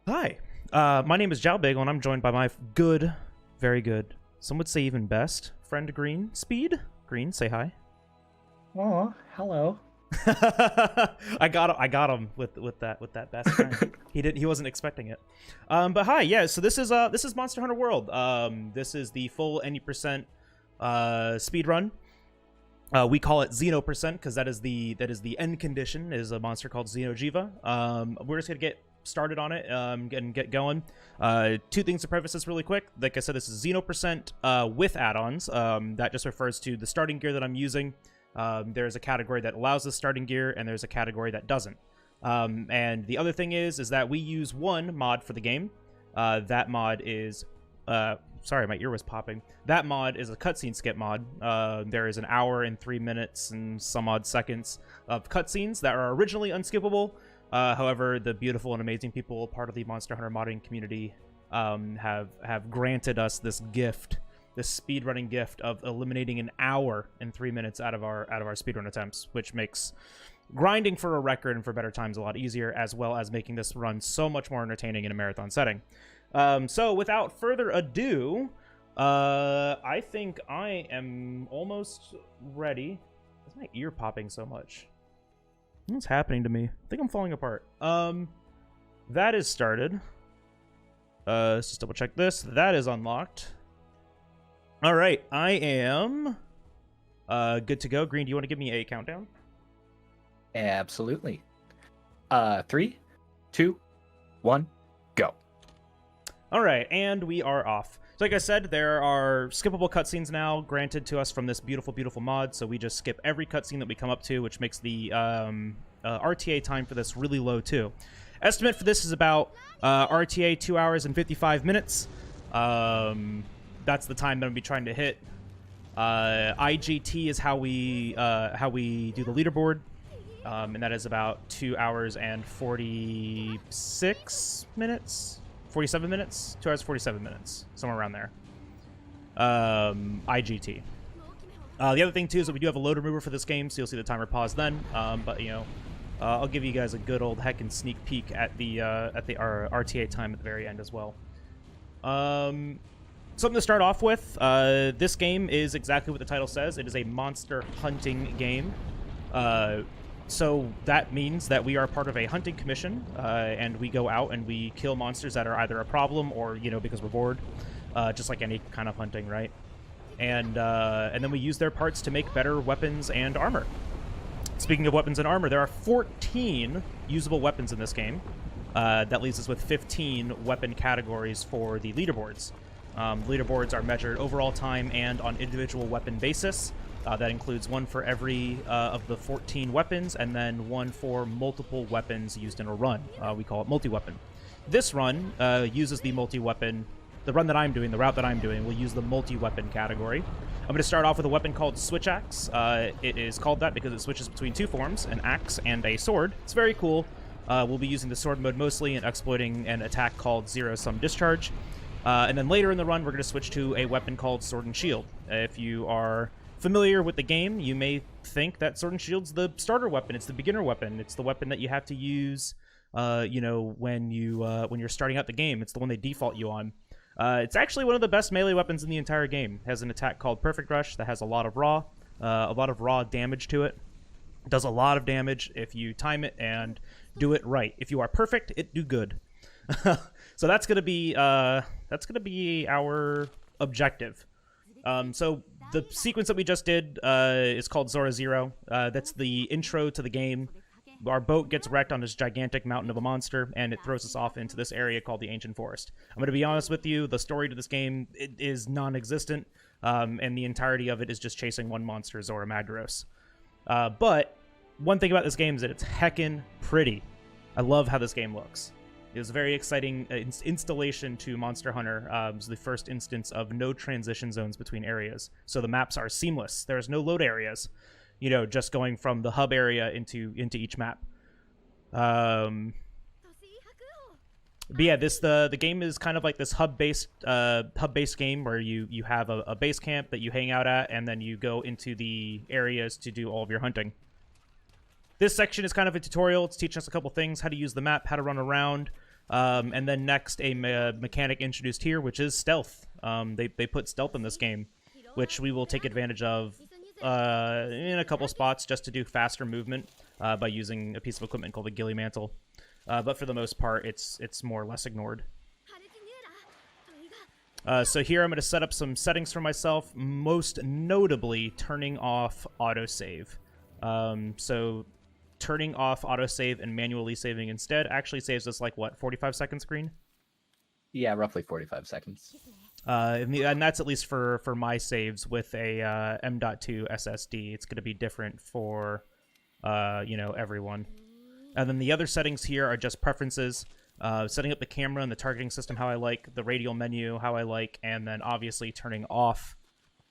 Hi, my name is Jalbagel, and I'm joined by my good, very good, some would say even best, friend GreenSpeed. Green, say hi. Oh, hello. I got him with that best friend. He wasn't expecting it. But hi, yeah. So this is Monster Hunter World. This is the full 90% speed run. We call it Xeno percent because that is the end condition. Is a monster called Xeno. We're just gonna get started on it and get going. Two things to preface this really quick. Like I said, this is Xeno percent with add-ons. That just refers to the starting gear that I'm using. There's a category that allows the starting gear, and there's a category that doesn't. And the other thing is that we use one mod for the game. That mod is sorry, my ear was popping. That mod is a cutscene skip mod. There is an hour and 3 minutes and some odd seconds of cutscenes that are originally unskippable. However, the beautiful and amazing people part of the Monster Hunter modding community have granted us this gift, this speedrunning gift of eliminating an hour and 3 minutes out of our speedrun attempts, which makes grinding for a record and for better times a lot easier, as well as making this run so much more entertaining in a marathon setting. So without further ado, I think I am almost ready. Why is my ear popping so much? What's happening to me? I think I'm falling apart. That is started. Let's just double check this. That is unlocked. All right, I am good to go. Green, do you want to give me a countdown? Absolutely. 3, 2, 1, go. All right, and we are off. So like I said, there are skippable cutscenes now granted to us from this beautiful, beautiful mod, so we just skip every cutscene that we come up to, which makes the RTA time for this really low, too. Estimate for this is about RTA 2 hours and 55 minutes. That's the time that I'm going to be trying to hit. IGT is how we do the leaderboard, and that is about 2 hours and 46 minutes. 47 minutes? 2 hours, 47 minutes. Somewhere around there. IGT. The other thing, too, is that we do have a load remover for this game, so you'll see the timer pause then. But, you know, I'll give you guys a good old heckin' sneak peek at the RTA time at the very end as well. Something to start off with. This game is exactly what the title says. It is a monster hunting game. So that means that we are part of a hunting commission, and we go out and we kill monsters that are either a problem or, you know, because we're bored, just like any kind of hunting, right? And then we use their parts to make better weapons and armor. Speaking of weapons and armor, there are 14 usable weapons in this game. That leaves us with 15 weapon categories for the leaderboards. Leaderboards are measured overall time and on individual weapon basis. That includes one for every of the 14 weapons, and then one for multiple weapons used in a run. We call it multi-weapon. This run uses the multi-weapon. The run that I'm doing, the route that I'm doing, will use the multi-weapon category. I'm going to start off with a weapon called Switch Axe. It is called that because it switches between two forms, an axe and a sword. It's very cool. We'll be using the sword mode mostly and exploiting an attack called Zero Sum Discharge. And then later in the run, we're going to switch to a weapon called Sword and Shield. If you are familiar with the game, you may think that Sword and Shield's the starter weapon. It's the beginner weapon. It's the weapon that you have to use, you know, when you're starting out the game. It's the one they default you on. It's actually one of the best melee weapons in the entire game. It has an attack called Perfect Rush that has a lot of raw damage to it. It does a lot of damage if you time it and do it right. If you are perfect, it do good. So that's gonna be our objective. So the sequence that we just did is called Zora Zero. That's the intro to the game. Our boat gets wrecked on this gigantic mountain of a monster, and it throws us off into this area called the Ancient Forest. I'm going to be honest with you, the story to this game is non-existent, and the entirety of it is just chasing one monster, Zora Magdaros. But one thing about this game is that it's heckin' pretty. I love how this game looks. It was a very exciting installation to Monster Hunter. It was the first instance of no transition zones between areas. So the maps are seamless. There's no load areas, you know, just going from the hub area into each map. But yeah, the game is kind of like this hub-based game where you have a base camp that you hang out at, and then you go into the areas to do all of your hunting. This section is kind of a tutorial. It's teaching us a couple things: how to use the map, how to run around, And then next, a mechanic introduced here, which is stealth. They put stealth in this game, which we will take advantage of in a couple spots just to do faster movement by using a piece of equipment called the Ghillie Mantle. But for the most part, it's more or less ignored. So here I'm going to set up some settings for myself, most notably turning off autosave. So turning off autosave and manually saving instead actually saves us, like, what, 45-second screen? Yeah, roughly 45 seconds. And that's at least for my saves with a M.2 SSD. It's going to be different for, everyone. And then the other settings here are just preferences. Setting up the camera and the targeting system how I like, the radial menu how I like, and then obviously turning off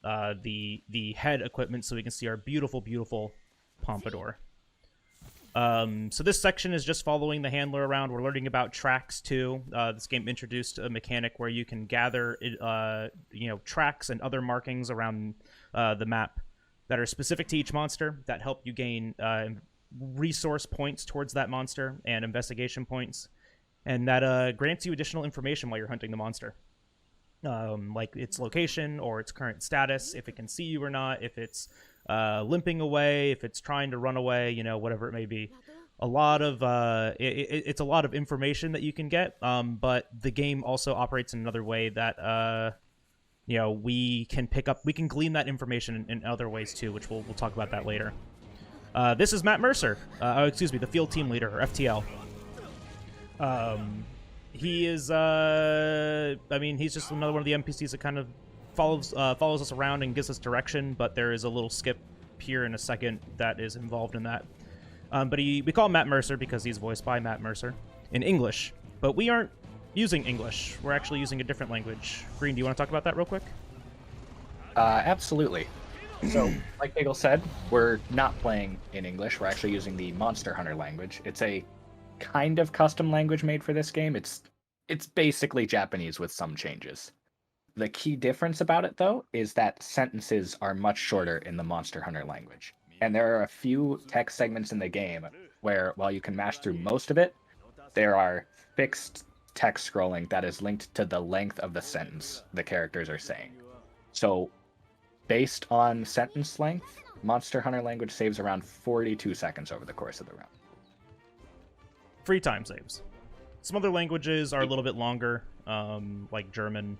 the head equipment so we can see our beautiful, beautiful pompadour. So this section is just following the handler around. We're learning about tracks too. This game introduced a mechanic where you can gather tracks and other markings around the map that are specific to each monster that help you gain resource points towards that monster and investigation points. And that grants you additional information while you're hunting the monster. Like its location or its current status, if it can see you or not, if it's limping away, if it's trying to run away, whatever it may be. A lot of it's a lot of information that you can get, but the game also operates in another way that we can glean that information in other ways too, which we'll talk about that later. This is Matt Mercer, the field team leader, or FTL. He is, he's just another one of the NPCs that kind of follows us around and gives us direction, but there is a little skip here in a second that is involved in that. But we call him Matt Mercer because he's voiced by Matt Mercer in English, but we aren't using English. We're actually using a different language. Green, do you want to talk about that real quick? Absolutely. So, like Bagel said, we're not playing in English. We're actually using the Monster Hunter language. It's a kind of custom language made for this game. It's basically Japanese with some changes. The key difference about it, though, is that sentences are much shorter in the Monster Hunter language. And there are a few text segments in the game where, while you can mash through most of it, there are fixed text scrolling that is linked to the length of the sentence the characters are saying. So, based on sentence length, Monster Hunter language saves around 42 seconds over the course of the round. Free time saves. Some other languages are a little bit longer, like German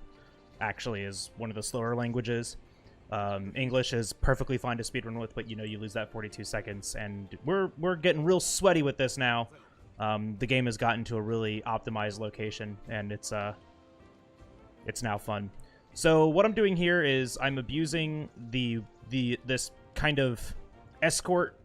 actually is one of the slower languages. English is perfectly fine to speedrun with, but you lose that 42 seconds, and we're getting real sweaty with this now. The game has gotten to a really optimized location, and it's now fun. So what I'm doing here is I'm abusing this kind of escort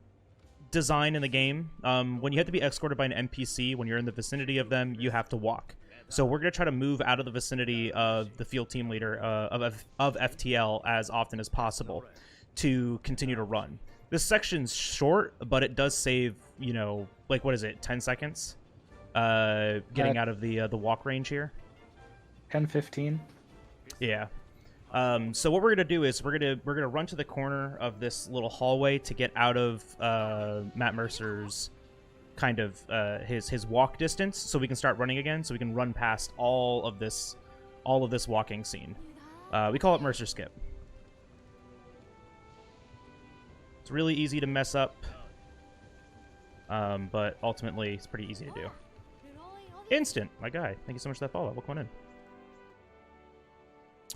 design in the game. When you have to be escorted by an NPC, when you're in the vicinity of them, you have to walk. So we're going to try to move out of the vicinity of the field team leader of FTL as often as possible to continue to run. This section's short, but it does save, 10 seconds? Getting out of the walk range here. 10-15. Yeah. So what we're gonna do is we're gonna run to the corner of this little hallway to get out of Matt Mercer's kind of his walk distance, so we can start running again. So we can run past all of this walking scene. We call it Mercer Skip. It's really easy to mess up, but ultimately it's pretty easy to do. Instant, my guy. Thank you so much for that follow. Welcome on in.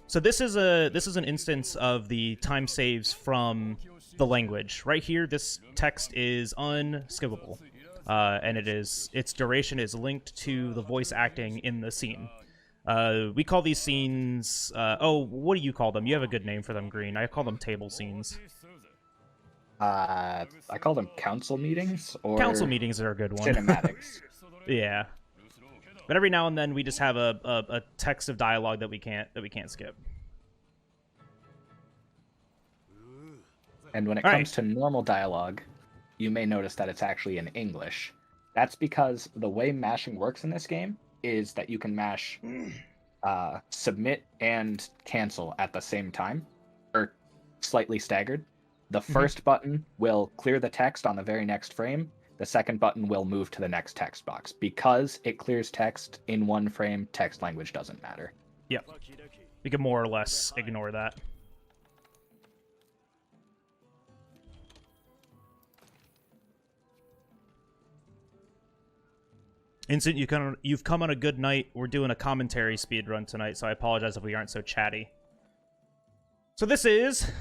So this is an instance of the time saves from the language. Right here, this text is unskippable, and its duration is linked to the voice acting in the scene. We call these scenes. What do you call them? You have a good name for them, Green. I call them table scenes. I call them council meetings. Or council meetings are a good one. Cinematics. Yeah. But every now and then we just have a text of dialogue that we can't skip. And when it comes to normal dialogue, you may notice that it's actually in English. That's because the way mashing works in this game is that you can mash submit and cancel at the same time, or slightly staggered. The first button will clear the text on the very next frame. the second button will move to the next text box. Because it clears text in one frame, text language doesn't matter. Yep. We can more or less ignore that. Instant, you've come on a good night. We're doing a commentary speedrun tonight, so I apologize if we aren't so chatty. So this is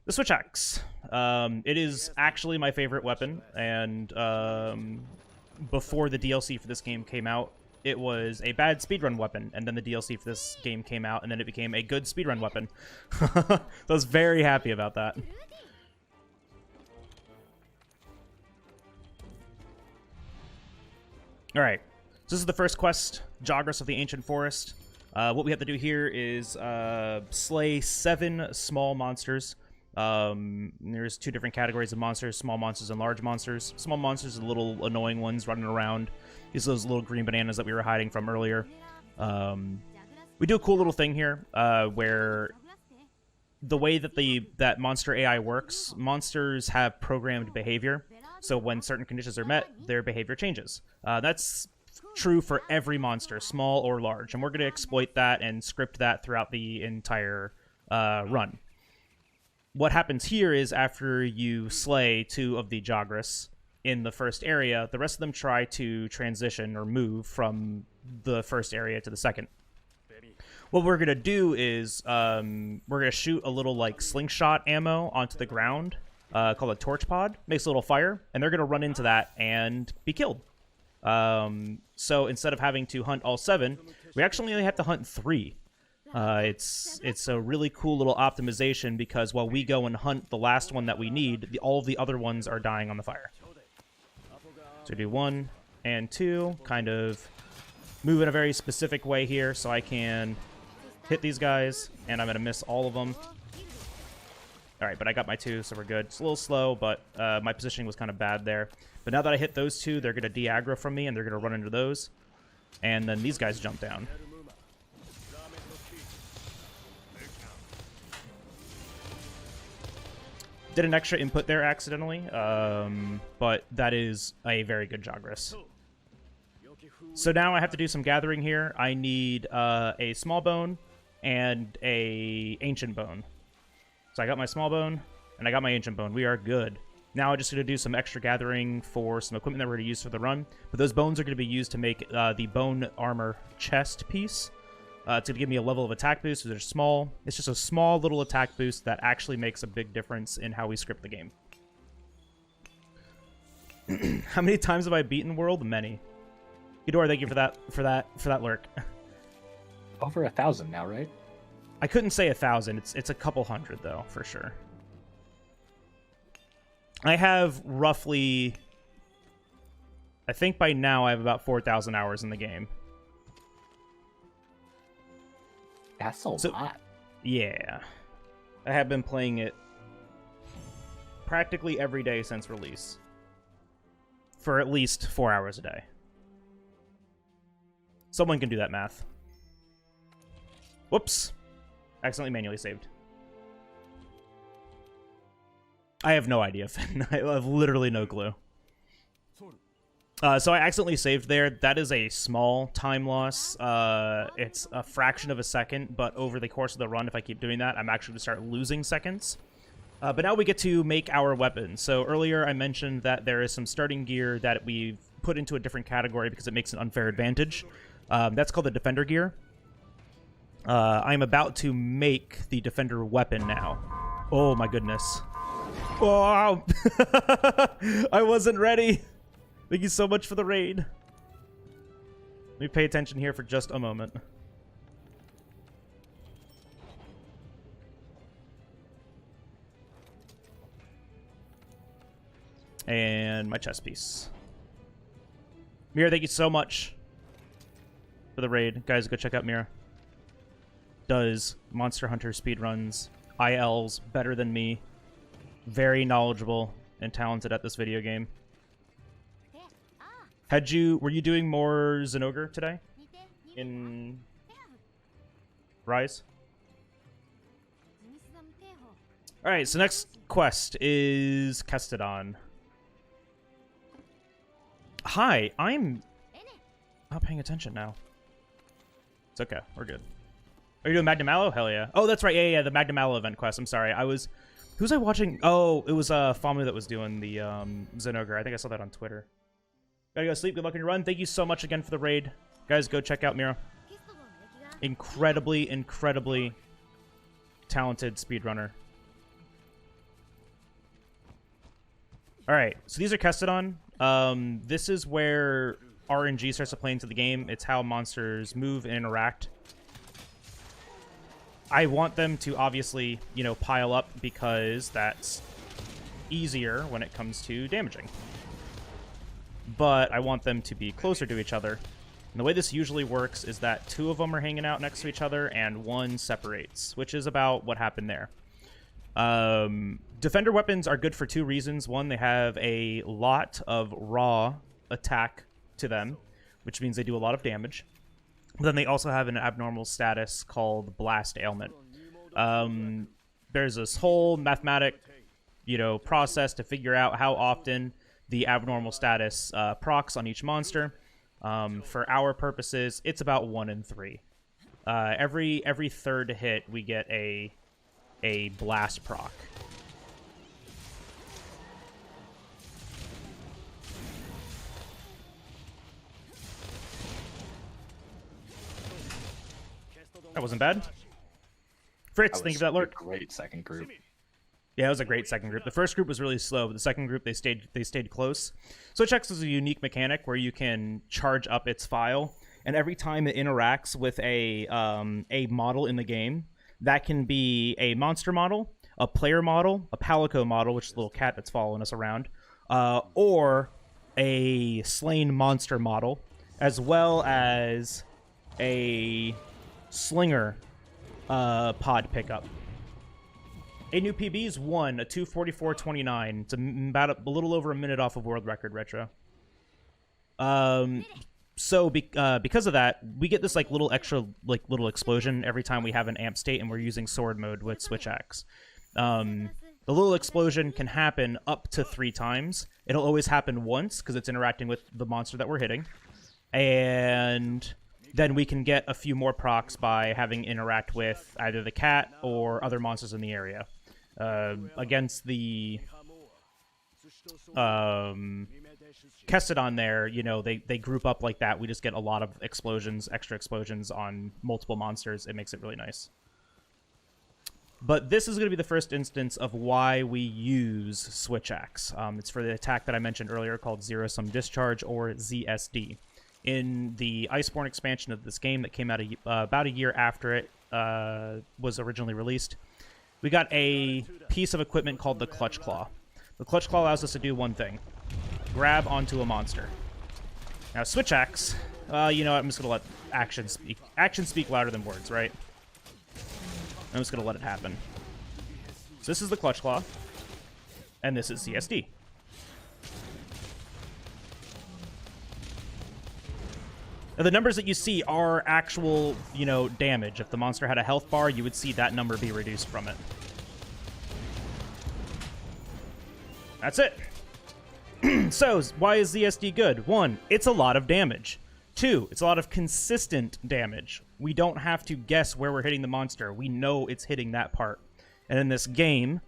the Switch Axe. It is actually my favorite weapon, and before the DLC for this game came out, it was a bad speedrun weapon, and then the DLC for this game came out, and then it became a good speedrun weapon. So I was very happy about that. Alright, so this is the first quest, Geographers of the Ancient Forest. What we have to do here is slay 7 small monsters. There's 2 different categories of monsters, small monsters and large monsters. Small monsters are the little annoying ones running around. These are those little green bananas that we were hiding from earlier. We do a cool little thing here, where the way that that monster AI works, monsters have programmed behavior. So when certain conditions are met, their behavior changes. That's true for every monster, small or large. And we're going to exploit that and script that throughout the entire run. What happens here is after you slay 2 of the Jagras in the first area, the rest of them try to transition or move from the first area to the second. What we're going to do is we're going to shoot a little like slingshot ammo onto the ground called a torch pod. Makes a little fire, and they're going to run into that and be killed. So instead of having to hunt all 7, we actually only have to hunt 3. It's a really cool little optimization because while we go and hunt the last one that we need, all of the other ones are dying on the fire. So do 1 and 2, kind of move in a very specific way here so I can hit these guys, and I'm going to miss all of them. Alright, but I got my 2, so we're good. It's a little slow, but my positioning was kind of bad there. But now that I hit those 2, they're going to de-aggro from me, and they're going to run into those. And then these guys jump down. Did an extra input there accidentally, but that is a very good Jagras. So now I have to do some gathering here. I need a small bone and a ancient bone. So I got my small bone, and I got my ancient bone. We are good. Now I'm just going to do some extra gathering for some equipment that we're going to use for the run. But those bones are going to be used to make the bone armor chest piece. It's going to give me a level of attack boost. So they're small. It's just a small little attack boost that actually makes a big difference in how we script the game. How many times have I beaten World? Many. Ghidorah, thank you for that lurk. Over 1,000 now, right? I couldn't say 1,000. It's a couple hundred though, for sure. I have roughly, I think by now I have about 4,000 hours in the game. That's a lot. Yeah. I have been playing it practically every day since release. For at least 4 hours a day. Someone can do that math. Whoops. Accidentally manually saved. I have no idea, Finn. I have literally no clue. So I accidentally saved there. That is a small time loss. It's a fraction of a second, but over the course of the run, if I keep doing that, I'm actually going to start losing seconds. But now we get to make our weapons. So earlier I mentioned that there is some starting gear that we've put into a different category because it makes an unfair advantage. That's called the Defender gear. I'm about to make the Defender weapon now. Oh my goodness. Wow! I wasn't ready! Thank you so much for the raid. Let me pay attention here for just a moment. And my chest piece. Mira, thank you so much for the raid. Guys, go check out Mira. Does Monster Hunter speedruns, ILs better than me. Very knowledgeable and talented at this video game. Were you doing more Xenogre today? In Rise? Alright, so next quest is Kestodon. Hi, I'm not paying attention now. It's okay. We're good. Are you doing Magnum Mallow? Hell yeah. Oh, that's right. Yeah, the Magnum Mallow event quest. I'm sorry. Who's I watching? Oh, it was Famu that was doing the Xenogar. I think I saw that on Twitter. Gotta go sleep. Good luck on your run. Thank you so much again for the raid. Guys, go check out Mira. Incredibly, incredibly talented speedrunner. Alright, so these are Kestodon. This is where RNG starts to play into the game. It's how monsters move and interact. I want them to obviously, you know, pile up because that's easier when it comes to damaging. But I want them to be closer to each other. And the way this usually works is that 2 of them are hanging out next to each other and 1 separates, which is about what happened there. Defender weapons are good for 2 reasons. One, they have a lot of raw attack to them, which means they do a lot of damage. But then they also have an abnormal status called Blast Ailment. There's this whole mathematic, you know, process to figure out how often the abnormal status procs on each monster. For our purposes, it's about 1 in 3. Every third hit, we get a blast proc. That wasn't bad. Fritz, thank you for that alert. Great second group. Yeah, it was a great second group. The first group was really slow, but the second group they stayed close. Switch X is a unique mechanic where you can charge up its file, and every time it interacts with a model in the game, that can be a monster model, a player model, a palico model, which is the little cat that's following us around, or a slain monster model, as well as a Slinger pod pickup. A new PB is 1, a 2:44:29. It's about a little over a minute off of world record retro. So because of that, we get this like little extra little explosion every time we have an amp state and we're using sword mode with Switch Axe. The little explosion can happen up to 3 times. It'll always happen once because it's interacting with the monster that we're hitting, and then we can get a few more procs by having interact with either the cat or other monsters in the area. Against the Kestodon there, you know, they group up like that. We just get a lot of explosions, extra explosions on multiple monsters. It makes it really nice. But this is going to be the first instance of why we use Switch Axe. It's for the attack that I mentioned earlier called Zero Sum Discharge, or ZSD. In the Iceborne expansion of this game that came out about a year after it was originally released, we got a piece of equipment called the Clutch Claw. The Clutch Claw allows us to do one thing: grab onto a monster. Now, Switch Axe, you know what, I'm just going to let action speak louder than words, right? I'm just going to let it happen. So this is the Clutch Claw, and this is CSD. Now, the numbers that you see are actual, you know, damage. If the monster had a health bar, you would see that number be reduced from it. That's it. So, why is ZSD good? 1, it's a lot of damage. 2, it's a lot of consistent damage. We don't have to guess where we're hitting the monster. We know it's hitting that part. And in this game,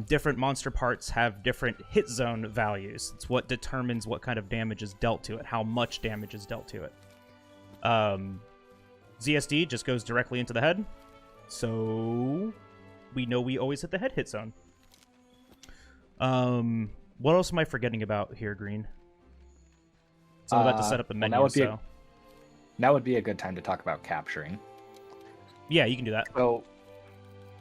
different monster parts have different hit zone values. It's what determines what kind of damage is dealt to it, how much damage is dealt to it. ZSD just goes directly into the head, so we know we always hit the head hit zone. What else am I forgetting about here, Green? So I'm about to set up the menu, now would be a good time to talk about capturing. Yeah, you can do that. So,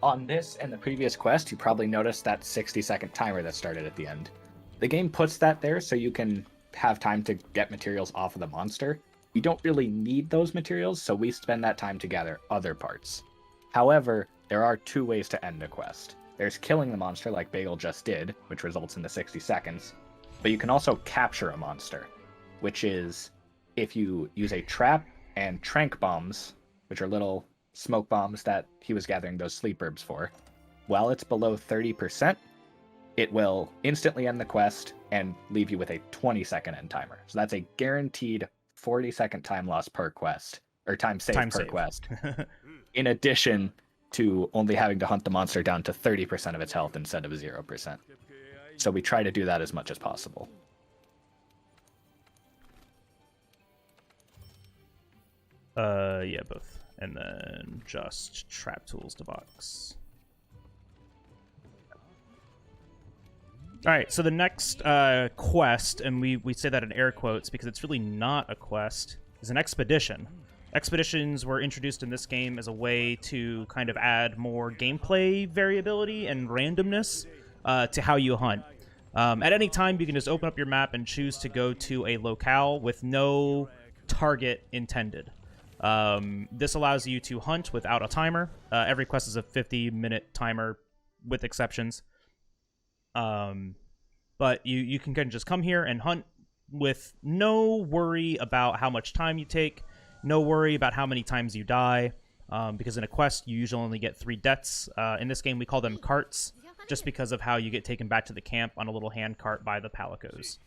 on this and the previous quest, you probably noticed that 60-second timer that started at the end. The game puts that there so you can have time to get materials off of the monster. You don't really need those materials, so we spend that time to gather other parts. However, there are 2 ways to end a quest. There's killing the monster, like Bagel just did, which results in the 60 seconds. But you can also capture a monster, which is if you use a trap and trank bombs, which are little smoke bombs that he was gathering those sleep herbs for. While it's below 30%, it will instantly end the quest and leave you with a 20-second end timer. So that's a guaranteed 40-second time loss per quest, or time saved per quest. In addition to only having to hunt the monster down to 30% of its health instead of 0%. So we try to do that as much as possible. Yeah, both. And then just trap tools to box. All right, so the next quest, and we say that in air quotes because it's really not a quest, is an expedition. Expeditions were introduced in this game as a way to kind of add more gameplay variability and randomness to how you hunt. At any time, you can just open up your map and choose to go to a locale with no target intended. This allows you to hunt without a timer. Every quest is a 50-minute timer with exceptions. But you can kind of just come here and hunt with no worry about how much time you take, no worry about how many times you die, because in a quest, you usually only get 3 deaths. In this game, we call them carts, just because of how you get taken back to the camp on a little hand cart by the palicos.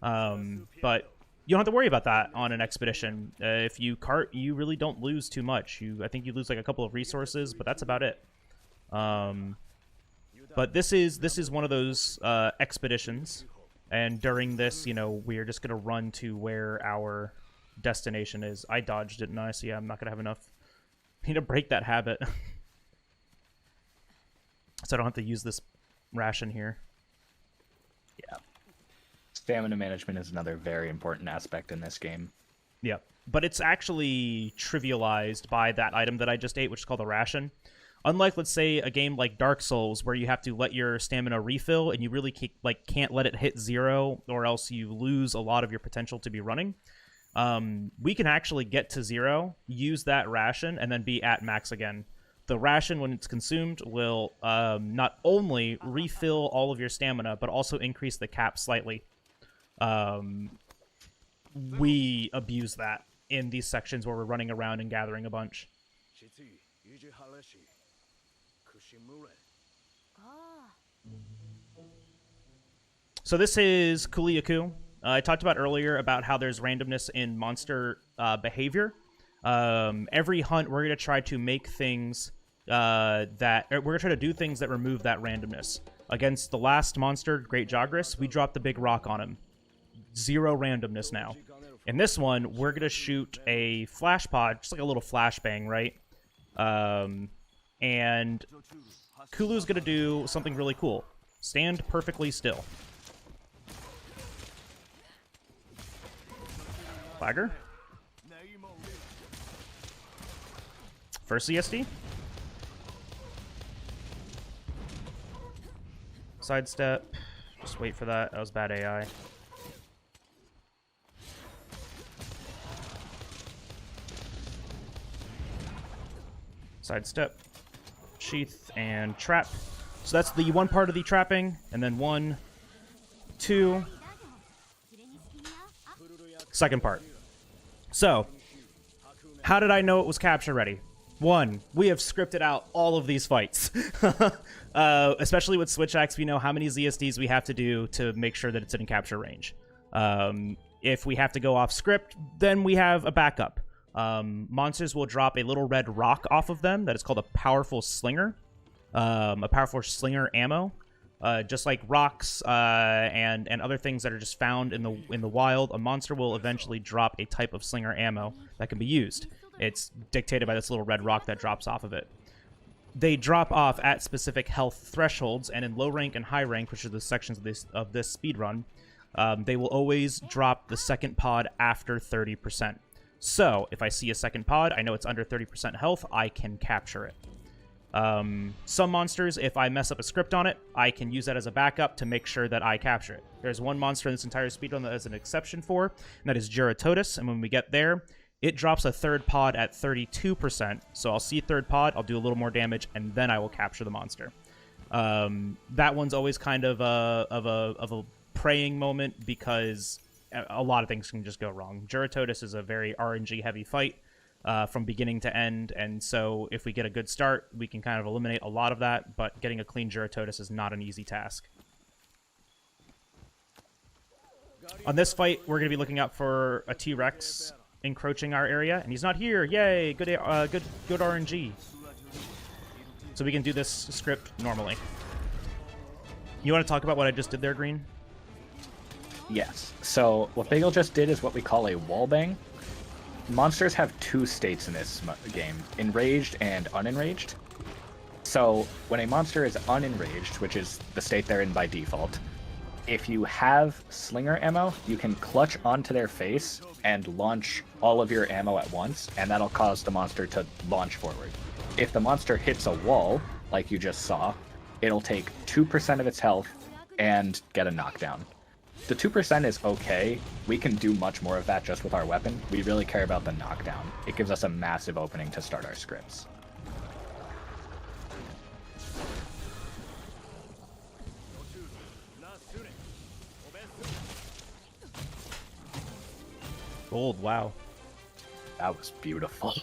But you don't have to worry about that on an expedition. If you cart, you really don't lose too much. I think you lose like a couple of resources, but that's about it. But this is one of those expeditions, and during this, we are just gonna run to where our destination is. I dodged, didn't I? So yeah, I'm not gonna have enough. I need to break that habit, so I don't have to use this ration here. Yeah. Stamina management is another very important aspect in this game. Yeah, but it's actually trivialized by that item that I just ate, which is called a ration. Unlike, let's say, a game like Dark Souls, where you have to let your stamina refill, and you really can't let it hit 0, or else you lose a lot of your potential to be running. We can actually get to 0, use that ration, and then be at max again. The ration, when it's consumed, will not only refill all of your stamina, but also increase the cap slightly. We abuse that in these sections where we're running around and gathering a bunch. So this is Kuliaku. I talked about earlier about how there's randomness in monster behavior. Every hunt, we're going to try to make things we're going to try to do things that remove that randomness. Against the last monster, Great Geographers, we dropped the big rock on him. 0 randomness now. In this one, we're going to shoot a flash pod, just like a little flashbang, right? And Kulu's going to do something really cool. Stand perfectly still. Flagger. First CSD. Sidestep. Just wait for that. That was bad AI. Sidestep. Sheath and trap. So that's the one part of the trapping. And then 1, 2. Second part. So, how did I know it was capture ready? 1, we have scripted out all of these fights. Especially with Switch Axe, we know how many ZSDs we have to do to make sure that it's in capture range. If we have to go off script, then we have a backup. Monsters will drop a little red rock off of them that is called a powerful slinger. A powerful slinger ammo. Just like rocks and other things that are just found in the wild, a monster will eventually drop a type of slinger ammo that can be used. It's dictated by this little red rock that drops off of it. They drop off at specific health thresholds, and in low rank and high rank, which are the sections of this speedrun, they will always drop the second pod after 30%. So, if I see a second pod, I know it's under 30% health, I can capture it. Some monsters, if I mess up a script on it, I can use that as a backup to make sure that I capture it. There's one monster in this entire speedrun that is an exception for, and that is Geratotus, and when we get there, it drops a third pod at 32%, so I'll see third pod, I'll do a little more damage, and then I will capture the monster. That one's always kind of a praying moment, because a lot of things can just go wrong. Geratotus is a very RNG-heavy fight. From beginning to end, and so if we get a good start, we can kind of eliminate a lot of that, but getting a clean Geratotus is not an easy task. On this fight, we're going to be looking out for a T-Rex encroaching our area, and he's not here. Yay! Good RNG. So we can do this script normally. You want to talk about what I just did there, Green? Yes. So what Bagel just did is what we call a wallbang. Monsters have two states in this game, enraged and unenraged. So when a monster is unenraged, which is the state they're in by default, if you have slinger ammo, you can clutch onto their face and launch all of your ammo at once, and that'll cause the monster to launch forward. If the monster hits a wall, like you just saw, it'll take 2% of its health and get a knockdown. The 2% is okay. We can do much more of that just with our weapon. We really care about the knockdown. It gives us a massive opening to start our scripts. Gold, wow. That was beautiful.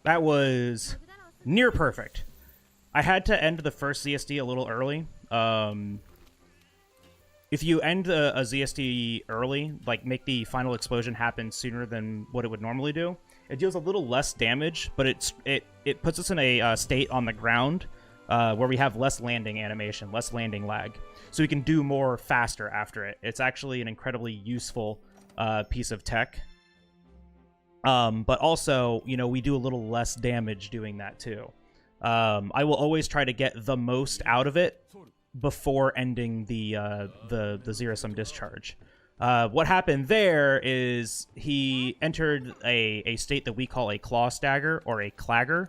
That was near perfect. I had to end the first ZSD a little early. If you end a ZSD early, like make the final explosion happen sooner than what it would normally do, it deals a little less damage, but it puts us in a state on the ground where we have less landing animation, less landing lag. So we can do more faster after it. It's actually an incredibly useful piece of tech. But also, you know, we do a little less damage doing that too. I will always try to get the most out of it before ending the zero-sum discharge. What happened there is he entered a state that we call a claw stagger or a clagger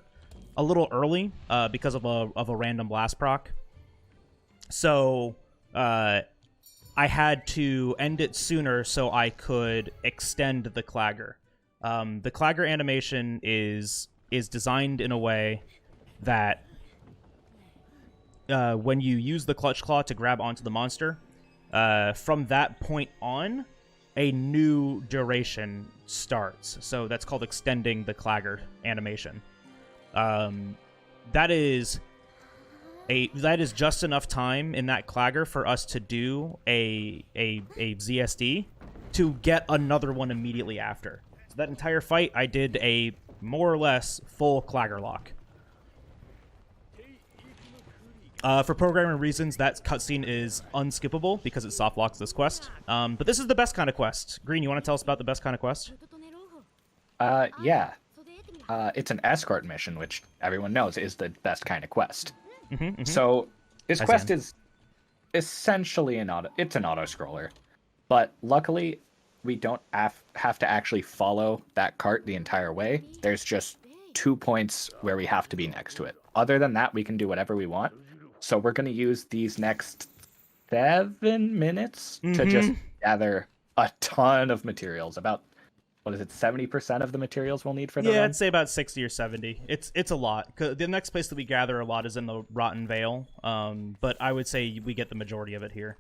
a little early because of a random blast proc. So I had to end it sooner so I could extend the clagger. The clagger animation is designed in a way that when you use the clutch claw to grab onto the monster, from that point on, a new duration starts. So that's called extending the clagger animation. That is just enough time in that clagger for us to do a ZSD to get another one immediately after. So that entire fight, I did a more or less full clagger lock. For programming reasons, that cutscene is unskippable because it soft locks this quest. But this is the best kind of quest. Green, you want to tell us about the best kind of quest? Yeah. It's an escort mission, which everyone knows is the best kind of quest. So this quest is essentially an auto-scroller. But luckily, we don't have to actually follow that cart the entire way. There's just 2 points where we have to be next to it. Other than that, we can do whatever we want. So we're going to use these next 7 minutes to just gather a ton of materials. About, 70% of the materials we'll need for the run? I'd say about 60 or 70. It's a lot. The next place that we gather a lot is in the Rotten Vale, but I would say we get the majority of it here.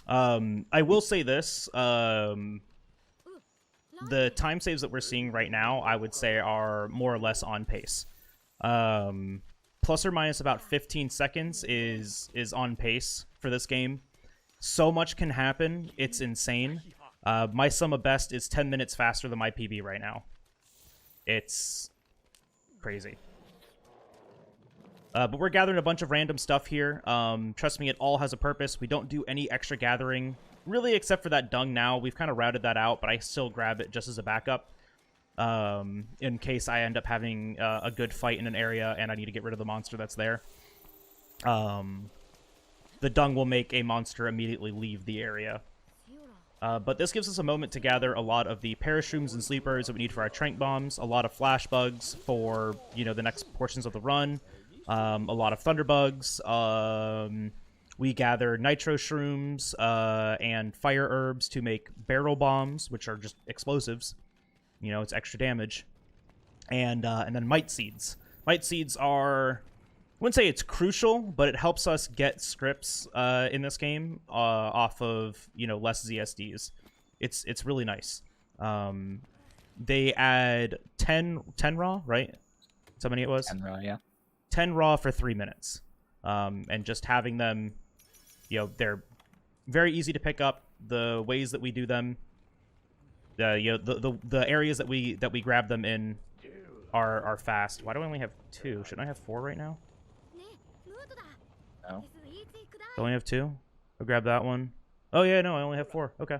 I will say this. The time saves that we're seeing right now, I would say, are more or less on pace. Plus or minus about 15 seconds is on pace for this game. So much can happen. It's insane. My sum of best is 10 minutes faster than my PB right now. It's crazy. But we're gathering a bunch of random stuff here. Trust me, it all has a purpose. We don't do any extra gathering, really, except for that dung now. We've kind of routed that out, but I still grab it just as a backup in case I end up having a good fight in an area and I need to get rid of the monster that's there. The dung will make a monster immediately leave the area. But this gives us a moment to gather a lot of the parashrooms and sleepers that we need for our trank bombs, a lot of flash bugs for, you know, the next portions of the run. A lot of thunderbugs. We gather nitro shrooms and fire herbs to make barrel bombs, which are just explosives. You know, it's extra damage. And then mite seeds. Mite seeds are, I wouldn't say it's crucial, but it helps us get scripts in this game off of, you know, less ZSDs. It's really nice. they add 10 raw, right? That's how many it was? 10 raw, yeah. 10 raw for 3 minutes. And just having them, they're very easy to pick up. The ways that we do them, the areas that we grab them in are fast. Why do I only have 2? Shouldn't I have 4 right now? No. I only have 2? I'll grab that one. Oh yeah, no, I only have 4. Okay.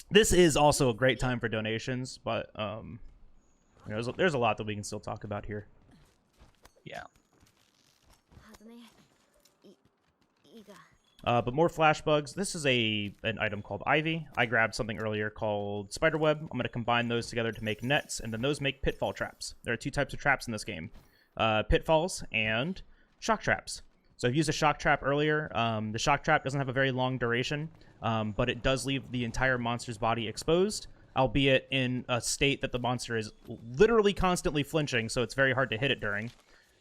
This is also a great time for donations, but there's a lot that we can still talk about here. Yeah. But more flash bugs. This is an item called Ivy. I grabbed something earlier called Spiderweb. I'm going to combine those together to make nets, and then those make pitfall traps. There are 2 types of traps in this game. Pitfalls and shock traps. So I've used a shock trap earlier. The shock trap doesn't have a very long duration, but it does leave the entire monster's body exposed, albeit in a state that the monster is literally constantly flinching, so it's very hard to hit it during.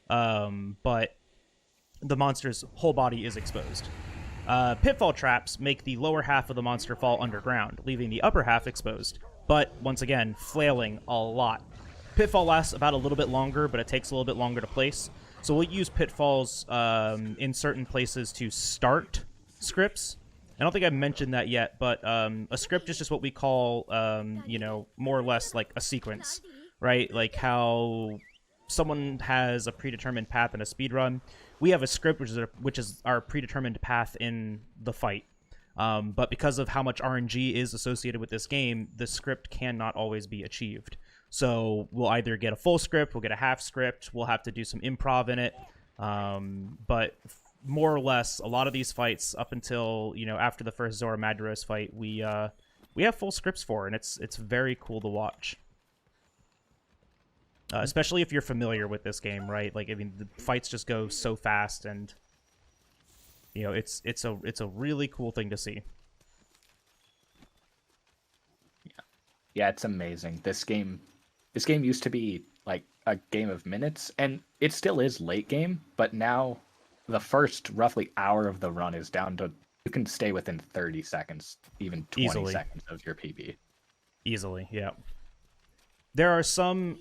But the monster's whole body is exposed. Pitfall traps make the lower half of the monster fall underground, leaving the upper half exposed, but once again, flailing a lot. Pitfall lasts about a little bit longer, but it takes a little bit longer to place. So we'll use pitfalls in certain places to start scripts. I don't think I mentioned that yet, but a script is just what we call, more or less like a sequence, right? Like how someone has a predetermined path in a speedrun. We have a script which is our predetermined path in the fight. But because of how much RNG is associated with this game, the script cannot always be achieved. So we'll either get a full script, we'll get a half script, we'll have to do some improv in it. But more or less, a lot of these fights, up until after the first Zora Madros fight, we have full scripts for, and it's very cool to watch. Especially if you're familiar with this game, right? Like, I mean, the fights just go so fast, and it's a really cool thing to see. Yeah, it's amazing. This game used to be like a game of minutes, and it still is late game, but now the first roughly hour of the run is down to you can stay within 30 seconds, even 20 Easily. seconds of your PB. Easily, yeah. There are some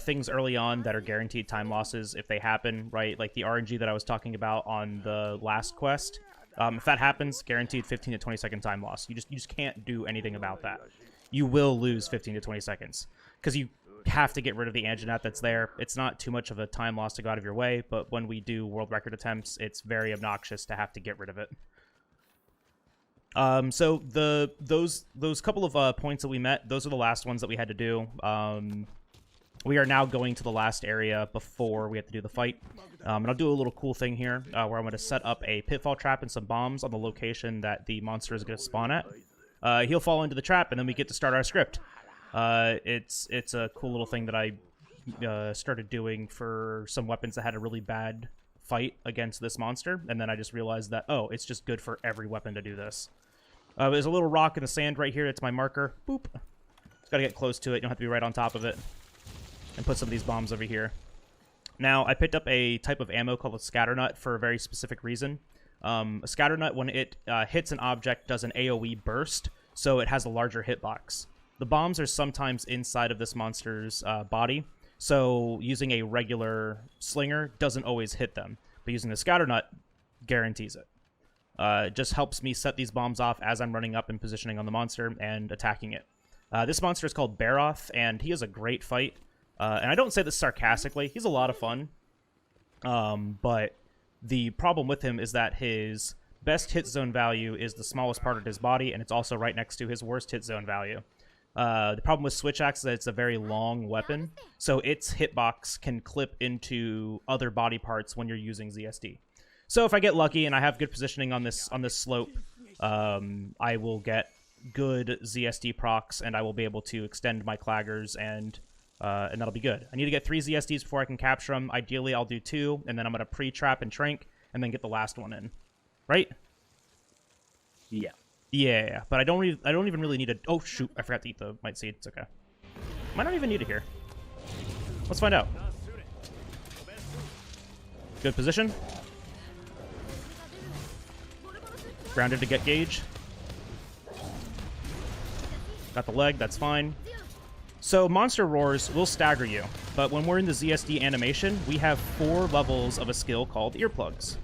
things early on that are guaranteed time losses if they happen, right? Like the RNG that I was talking about on the last quest. If that happens, guaranteed 15 to 20 second time loss. You just can't do anything about that. You will lose 15 to 20 seconds because you have to get rid of the Anjanath that's there. It's not too much of a time loss to go out of your way, but when we do world record attempts, it's very obnoxious to have to get rid of it. So those couple of points that we met, those are the last ones that we had to do. We are now going to the last area before we have to do the fight. And I'll do a little cool thing here where I'm going to set up a pitfall trap and some bombs on the location that the monster is going to spawn at. He'll fall into the trap, and then we get to start our script. It's a cool little thing that I started doing for some weapons that had a really bad fight against this monster, and then I just realized that, oh, it's just good for every weapon to do this. There's a little rock in the sand right here. It's my marker. Boop. Just gotta get close to it. You don't have to be right on top of it. And put some of these bombs over here. Now, I picked up a type of ammo called a scatternut for a very specific reason. A scatternut, when it hits an object, does an AoE burst, so it has a larger hitbox. The bombs are sometimes inside of this monster's body, so using a regular slinger doesn't always hit them, but using the scatternut guarantees it. It just helps me set these bombs off as I'm running up and positioning on the monster and attacking it. This monster is called Baroth, and he is a great fight. And I don't say this sarcastically. He's a lot of fun. But the problem with him is that his best hit zone value is the smallest part of his body, and it's also right next to his worst hit zone value. The problem with Switch Axe is that it's a very long weapon, so its hitbox can clip into other body parts when you're using ZSD. So if I get lucky and I have good positioning on this slope, I will get good ZSD procs, and I will be able to extend my claggers, and that'll be good. I need to get 3 ZSDs before I can capture them. Ideally, I'll do 2, and then I'm going to pre-trap and trank, and then get the last one in. Right? Yeah. Yeah, but I don't even really need a... Oh, shoot. I forgot to eat the Might Seed. It's okay. Might not even need it here. Let's find out. Good position. Grounded to get gauge. Got the leg. That's fine. So monster roars will stagger you, but when we're in the ZSD animation, we have 4 levels of a skill called Earplugs.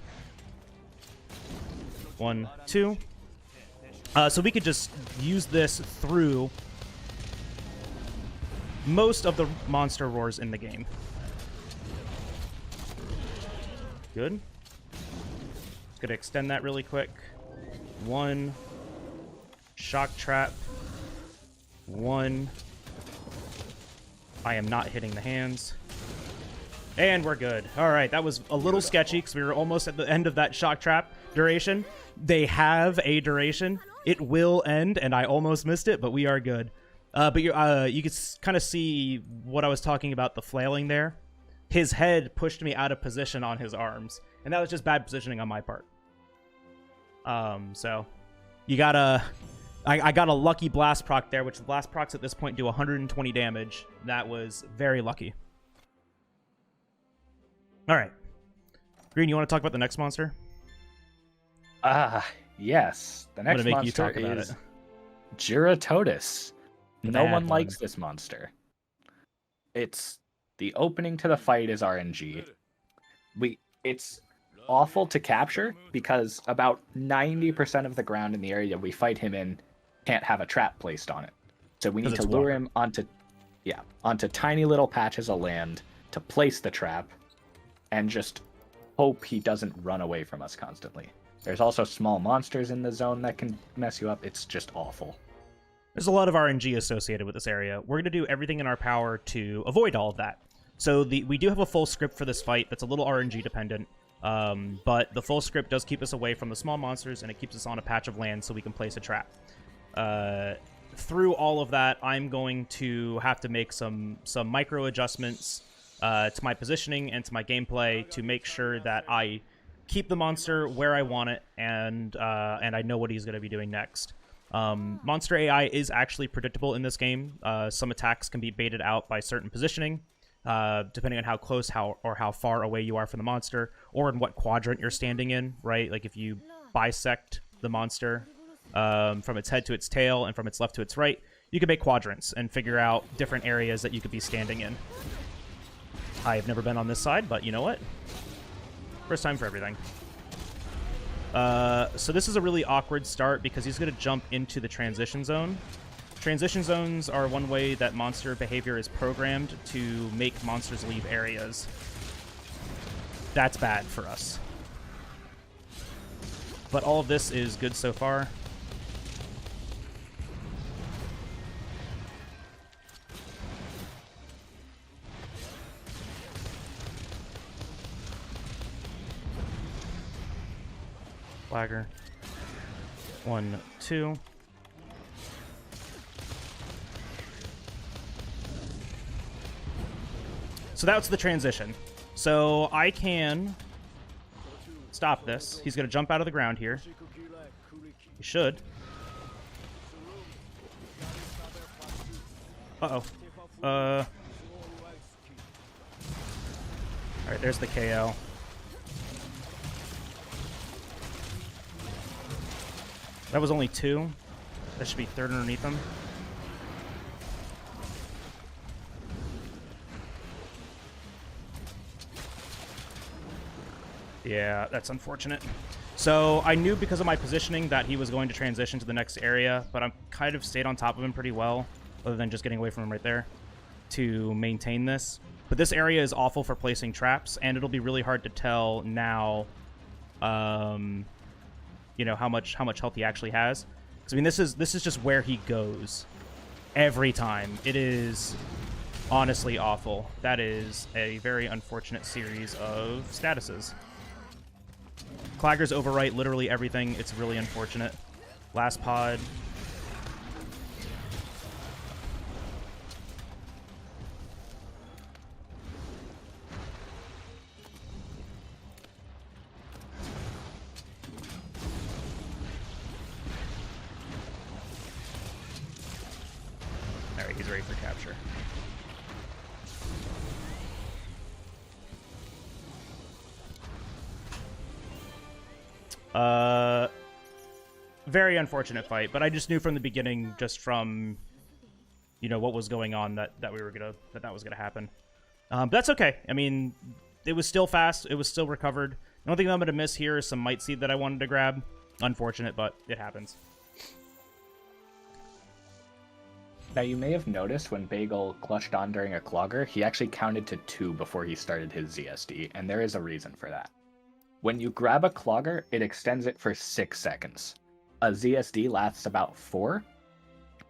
1, 2. So we could just use this through most of the monster roars in the game. Good. Just gonna extend that really quick. 1. Shock trap. 1. I am not hitting the hands. And we're good. Alright, that was a little sketchy because we were almost at the end of that shock trap duration. They have a duration. It will end, and I almost missed it, but we are good. But you can kind of see what I was talking about, the flailing there. His head pushed me out of position on his arms, and that was just bad positioning on my part. So you gotta... I got a lucky blast proc there, which the blast procs at this point do 120 damage. That was very lucky. All right. Green, you want to talk about the next monster? Yes. The next monster is Geratotus. No one likes this monster. It's the opening to the fight is RNG. It's awful to capture because about 90% of the ground in the area we fight him in can't have a trap placed on it. So we need to lure him onto tiny little patches of land to place the trap and just hope he doesn't run away from us constantly. There's also small monsters in the zone that can mess you up. It's just awful. There's a lot of RNG associated with this area. We're going to do everything in our power to avoid all of that. So we do have a full script for this fight that's a little RNG dependent, but the full script does keep us away from the small monsters, and it keeps us on a patch of land so we can place a trap. Through all of that, I'm going to have to make some micro adjustments to my positioning and to my gameplay to make sure that I keep the monster where I want it, and I know what he's going to be doing next. Monster AI is actually predictable in this game. Some attacks can be baited out by certain positioning, depending on how close or how far away you are from the monster, or in what quadrant you're standing in, right? Like if you bisect the monster from its head to its tail and from its left to its right, you can make quadrants and figure out different areas that you could be standing in. I've never been on this side, but you know what? First time for everything. So this is a really awkward start because he's going to jump into the transition zone. Transition zones are one way that monster behavior is programmed to make monsters leave areas. That's bad for us. But all of this is good so far. Flagger. 1, 2. So that's the transition. So I can stop this. He's going to jump out of the ground here. He should. Uh-oh. Alright, there's the KO. That was only 2. That should be 3rd underneath him. Yeah, that's unfortunate. So I knew because of my positioning that he was going to transition to the next area, but I'm kind of stayed on top of him pretty well, other than just getting away from him right there, to maintain this. But this area is awful for placing traps, and it'll be really hard to tell now, you know, how much health he actually has. Because I mean, this is just where he goes every time. It is honestly awful. That is a very unfortunate series of statuses. Clagger's overwrite literally everything. It's really unfortunate. Last pod. Alright, he's ready for capture. Very unfortunate fight, but I just knew from the beginning, just from you know, what was going on that was gonna happen. But that's okay. I mean, it was still fast. It was still recovered. The only thing I'm gonna miss here is some Might Seed that I wanted to grab. Unfortunate, but it happens. Now, you may have noticed when Bagel clutched on during a Clogger, he actually counted to 2 before he started his ZSD, and there is a reason for that. When you grab a Clogger, it extends it for 6 seconds. A ZSD lasts about 4,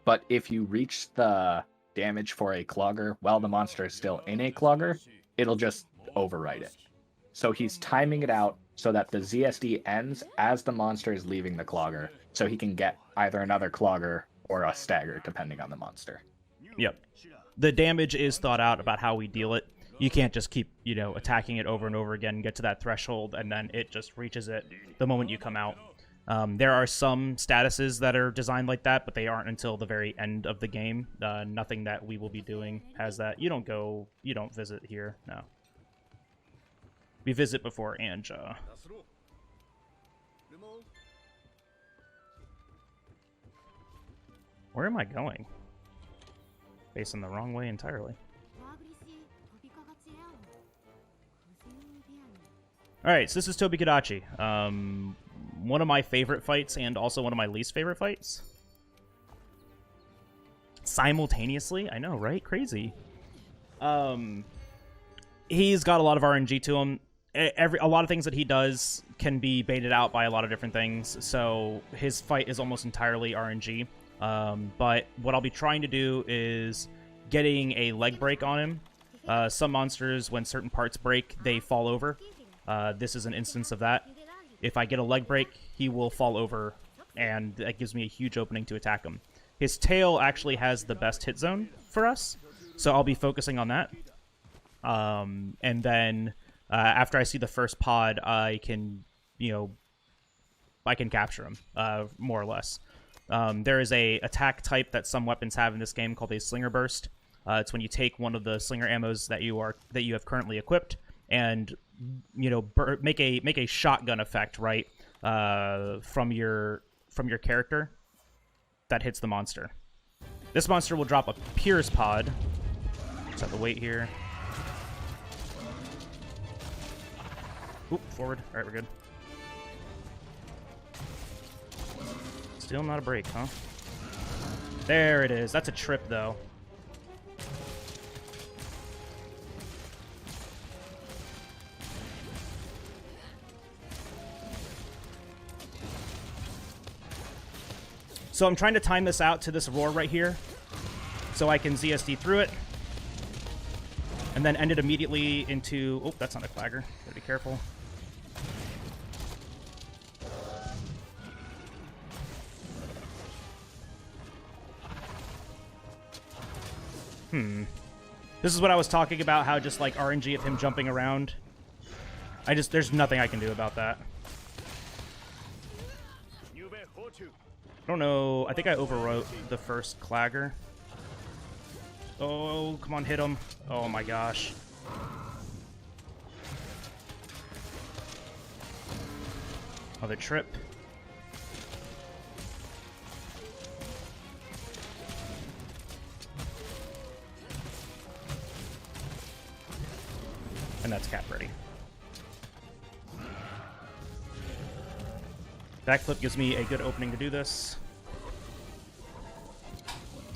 but if you reach the damage for a Clogger while the monster is still in a Clogger, it'll just overwrite it. So he's timing it out so that the ZSD ends as the monster is leaving the Clogger, so he can get either another Clogger or a stagger, depending on the monster. Yep. The damage is thought out about how we deal it. You can't just keep, you know, attacking it over and over again and get to that threshold, and then it just reaches it the moment you come out. There are some statuses that are designed like that, but they aren't until the very end of the game. Nothing that we will be doing has that. You don't visit here, no. We visit before Anja. Where am I going? Facing the wrong way entirely. Alright, so this is Toby Kitachi. One of my favorite fights and also one of my least favorite fights. Simultaneously? I know, right? Crazy. He's got a lot of RNG to him. A lot of things that he does can be baited out by a lot of different things, so his fight is almost entirely RNG. But what I'll be trying to do is getting a leg break on him. Some monsters, when certain parts break, they fall over. This is an instance of that. If I get a leg break, he will fall over, and that gives me a huge opening to attack him. His tail actually has the best hit zone for us, so I'll be focusing on that. And then after I see the first pod, I can, I can capture him, more or less. There is a attack type that some weapons have in this game called a Slinger Burst. It's when you take one of the Slinger ammos that you have currently equipped and make a shotgun effect, right, from your character that hits the monster. This monster will drop a Pierce pod. Just have to wait here. Oop, forward. All right, we're good. Still not a break, huh? There it is. That's a trip, though. So I'm trying to time this out to this roar right here, so I can ZSD through it, and then end it immediately into... Oh, that's not a clagger. Gotta be careful. This is what I was talking about, how just like RNG of him jumping around. There's nothing I can do about that. I don't know. I think I overwrote the first clagger. Oh, come on, hit him. Oh my gosh. Another trip. And that's cap ready. Backflip gives me a good opening to do this.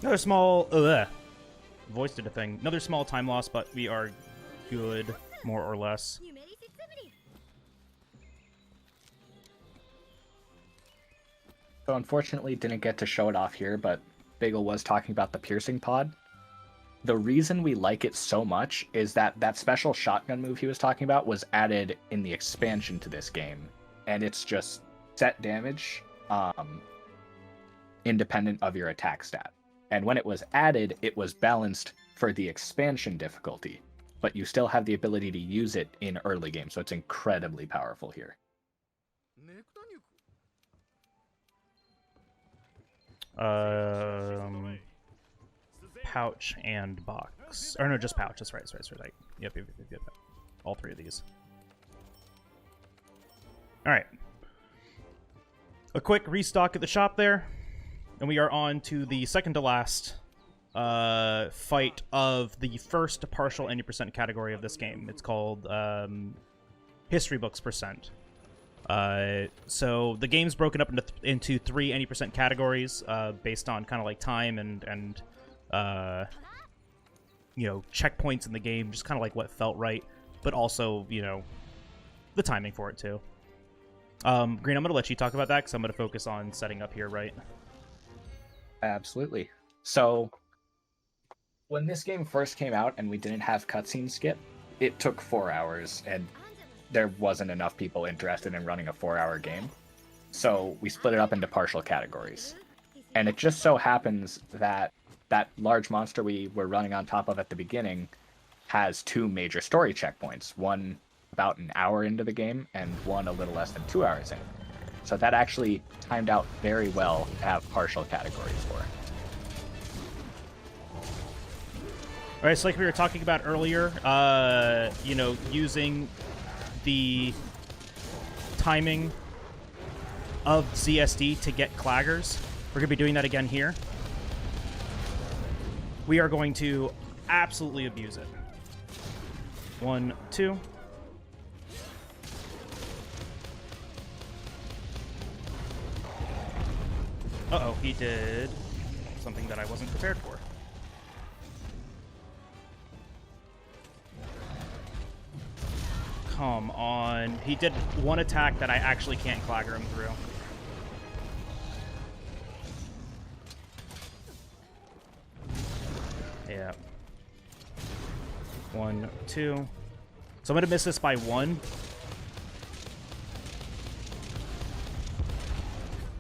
Another small... Voice did a thing. Another small time loss, but we are good, more or less. So unfortunately didn't get to show it off here, but Bagel was talking about the piercing pod. The reason we like it so much is that that special shotgun move he was talking about was added in the expansion to this game. And it's just set damage independent of your attack stat. And when it was added, it was balanced for the expansion difficulty. But you still have the ability to use it in early game, so it's incredibly powerful here. Pouch and box. Or no, just pouch. That's right. Yep. All three of these. Alright. A quick restock at the shop there. And we are on to the second to last fight of the first partial any percent category of this game. It's called History Books Percent. So the game's broken up into 3 any percent categories based on kind of like time and you know, checkpoints in the game, just kind of like what felt right, but also, you know, the timing for it too. Green, I'm gonna let you talk about that because I'm gonna focus on setting up here, right? Absolutely. So when this game first came out and we didn't have cutscene skip, it took 4 hours, and there wasn't enough people interested in running a 4-hour game. So we split it up into partial categories. And it just so happens that that large monster we were running on top of at the beginning has 2 major story checkpoints, one about an hour into the game and one a little less than 2 hours in. So that actually timed out very well to have partial categories for it. All right, so like we were talking about earlier, you know, using the timing of ZSD to get claggers. We're going to be doing that again here. We are going to absolutely abuse it. 1, 2. Uh-oh, he did something that I wasn't prepared for. Come on. He did one attack that I actually can't clagger him through. Yeah. 1, 2. So I'm going to miss this by 1.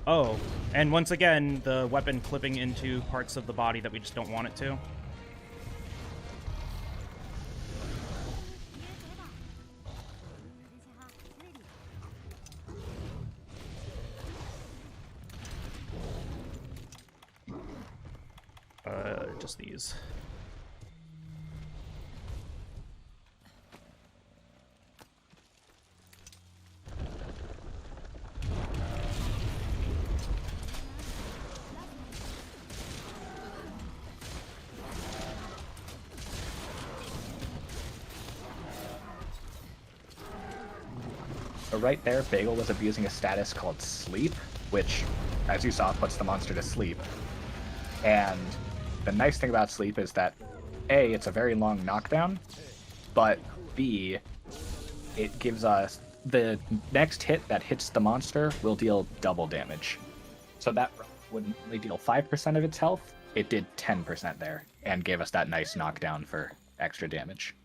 Oh, and once again, the weapon clipping into parts of the body that we just don't want it to. Just these. So right there, Bagel was abusing a status called Sleep, which, as you saw, puts the monster to sleep. And the nice thing about Sleep is that, A, it's a very long knockdown, but B, it gives us the next hit that hits the monster will deal double damage. So that wouldn't only deal 5% of its health, it did 10% there, and gave us that nice knockdown for extra damage.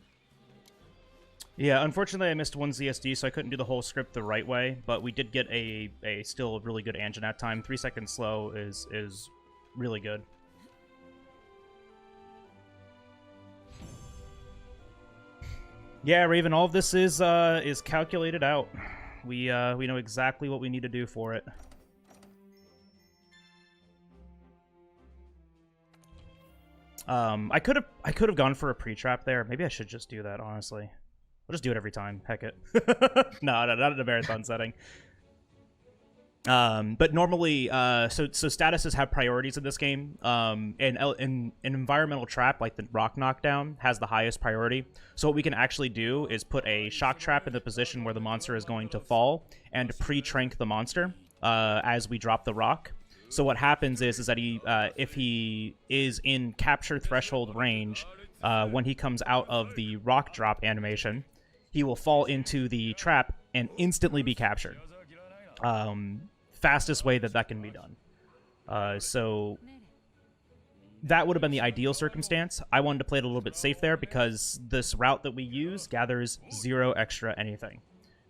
Yeah, unfortunately I missed 1 ZSD, so I couldn't do the whole script the right way, but we did get a still really good Anjanat time. 3 seconds slow is really good. Yeah, Raven, all of this is calculated out. We know exactly what we need to do for it. I could have gone for a pre-trap there. Maybe I should just do that, honestly. I'll just do it every time. Heck it. No, not in a marathon setting. But normally, so statuses have priorities in this game. And an environmental trap like the rock knockdown has the highest priority. So what we can actually do is put a shock trap in the position where the monster is going to fall and pre-trank the monster as we drop the rock. So what happens is that he, if he is in capture threshold range, when he comes out of the rock drop animation, he will fall into the trap and instantly be captured. Fastest way that can be done. So that would have been the ideal circumstance. I wanted to play it a little bit safe there because this route that we use gathers 0 extra anything.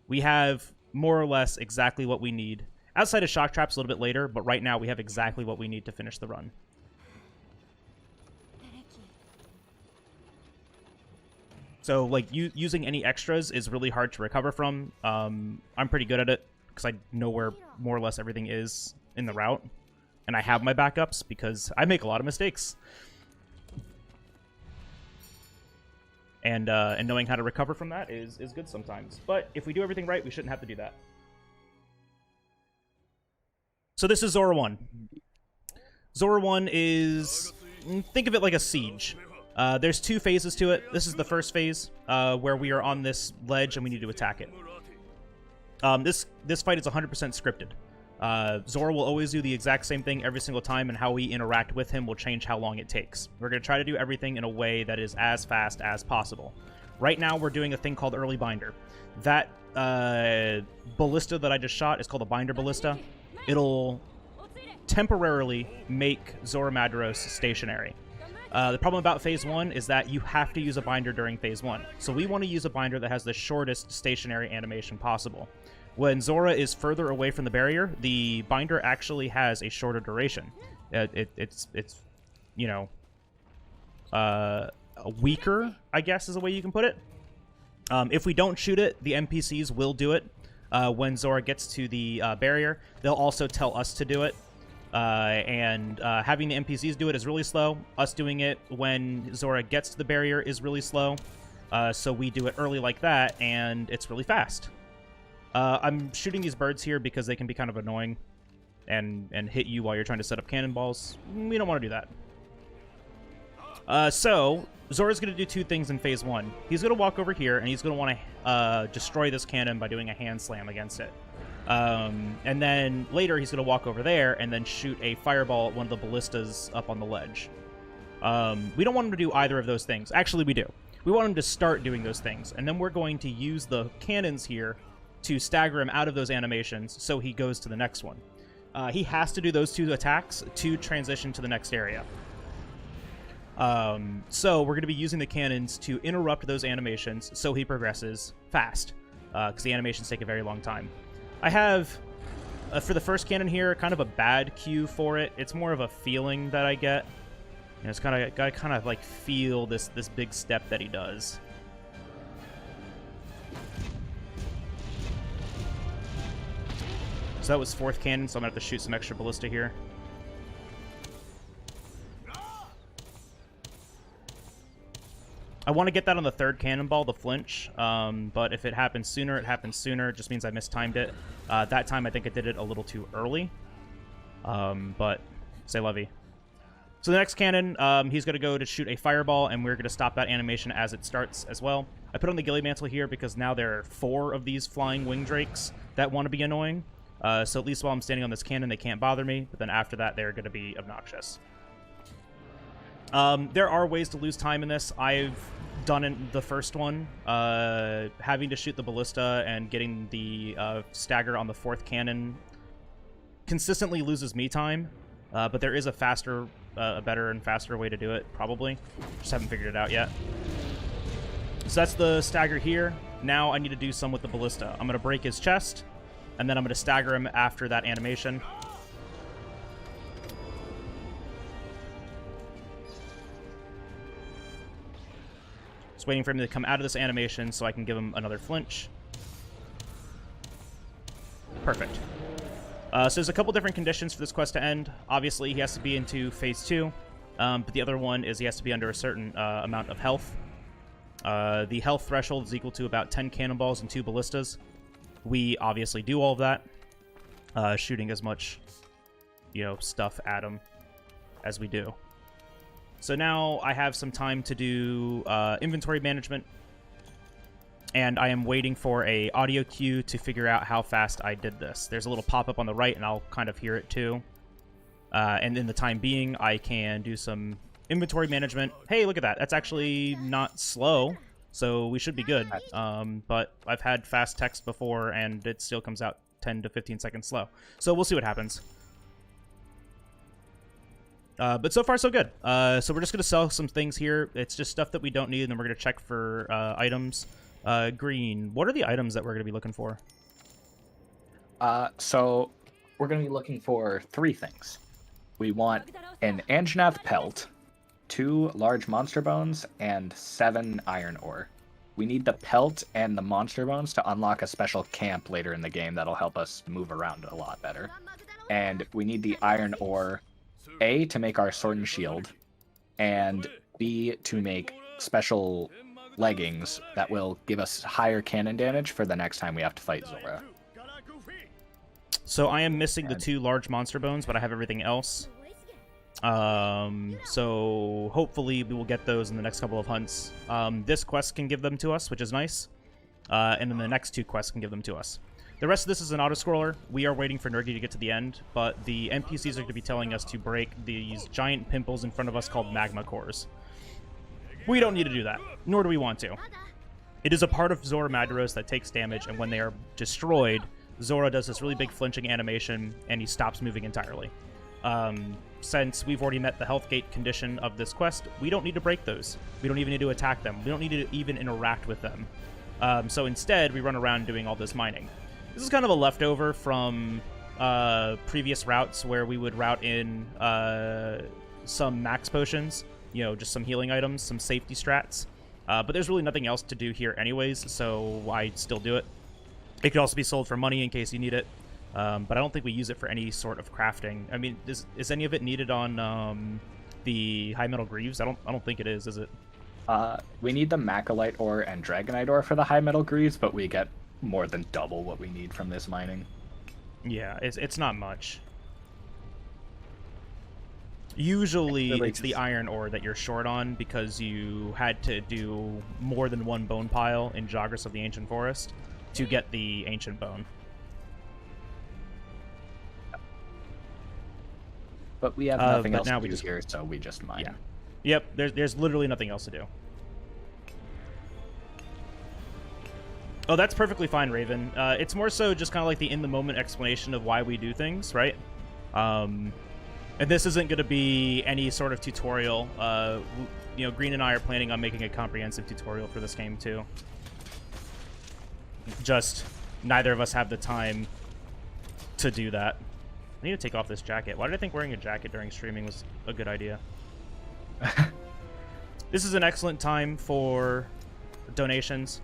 We have more or less exactly what we need. Outside of shock traps a little bit later, but right now we have exactly what we need to finish the run. So, like, using any extras is really hard to recover from. I'm pretty good at it because I know where more or less everything is in the route. And I have my backups because I make a lot of mistakes. And knowing how to recover from that is good sometimes. But if we do everything right, we shouldn't have to do that. So this is Zora 1. Zora 1 is think of it like a siege. There's 2 phases to it. This is the first phase, where we are on this ledge and we need to attack it. This fight is 100% scripted. Zora will always do the exact same thing every single time, and how we interact with him will change how long it takes. We're going to try to do everything in a way that is as fast as possible. Right now, we're doing a thing called Early Binder. That ballista that I just shot is called a Binder Ballista. It'll temporarily make Zora Madros stationary. The problem about Phase 1 is that you have to use a binder during Phase 1. So we want to use a binder that has the shortest stationary animation possible. When Zora is further away from the barrier, the binder actually has a shorter duration. It's you know, weaker, I guess is the way you can put it. If we don't shoot it, the NPCs will do it. When Zora gets to the barrier, they'll also tell us to do it. Having the NPCs do it is really slow. Us doing it when Zora gets to the barrier is really slow. So we do it early like that, and it's really fast. I'm shooting these birds here because they can be kind of annoying and hit you while you're trying to set up cannonballs. We don't want to do that. So Zora's going to do 2 things in Phase 1. He's going to walk over here, and he's going to want to destroy this cannon by doing a hand slam against it. And then later he's going to walk over there and then shoot a fireball at one of the ballistas up on the ledge. We don't want him to do either of those things. Actually, we do. We want him to start doing those things, and then we're going to use the cannons here to stagger him out of those animations so he goes to the next one. He has to do those 2 attacks to transition to the next area. So we're going to be using the cannons to interrupt those animations so he progresses fast, because the animations take a very long time. I have, for the first cannon here, kind of a bad cue for it. It's more of a feeling that I get. You know, it's kind of, gotta kind of like feel this big step that he does. So that was 4th cannon, so I'm going to have to shoot some extra ballista here. I want to get that on the 3rd cannonball, the flinch, but if it happens sooner, it happens sooner. It just means I mistimed it. That time I think I did it a little too early, but c'est la vie. So the next cannon, he's going to go to shoot a fireball, and we're going to stop that animation as it starts as well. I put on the ghillie mantle here because now there are 4 of these flying wing drakes that want to be annoying. So at least while I'm standing on this cannon, they can't bother me, but then after that, they're going to be obnoxious. There are ways to lose time in this. I've done it the first one, having to shoot the ballista and getting the stagger on the 4th cannon consistently loses me time, but there is a faster, a better and faster way to do it, probably. Just haven't figured it out yet. So that's the stagger here. Now I need to do some with the ballista. I'm going to break his chest, and then I'm going to stagger him after that animation. Just waiting for him to come out of this animation so I can give him another flinch. Perfect. So there's a couple different conditions for this quest to end. Obviously, he has to be into Phase 2, but the other one is he has to be under a certain amount of health. The health threshold is equal to about 10 cannonballs and 2 ballistas. We obviously do all of that, shooting as much, stuff at him as we do. So now I have some time to do inventory management, and I am waiting for a audio cue to figure out how fast I did this. There's a little pop-up on the right, and I'll kind of hear it too. And in the time being, I can do some inventory management. Hey, look at that. That's actually not slow, so we should be good. But I've had fast text before, and it still comes out 10 to 15 seconds slow. So we'll see what happens. But so far, so good. So we're just going to sell some things here. It's just stuff that we don't need, and then we're going to check for items. Green, what are the items that we're going to be looking for? So we're going to be looking for 3 things. We want an Anjanath pelt, 2 large monster bones, and 7 iron ore. We need the pelt and the monster bones to unlock a special camp later in the game that'll help us move around a lot better. And we need the iron ore, A, to make our sword and shield, and B, to make special leggings that will give us higher cannon damage for the next time we have to fight Zora. So I am missing the 2 large monster bones, but I have everything else. So hopefully we will get those in the next couple of hunts. This quest can give them to us, which is nice. And then the next 2 quests can give them to us. The rest of this is an auto-scroller. We are waiting for Nergi to get to the end, but the NPCs are going to be telling us to break these giant pimples in front of us called magma cores. We don't need to do that, nor do we want to. It is a part of Zora Magdaros that takes damage, and when they are destroyed, Zora does this really big flinching animation, and he stops moving entirely. Since we've already met the health gate condition of this quest, we don't need to break those. We don't even need to attack them. We don't need to even interact with them. So instead, we run around doing all this mining. This is kind of a leftover from previous routes where we would route in some max potions, just some healing items, some safety strats. But there's really nothing else to do here anyways, so I still do it. It could also be sold for money in case you need it, but I don't think we use it for any sort of crafting. I mean, is any of it needed on the high metal greaves? I don't think it is it? We need the Macrolite ore and Dragonite ore for the high metal greaves, but we get more than double what we need from this mining. Yeah, it's not much. Usually it's the iron ore that you're short on because you had to do more than one bone pile in Geographers of the Ancient Forest to get the ancient bone. But we have nothing else to do here, so we just mine. Yeah. Yep, there's literally nothing else to do. Oh, that's perfectly fine, Raven. It's more so just kind of like the in-the-moment explanation of why we do things, right? And this isn't going to be any sort of tutorial. Green and I are planning on making a comprehensive tutorial for this game, too. Just neither of us have the time to do that. I need to take off this jacket. Why did I think wearing a jacket during streaming was a good idea? This is an excellent time for donations.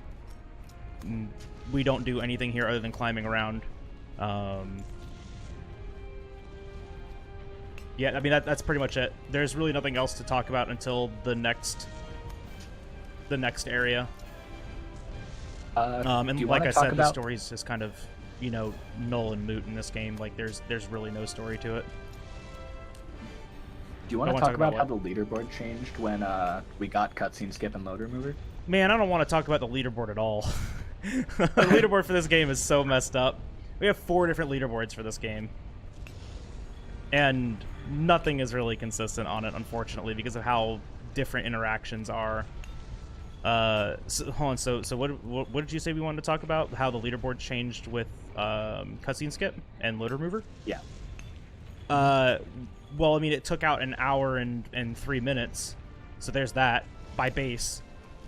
We don't do anything here other than climbing around. Yeah, I mean, that's pretty much it. There's really nothing else to talk about until the next area. And like I said, the story's just kind of, null and moot in this game. Like, there's really no story to it. Do you want to talk about how the leaderboard changed when we got cutscene skip and load remover? Man, I don't want to talk about the leaderboard at all. The leaderboard for this game is so messed up. We have 4 different leaderboards for this game. And nothing is really consistent on it, unfortunately, because of how different interactions are. So, hold on, so what did you say we wanted to talk about? How the leaderboard changed with cutscene skip and load remover? Yeah. Well, I mean, it took out an hour and 3 minutes, so there's that by base.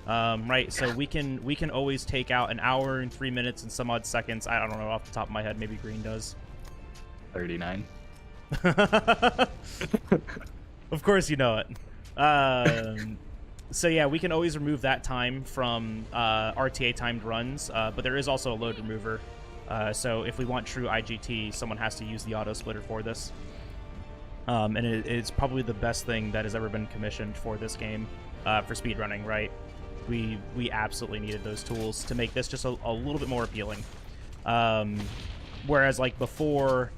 Right, so we can always take out an hour and 3 minutes and some odd seconds. I don't know off the top of my head. Maybe Green does. 39. Of course you know it. So yeah, we can always remove that time from RTA timed runs, but there is also a load remover. So if we want true IGT, someone has to use the auto splitter for this. And it's probably the best thing that has ever been commissioned for this game, for speedrunning, right? We absolutely needed those tools to make this just a little bit more appealing. Whereas like before,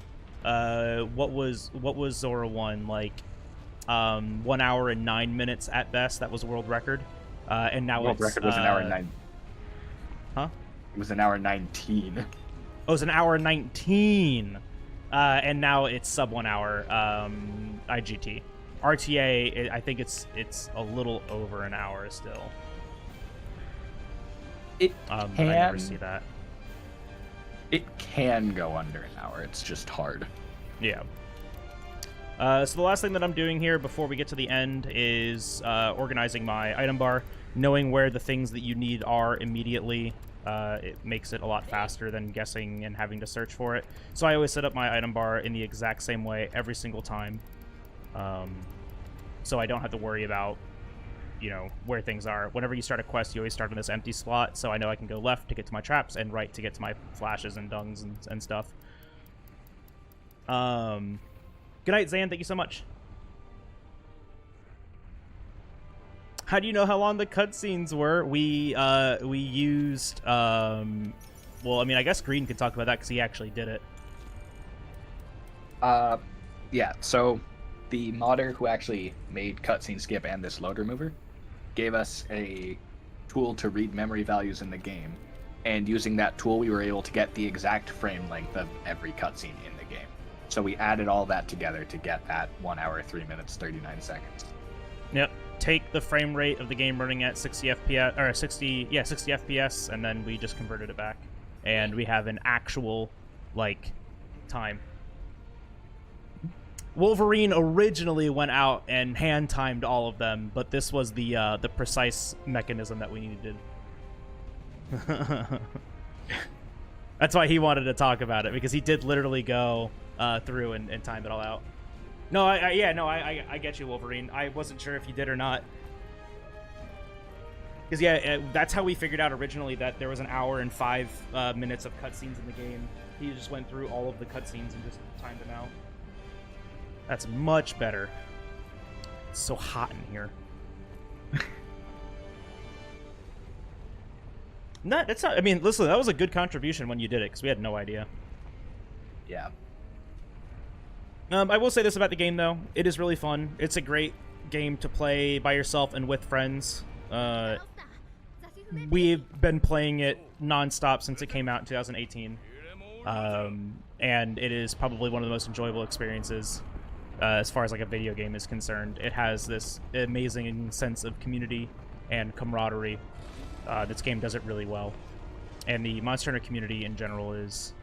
what was Zora 1, like 1 hour and 9 minutes at best? That was a world record. And now world record was an hour and 9. Huh? It was an hour and 19. Oh, it was an hour and 19. And now it's sub 1 hour IGT. RTA, I think it's a little over an hour still. It I never see that. It can go under an hour. It's just hard. Yeah. So the last thing that I'm doing here before we get to the end is organizing my item bar. Knowing where the things that you need are immediately, it makes it a lot faster than guessing and having to search for it. So I always set up my item bar in the exact same way every single time. So I don't have to worry about, where things are. Whenever you start a quest, you always start on this empty slot, so I know I can go left to get to my traps and right to get to my flashes and dungs and stuff. Good night, Zan. Thank you so much. How do you know how long the cutscenes were? We used well, I mean, I guess Green could talk about that because he actually did it. Yeah. So the modder who actually made Cutscene Skip and this load remover gave us a tool to read memory values in the game. And using that tool, we were able to get the exact frame length of every cutscene in the game. So we added all that together to get that 1 hour, 3 minutes, 39 seconds. Yep. Take the frame rate of the game running at 60 FPS, or 60 FPS, and then we just converted it back. And we have an actual, like, time. Wolverine originally went out and hand-timed all of them, but this was the precise mechanism that we needed. That's why he wanted to talk about it, because he did literally go through and time it all out. No, I get you, Wolverine. I wasn't sure if you did or not. Because, yeah, that's how we figured out originally that there was an hour and 5 minutes of cutscenes in the game. He just went through all of the cutscenes and just timed them out. That's much better. It's so hot in here. That's not. I mean, listen, that was a good contribution when you did it, because we had no idea. Yeah. I will say this about the game, though. It is really fun. It's a great game to play by yourself and with friends. We've been playing it nonstop since it came out in 2018. And it is probably one of the most enjoyable experiences as far as like a video game is concerned. It has this amazing sense of community and camaraderie. This game does it really well. And the Monster Hunter community in general is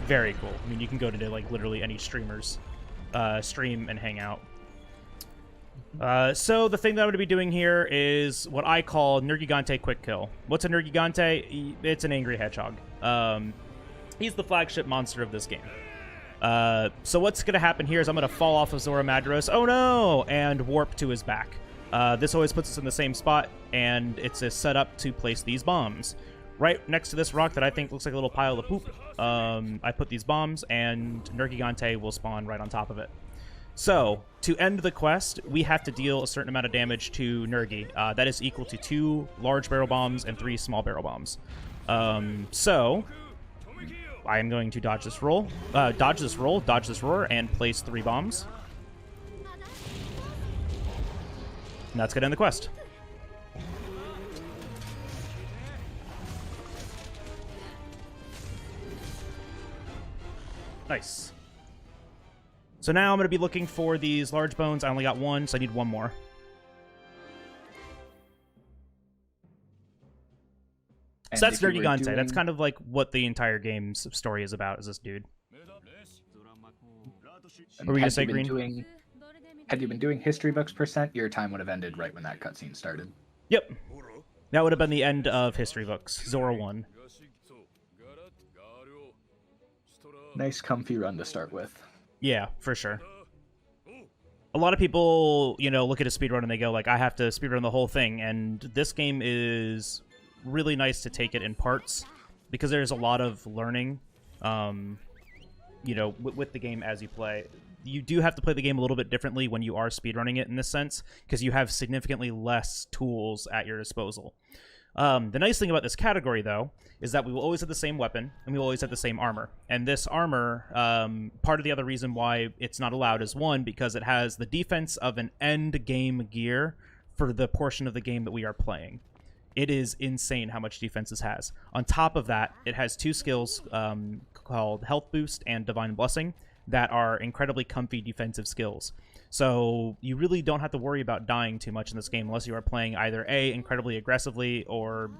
very cool. I mean, you can go to like literally any streamers stream and hang out. So the thing that I'm going to be doing here is what I call Nergigante Quick Kill. What's a Nergigante? It's an angry hedgehog. He's the flagship monster of this game. So what's going to happen here is I'm going to fall off of Zora Madros, oh no, and warp to his back. This always puts us in the same spot, and it's a setup to place these bombs. Right next to this rock that I think looks like a little pile of poop, I put these bombs, and Nergigante will spawn right on top of it. So, to end the quest, we have to deal a certain amount of damage to Nergi. That is equal to 2 large barrel bombs and 3 small barrel bombs. So, I am going to dodge this roll, dodge this roar, and place 3 bombs. And that's going to end the quest. Nice. So now I'm going to be looking for these large bones. I only got 1, so I need 1 more. And so that's Nergigante. That's kind of like what the entire game's story is about, is this dude. What were you going to say, Green? Had you been doing history books %, your time would have ended right when that cutscene started. Yep. That would have been the end of history books. Zora 1. Nice comfy run to start with. Yeah, for sure. A lot of people, you know, look at a speedrun and they go, like, I have to speedrun the whole thing. And this game is really nice to take it in parts because there's a lot of learning, you know, with the game as you play. You do have to play the game a little bit differently when you are speedrunning it in this sense because you have significantly less tools at your disposal. The nice thing about this category, though, is that we will always have the same weapon, and we will always have the same armor. And this armor, part of the other reason why it's not allowed is, 1, because it has the defense of an end-game gear for the portion of the game that we are playing. It is insane how much defense this has. On top of that, it has 2 skills called Health Boost and Divine Blessing that are incredibly comfy defensive skills. So you really don't have to worry about dying too much in this game unless you are playing either A, incredibly aggressively, or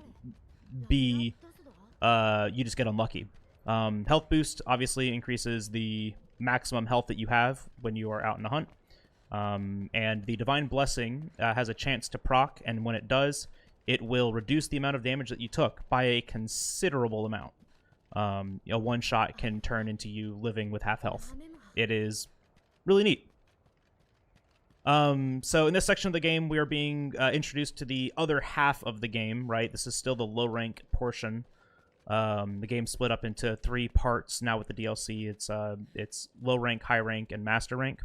B, you just get unlucky. Health Boost obviously increases the maximum health that you have when you are out in the hunt. And the Divine Blessing has a chance to proc, and when it does, it will reduce the amount of damage that you took by a considerable amount. A one-shot can turn into you living with half health. It is really neat. So in this section of the game, we are being introduced to the other half of the game, right? This is still the low-rank portion. The game split up into 3 parts now with the DLC. It's low-rank, high-rank, and master-rank.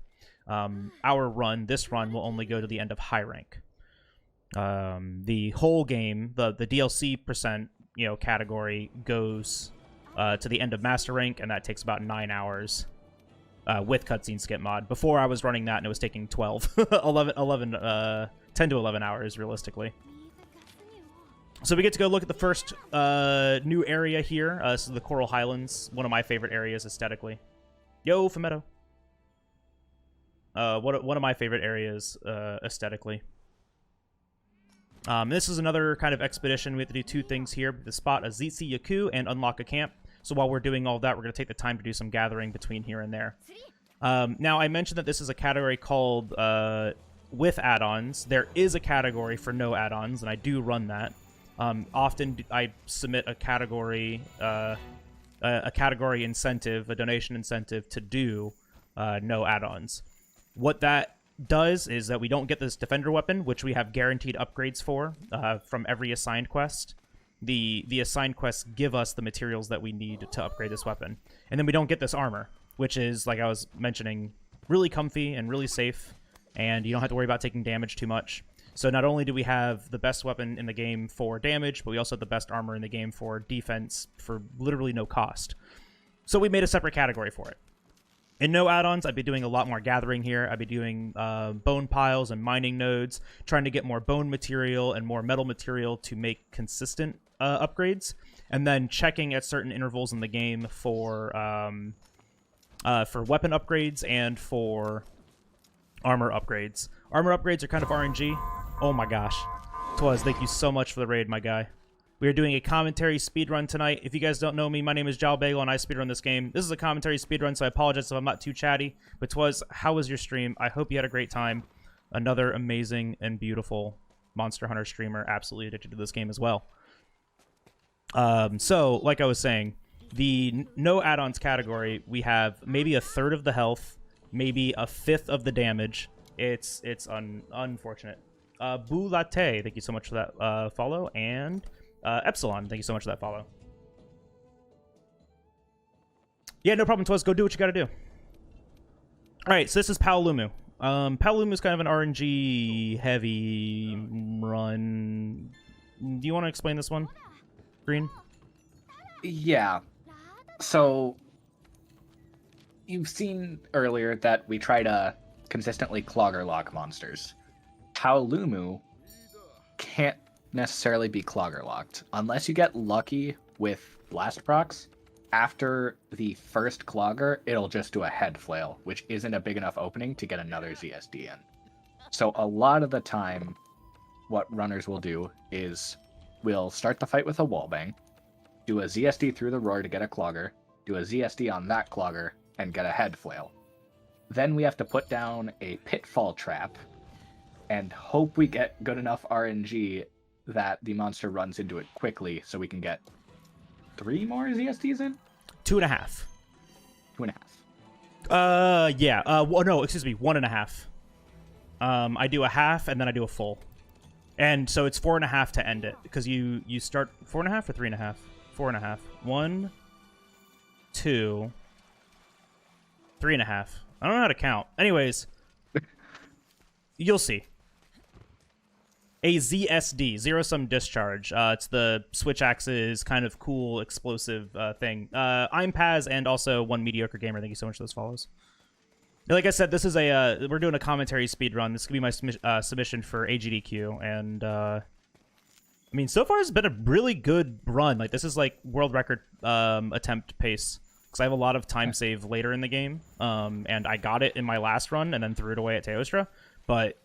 This run, will only go to the end of high-rank. The whole game, the DLC percent, category goes to the end of master rank, and that takes about 9 hours with cutscene skip mod. Before I was running that and it was taking 12, 10 to 11 hours realistically. So we get to go look at the first new area here. This is the Coral Highlands, one of my favorite areas aesthetically. Yo, Fumetto. One of my favorite areas aesthetically. This is another kind of expedition. We have to do two things here. To spot a Zitsi Yaku and unlock a camp. So while we're doing all that, we're going to take the time to do some gathering between here and there. Now, I mentioned that this is a category called with add-ons. There is a category for no add-ons, and I do run that. Often I submit a category incentive, a donation incentive to do no add-ons. What that does is that we don't get this defender weapon, which we have guaranteed upgrades for from every assigned quest. The assigned quests give us the materials that we need to upgrade this weapon. And then we don't get this armor, which is, like I was mentioning, really comfy and really safe, and you don't have to worry about taking damage too much. So not only do we have the best weapon in the game for damage, but we also have the best armor in the game for defense for literally no cost. So we made a separate category for it. In no add-ons, I'd be doing a lot more gathering here. I'd be doing bone piles and mining nodes, trying to get more bone material and more metal material to make consistent upgrades, and then checking at certain intervals in the game for weapon upgrades and for armor upgrades. Armor upgrades are kind of RNG. Oh my gosh. Twaz, thank you so much for the raid, my guy. We are doing a commentary speedrun tonight. If you guys don't know me, my name is Jal Bagel, and I speedrun this game. This is a commentary speedrun, so I apologize if I'm not too chatty. But Twaz, how was your stream? I hope you had a great time. Another amazing and beautiful Monster Hunter streamer, absolutely addicted to this game as well. So, like I was saying, the no add-ons category, we have maybe a third of the health, maybe a fifth of the damage. It's unfortunate. Boo Latte, thank you so much for that follow, and Epsilon, thank you so much for that follow. Yeah, no problem, Twaz. Go do what you gotta do. Alright, so this is Paolumu. Paolumu is kind of an RNG-heavy run. Do you want to explain this one, Green? Yeah. So, you've seen earlier that we try to consistently clogger lock monsters. Paolumu can't necessarily be clogger locked unless you get lucky with blast procs. After the first clogger, it'll just do a head flail, which isn't a big enough opening to get another ZSD in. So a lot of the time, what runners will do is we'll start the fight with a wallbang, do a ZSD through the roar to get a clogger, do a ZSD on that clogger, and get a head flail. Then we have to put down a pitfall trap and hope we get good enough RNG that the monster runs into it quickly so we can get 3 more ZSDs in? 2.5. 2.5. Yeah. Well, no, excuse me, 1.5. I do a half and then I do a full. And so it's 4.5 to end it, because you start 4.5 or 3.5? 4.5. 1, 2, 3.5. I don't know how to count. Anyways, you'll see. A ZSD, zero-sum discharge. It's the Switch Axe's kind of cool, explosive thing. I'm Paz, and also One Mediocre Gamer. Thank you so much for those follows. Like I said, this is we're doing a commentary speedrun. This could be my submission for AGDQ, and I mean, so far it's been a really good run. Like, this is like world record attempt pace, because I have a lot of time save later in the game, and I got it in my last run and then threw it away at Teostra, but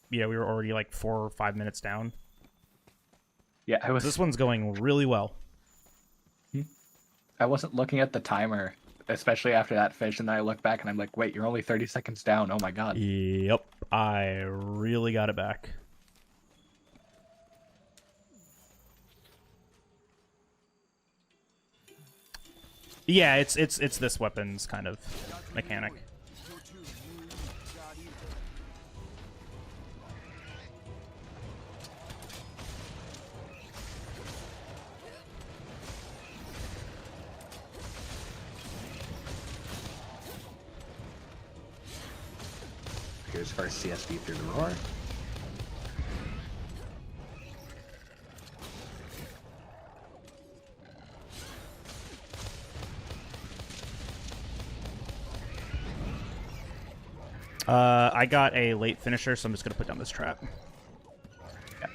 yeah, we were already like 4 or 5 minutes down. Yeah, This one's going really well. I wasn't looking at the timer, especially after that fish, and then I look back and I'm like, wait, you're only 30 seconds down. Oh my god. Yep, I really got it back. Yeah, it's this weapon's kind of mechanic. Here's first CSD through the roar. I got a late finisher, so I'm just going to put down this trap. Yeah.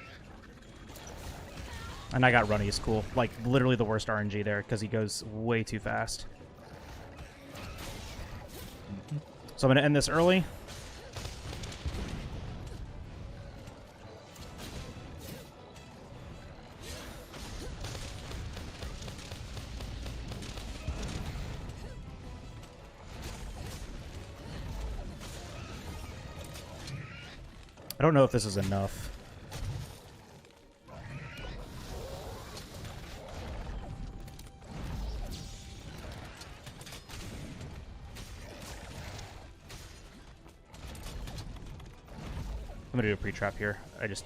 And I got Runny's cool. Like, literally the worst RNG there, because he goes way too fast. So I'm going to end this early. I don't know if this is enough. I'm gonna do a pre-trap here. I just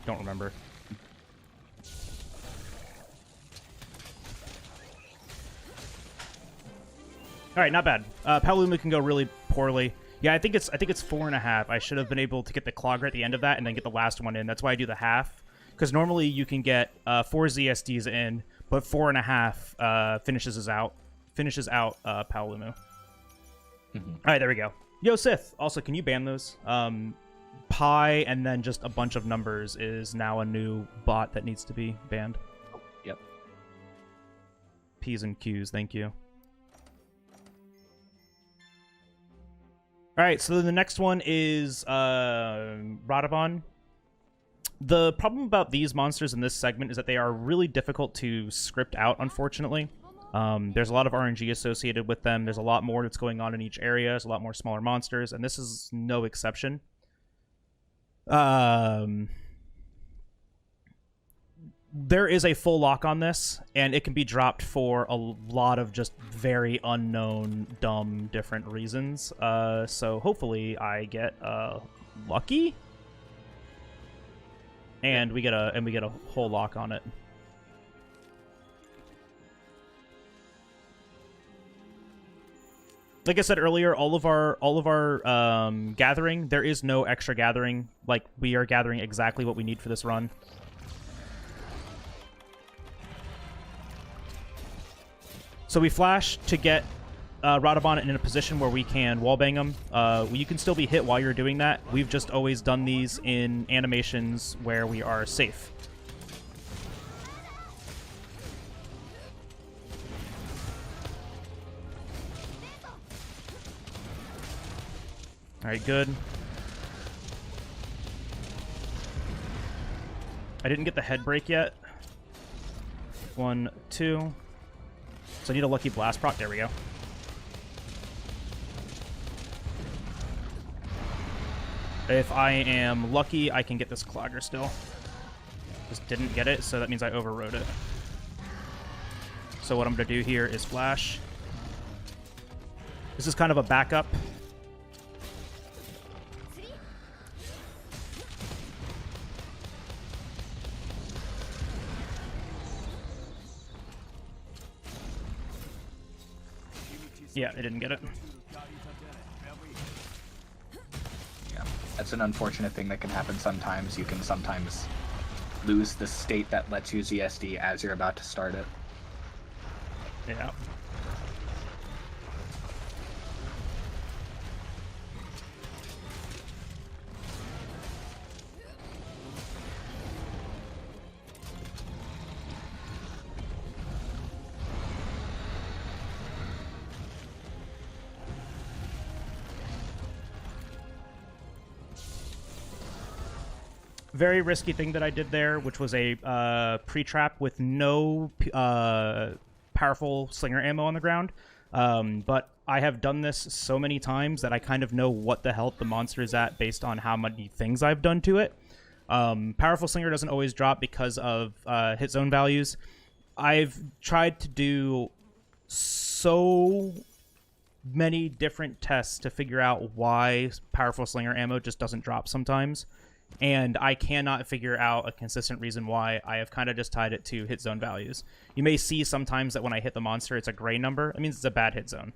don't remember. All right, not bad. Palumu can go really poorly. Yeah, I think it's 4.5. I should have been able to get the Clogger at the end of that and then get the last one in. That's why I do the half. Because normally you can get 4 ZSDs in, but 4.5 finishes out Palumu. All right, there we go. Yo, Sith. Also, can you ban those? Pi and then just a bunch of numbers is now a new bot that needs to be banned. Yep. P's and Q's, thank you. All right, so then the next one is Ratabon. The problem about these monsters in this segment is that they are really difficult to script out, unfortunately. There's a lot of RNG associated with them. There's a lot more that's going on in each area. There's a lot more smaller monsters, and this is no exception. There is a full lock on this, and it can be dropped for a lot of just very unknown, dumb, different reasons. So hopefully I get lucky, and we get a whole lock on it. Like I said earlier, all of our gathering, there is no extra gathering. Like, we are gathering exactly what we need for this run. So we flash to get Ratabon in a position where we can wallbang him. You can still be hit while you're doing that. We've just always done these in animations where we are safe. Alright, good. I didn't get the head break yet. 1, 2. So I need a lucky blast proc. There we go. If I am lucky, I can get this Clogger still. Just didn't get it, so that means I overrode it. So what I'm going to do here is flash. This is kind of a backup. Yeah, I didn't get it. Yeah, that's an unfortunate thing that can happen sometimes. You can sometimes lose the state that lets you ZSD as you're about to start it. Yeah. Very risky thing that I did there, which was a pre-trap with no powerful slinger ammo on the ground. But I have done this so many times that I kind of know what the health the monster is at based on how many things I've done to it. Powerful slinger doesn't always drop because of hit zone values. I've tried to do so many different tests to figure out why powerful slinger ammo just doesn't drop sometimes. And I cannot figure out a consistent reason why. I have kind of just tied it to hit zone values. You may see sometimes that when I hit the monster, it's a gray number. It means it's a bad hit zone.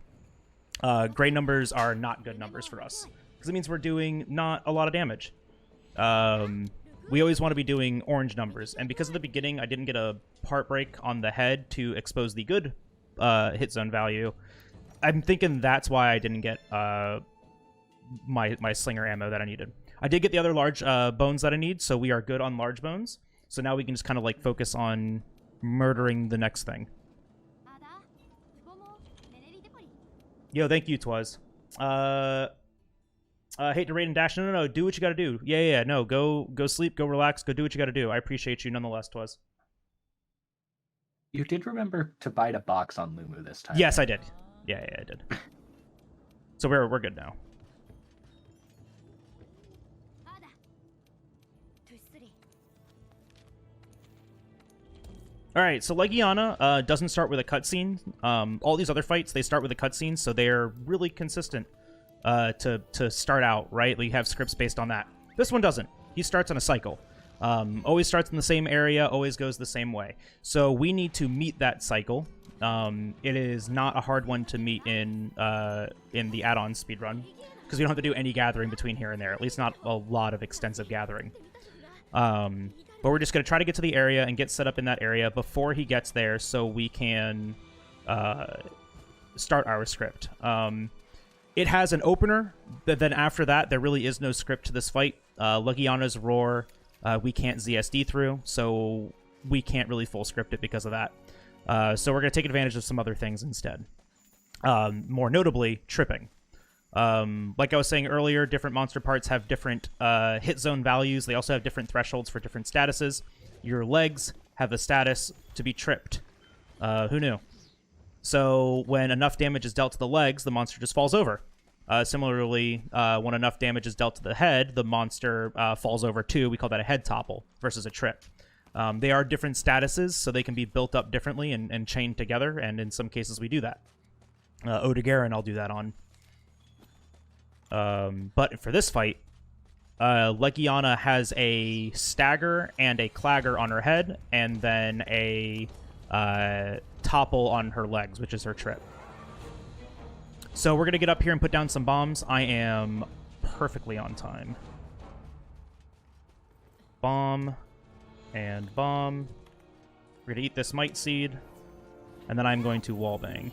Gray numbers are not good numbers for us, because it means we're doing not a lot of damage. We always want to be doing orange numbers. And because of the beginning, I didn't get a part break on the head to expose the good hit zone value. I'm thinking that's why I didn't get my slinger ammo that I needed. I did get the other large bones that I need, so we are good on large bones. So now we can just kind of like focus on murdering the next thing. Yo, thank you, Twaz. Hate to raid and dash. No, do what you gotta do. Yeah, no, go sleep, go relax, go do what you gotta do. I appreciate you nonetheless, Twaz. You did remember to bite a box on Lumu this time. Yes, I did. Yeah, I did. So we're good now. All right, so Legiana doesn't start with a cutscene. All these other fights, they start with a cutscene, so they're really consistent to start out, right? We have scripts based on that. This one doesn't. He starts on a cycle. Always starts in the same area, always goes the same way. So we need to meet that cycle. It is not a hard one to meet in the add-on speedrun, because we don't have to do any gathering between here and there, at least not a lot of extensive gathering. But we're just going to try to get to the area and get set up in that area before he gets there so we can start our script. It has an opener, but then after that, there really is no script to this fight. Legiana's Roar, we can't ZSD through, so we can't really full script it because of that. So we're going to take advantage of some other things instead. More notably, tripping. Like I was saying earlier, different monster parts have different hit zone values. They also have different thresholds for different statuses. Your legs have the status to be tripped. Who knew? So when enough damage is dealt to the legs, the monster just falls over. Similarly, when enough damage is dealt to the head, the monster falls over too. We call that a head topple versus a trip. They are different statuses, so they can be built up differently and chained together, and in some cases we do that. Odagarin I'll do that on. But for this fight, Legiana has a stagger and a clagger on her head, and then a topple on her legs, which is her trip. So we're going to get up here and put down some bombs. I am perfectly on time. Bomb and bomb. We're going to eat this Might Seed, and then I'm going to wallbang.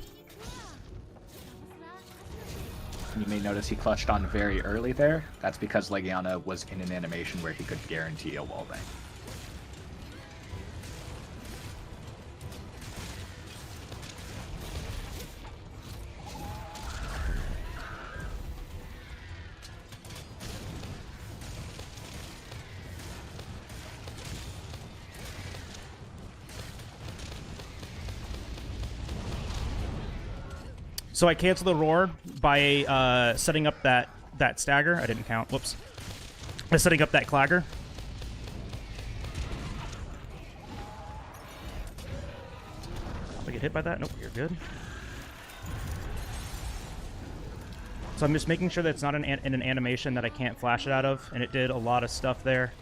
You may notice he clutched on very early there. That's because Legiana was in an animation where he could guarantee a wallbang. So I cancel the Roar by setting up that stagger. I didn't count. Whoops. By setting up that clagger. Did I get hit by that? Nope, you're good. So I'm just making sure that it's not in an animation that I can't flash it out of, and it did a lot of stuff there.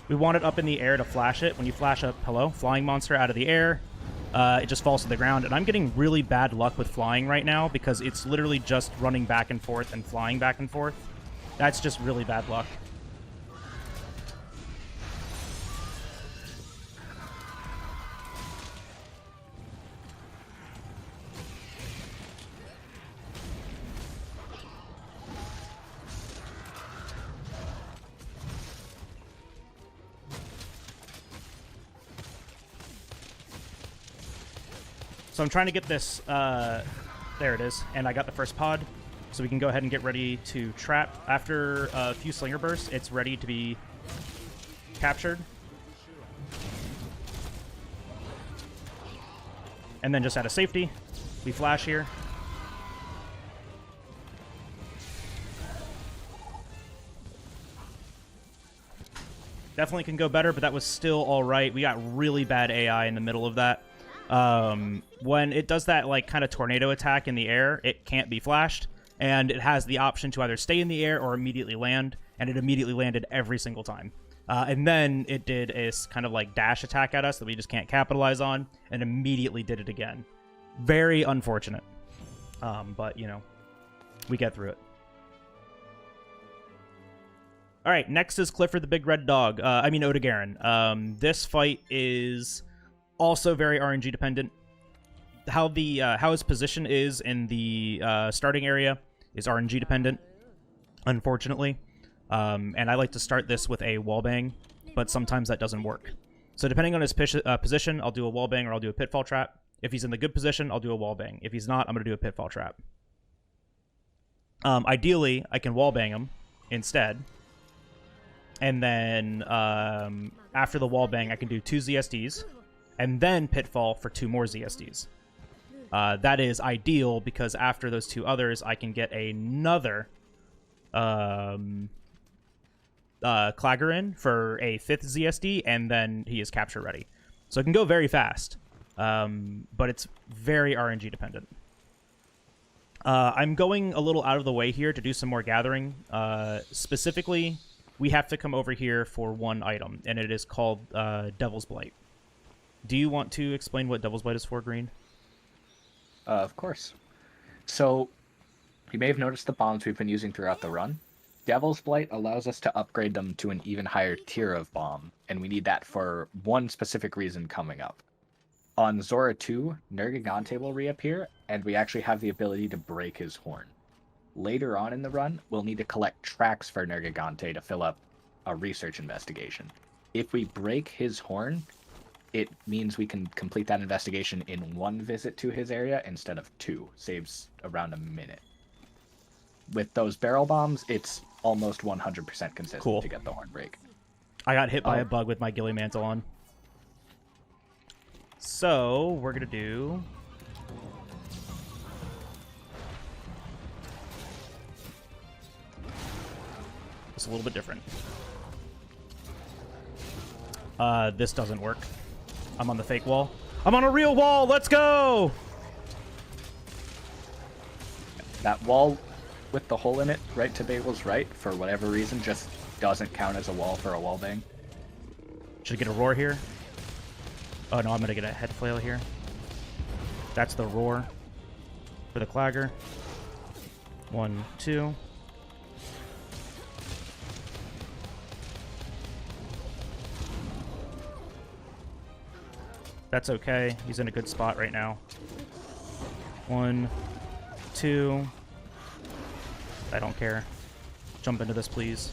We want it up in the air to flash it. When you flash a flying monster out of the air, it just falls to the ground. And I'm getting really bad luck with flying right now because it's literally just running back and forth and flying back and forth. That's just really bad luck. So I'm trying to get this, there it is, and I got the first pod, so we can go ahead and get ready to trap. After a few Slinger Bursts, it's ready to be captured. And then just out of safety, we flash here. Definitely can go better, but that was still all right. We got really bad AI in the middle of that. When it does that like kind of tornado attack in the air, it can't be flashed, and it has the option to either stay in the air or immediately land, and it immediately landed every single time. And then it did a kind of like dash attack at us that we just can't capitalize on, and immediately did it again. Very unfortunate. But you know, we get through it. All right, next is Clifford the Big Red Dog. Odagarin. This fight is also very RNG dependent. how his position is in the starting area is RNG dependent, unfortunately. And I like to start this with a wallbang, but sometimes that doesn't work. So depending on his position, I'll do a wallbang or I'll do a pitfall trap. If he's in the good position, I'll do a wallbang. If he's not, I'm going to do a pitfall trap. Ideally, I can wallbang him instead. And then after the wallbang, I can do 2 ZSDs and then pitfall for 2 more ZSDs. That is ideal because after those 2 others, I can get another Claggerin for a 5th ZSD, and then he is capture ready. So it can go very fast, but it's very RNG dependent. I'm going a little out of the way here to do some more gathering. Specifically, we have to come over here for one item, and it is called Devil's Blight. Do you want to explain what Devil's Blight is for, Green? Of course. So, you may have noticed the bombs we've been using throughout the run. Devil's Blight allows us to upgrade them to an even higher tier of bomb, and we need that for one specific reason coming up. On Zora 2, Nergigante will reappear, and we actually have the ability to break his horn. Later on in the run, we'll need to collect tracks for Nergigante to fill up a research investigation. If we break his horn, it means we can complete that investigation in 1 visit to his area instead of 2. Saves around a minute. With those barrel bombs, it's almost 100% consistent to get the horn break. I got hit by a bug with my Ghillie Mantle on. So, we're going to do... It's a little bit different. This doesn't work. I'm on the fake wall. I'm on a real wall! Let's go! That wall with the hole in it, right to Babel's right, for whatever reason, just doesn't count as a wall for a wallbang. Should I get a roar here? Oh no, I'm gonna get a head flail here. That's the roar for the Clagger. 1, 2. That's okay. He's in a good spot right now. 1, 2. I don't care. Jump into this, please.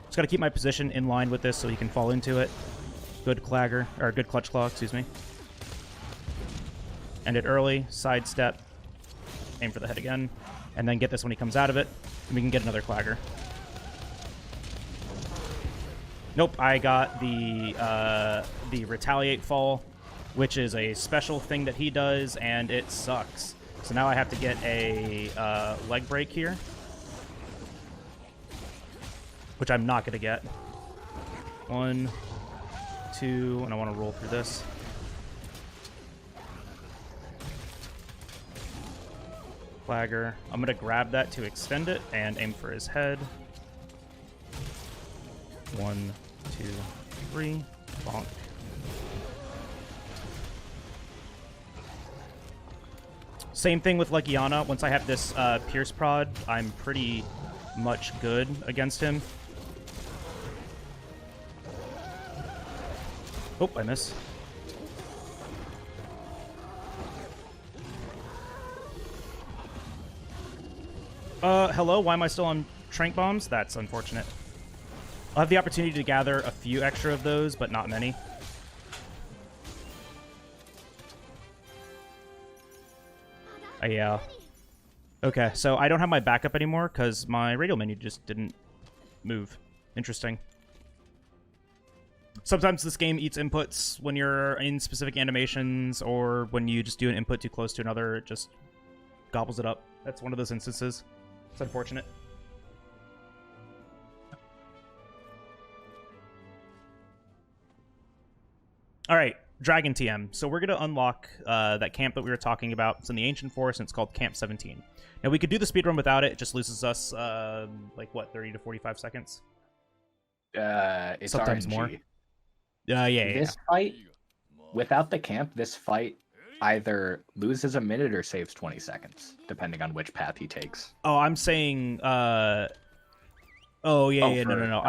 Just gotta keep my position in line with this so he can fall into it. Good Clagger, or good Clutch Claw, excuse me. End it early, sidestep, aim for the head again, and then get this when he comes out of it, and we can get another Clagger. Nope, I got the Retaliate Fall, which is a special thing that he does, and it sucks. So now I have to get a leg break here, which I'm not going to get. 1, 2, and I want to roll through this. Flagger. I'm going to grab that to extend it and aim for his head. 1, 2, 3. Bonk. Same thing with Legiana. Once I have this Pierce Prod, I'm pretty much good against him. Oh, I miss. Hello? Why am I still on Trank Bombs? That's unfortunate. I'll have the opportunity to gather a few extra of those, but not many. Yeah. Okay, so I don't have my backup anymore because my radial menu just didn't move. Interesting. Sometimes this game eats inputs when you're in specific animations, or when you just do an input too close to another, it just gobbles it up. That's one of those instances. It's unfortunate. All right, Dragon TM. So we're going to unlock that camp that we were talking about. It's in the Ancient Forest, and it's called Camp 17. Now, we could do the speedrun without it. It just loses us, like, what, 30 to 45 seconds? It's sometimes RNG. More. Yeah. This fight, without the camp, this fight either loses a minute or saves 20 seconds, depending on which path he takes. Oh, I'm saying, no. I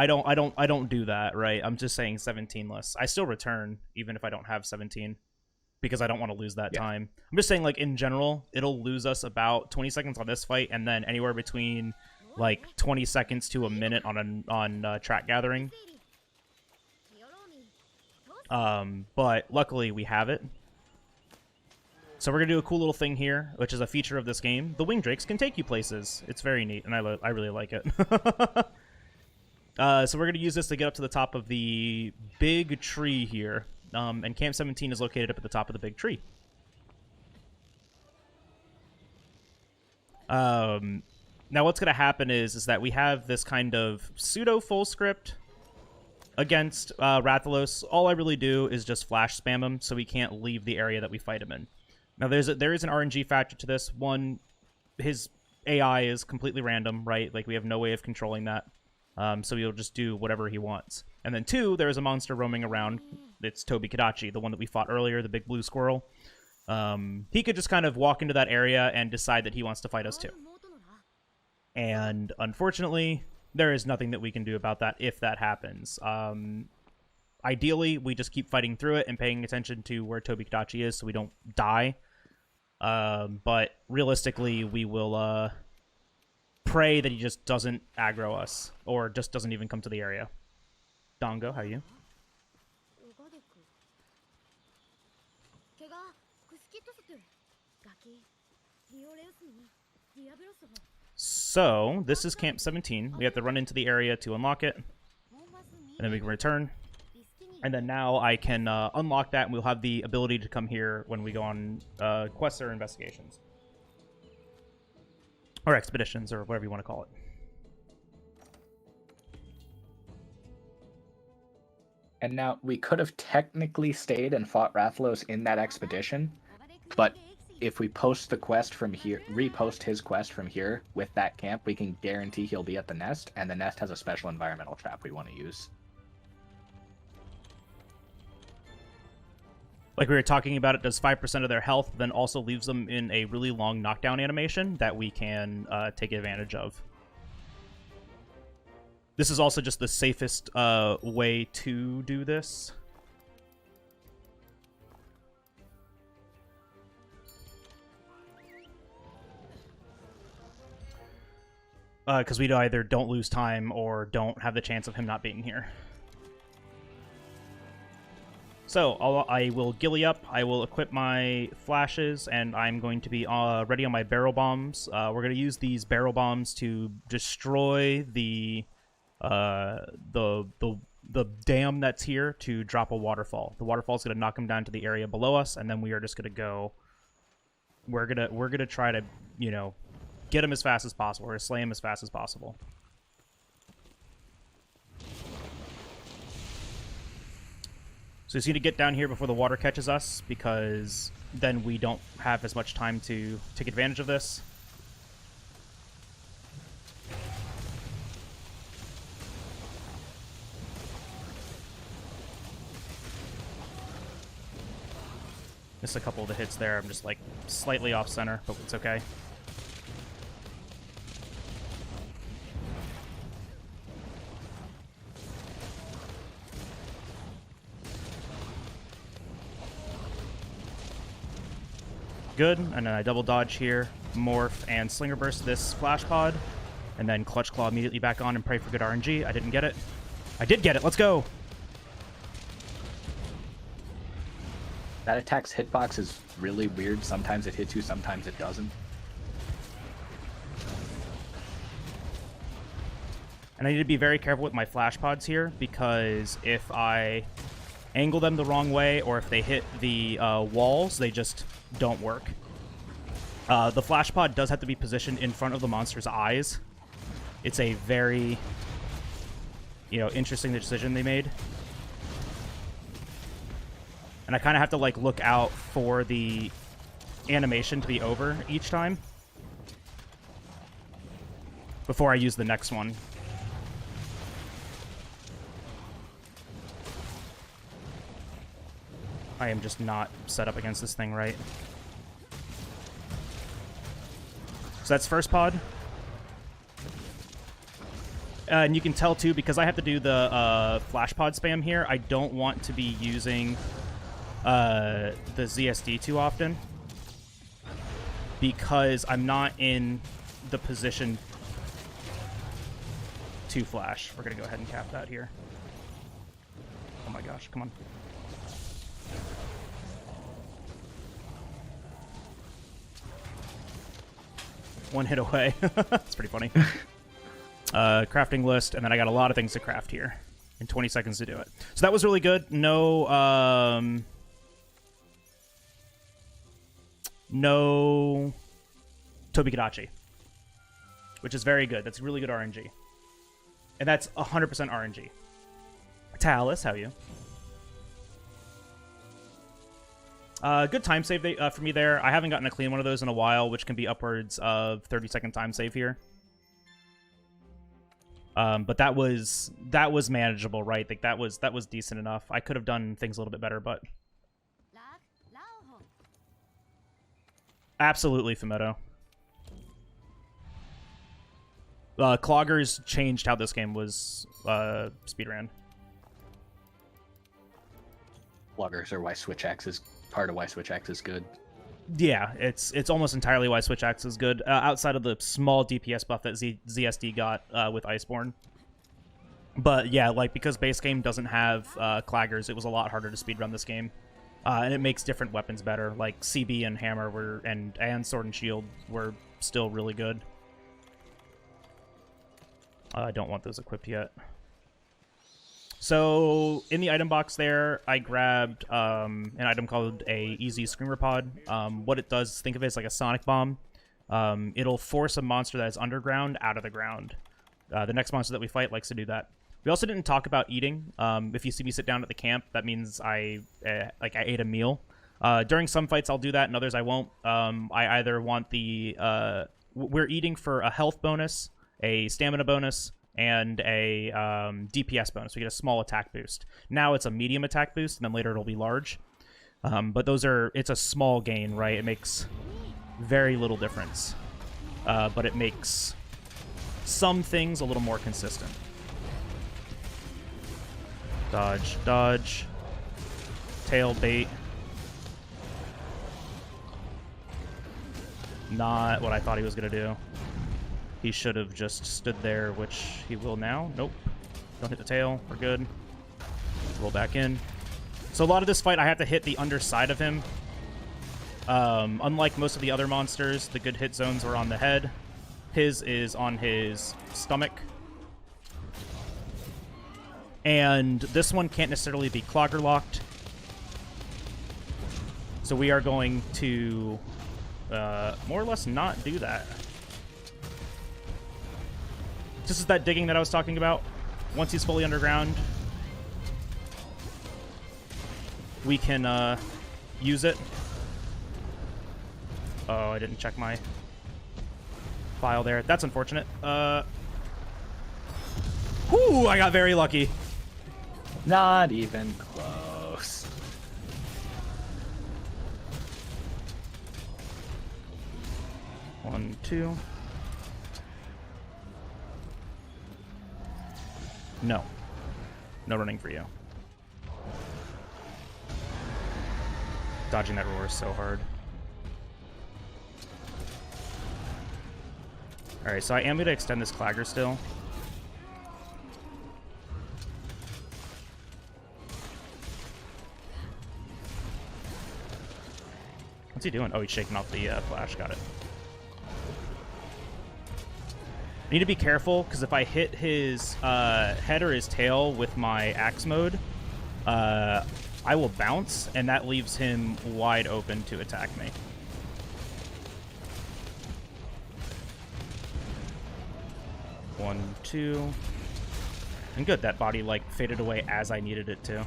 don't do that, right? I'm just saying 17 less. I still return, even if I don't have 17. because I don't want to lose that Yeah. time. I'm just saying, like, in general, it'll lose us about 20 seconds on this fight, and then anywhere between like 20 seconds to a minute on track gathering. But luckily we have it. So we're gonna do a cool little thing here, which is a feature of this game. The wing drakes can take you places. It's very neat, and I really like it. So we're gonna use this to get up to the top of the big tree here. And Camp 17 is located up at the top of the big tree. Now what's gonna happen is that we have this kind of pseudo full script against Rathalos. All I really do is just flash spam him so he can't leave the area that we fight him in. Now, there is an RNG factor to this. One, his AI is completely random, right? Like, we have no way of controlling that. So he'll just do whatever he wants. And then two, there is a monster roaming around. It's Toby Kitachi, the one that we fought earlier, the big blue squirrel. He could just kind of walk into that area and decide that he wants to fight us too. And unfortunately, there is nothing that we can do about that if that happens. Ideally, we just keep fighting through it and paying attention to where Toby Kitachi is so we don't die. But realistically, we will pray that he just doesn't aggro us or just doesn't even come to the area. Dongo, how are you? So, this is Camp 17. We have to run into the area to unlock it. And then we can return. And then now I can unlock that, and we'll have the ability to come here when we go on quests or investigations. Or expeditions, or whatever you want to call it. And now, we could have technically stayed and fought Rathalos in that expedition, but if we post the quest from here, repost his quest from here with that camp, we can guarantee he'll be at the nest, and the nest has a special environmental trap we want to use. Like we were talking about, it does 5% of their health, then also leaves them in a really long knockdown animation that we can take advantage of. This is also just the safest way to do this. Because we either don't lose time or don't have the chance of him not being here. So, I will ghillie up, I will equip my flashes, and I'm going to be ready on my barrel bombs. We're going to use these barrel bombs to destroy the dam that's here to drop a waterfall. The waterfall is going to knock him down to the area below us, and then we are just going to go... We're gonna try to, you know, get him as fast as possible, or slay him as fast as possible. So we just need to get down here before the water catches us, because then we don't have as much time to take advantage of this. Missed a couple of the hits there. I'm just like slightly off center, but it's okay. Good, and then I double dodge here, morph, and Slinger Burst this Flash Pod, and then Clutch Claw immediately back on and pray for good RNG. I didn't get it. I did get it, let's go! That attack's hitbox is really weird. Sometimes it hits you, sometimes it doesn't. And I need to be very careful with my Flash Pods here, because if I angle them the wrong way, or if they hit the walls, they just don't work. The Flash Pod does have to be positioned in front of the monster's eyes. It's a very, you know, interesting decision they made. And I kind of have to, like, look out for the animation to be over each time before I use the next one. I am just not set up against this thing right. So that's first pod. And you can tell, too, because I have to do the flash pod spam here, I don't want to be using the ZSD too often because I'm not in the position to flash. We're gonna go ahead and cap that here. Oh my gosh, come on. One hit away. That's pretty funny. Crafting list, and then I got a lot of things to craft here. In 20 seconds to do it. So that was really good. No, no Toby Kitachi, which is very good. That's really good RNG. And that's 100% RNG. Talus, how are you? Good time save for me there. I haven't gotten a clean one of those in a while, which can be upwards of 30-second time save here. But that was manageable, right? Like that was decent enough. I could have done things a little bit better, but absolutely Fumetto. Cloggers changed how this game was speedrun. Cloggers are why Switch X is part of why Switch X is good. Yeah, it's almost entirely why Switch X is good, outside of the small DPS buff that ZSD got with Iceborne. But yeah, like because base game doesn't have claggers, it was a lot harder to speedrun this game, and it makes different weapons better. Like CB and Hammer were, and Sword and Shield were still really good. I don't want those equipped yet. So in the item box there, I grabbed an item called a Easy Screamer Pod. What it does, think of it as like a sonic bomb. It'll force a monster that is underground out of the ground. The next monster that we fight likes to do that. We also didn't talk about eating. If you see me sit down at the camp, that means I ate a meal. During some fights I'll do that, and others I won't. I either want the we're eating for a health bonus, a stamina bonus, and a DPS bonus. We get a small attack boost. Now it's a medium attack boost, and then later it'll be large. But it's a small gain, right? It makes very little difference. But it makes some things a little more consistent. Dodge, dodge. Tail bait. Not what I thought he was going to do. He should have just stood there, which he will now. Nope. Don't hit the tail. We're good. Roll back in. So a lot of this fight, I have to hit the underside of him. Unlike most of the other monsters, the good hit zones are on the head. His is on his stomach. And this one can't necessarily be clogger locked. So we are going to more or less not do that. This is that digging that I was talking about. Once he's fully underground, we can use it. Oh, I didn't check my file there. That's unfortunate. Whew, I got very lucky. Not even close. One, two. No. No running for you. Dodging that roar is so hard. Alright, so I am going to extend this clagger still. What's he doing? Oh, he's shaking off the flash. Got it. I need to be careful, because if I hit his head or his tail with my axe mode, I will bounce, and that leaves him wide open to attack me. One, two. And good, that body, like, faded away as I needed it to.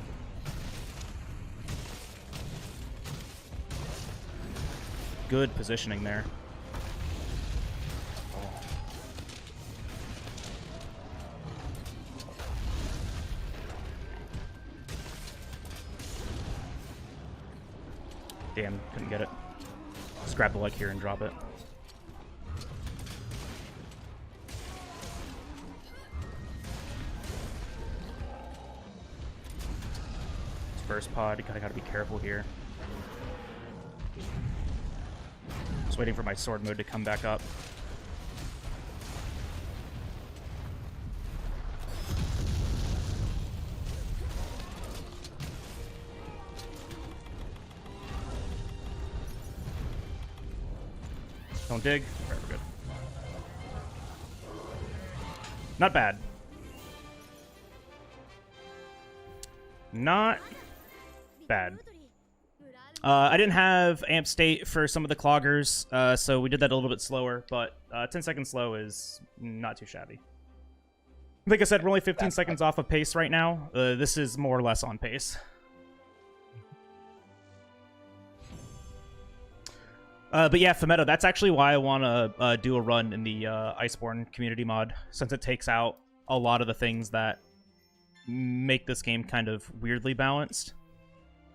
Good positioning there. Damn, couldn't get it. Just grab the leg here and drop it. burst pod. I gotta be careful here. Just waiting for my sword mode to come back up. Don't dig. Alright, we're good. Not bad. Not bad. I didn't have amp state for some of the cloggers, so we did that a little bit slower, but 10 seconds slow is not too shabby. Like I said, we're only 15 seconds off of pace right now. This is more or less on pace. But yeah, Fumetto, that's actually why I want to do a run in the Iceborne community mod, since it takes out a lot of the things that make this game kind of weirdly balanced.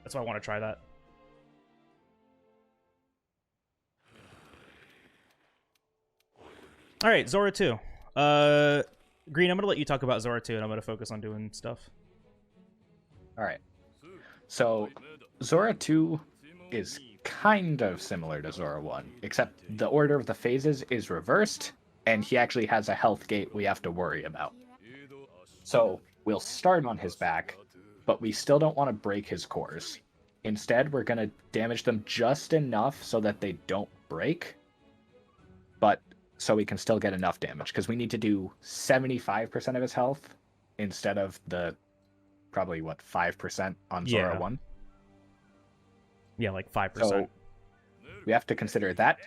That's why I want to try that. Alright, Zora 2. Green, I'm going to let you talk about Zora 2, and I'm going to focus on doing stuff. Alright. So, Zora 2 is kind of similar to Zora 1, except the order of the phases is reversed, and he actually has a health gate we have to worry about. So, we'll start on his back, but we still don't want to break his cores. Instead, we're going to damage them just enough so that they don't break, but so we can still get enough damage, because we need to do 75% of his health instead of the probably, what, 5% on Zora 1? Yeah, like 5%. So we have to consider that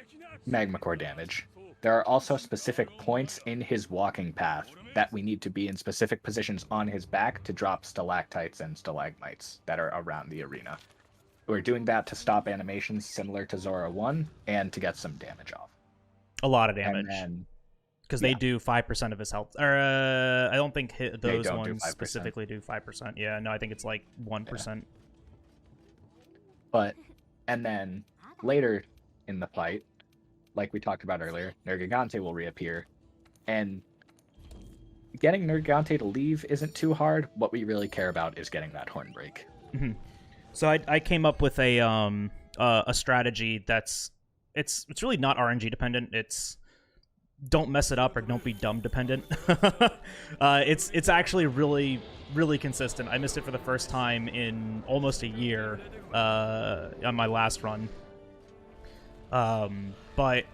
magma core damage. There are also specific points in his walking path that we need to be in specific positions on his back to drop stalactites and stalagmites that are around the arena. We're doing that to stop animations similar to Zora 1 and to get some damage off. A lot of damage. Because yeah. they do 5% of his health. Or, I don't think those ones 5%. specifically do 5%. Yeah, no, I think it's like 1%. Yeah. And then later in the fight, like we talked about earlier, Nergigante will reappear. And getting Nergigante to leave isn't too hard. What we really care about is getting that horn break. Mm-hmm. So I came up with a strategy that's it's really not RNG dependent. It's don't mess it up or don't be dumb dependent. It's actually really consistent. I missed it for the first time in almost a year on my last run. But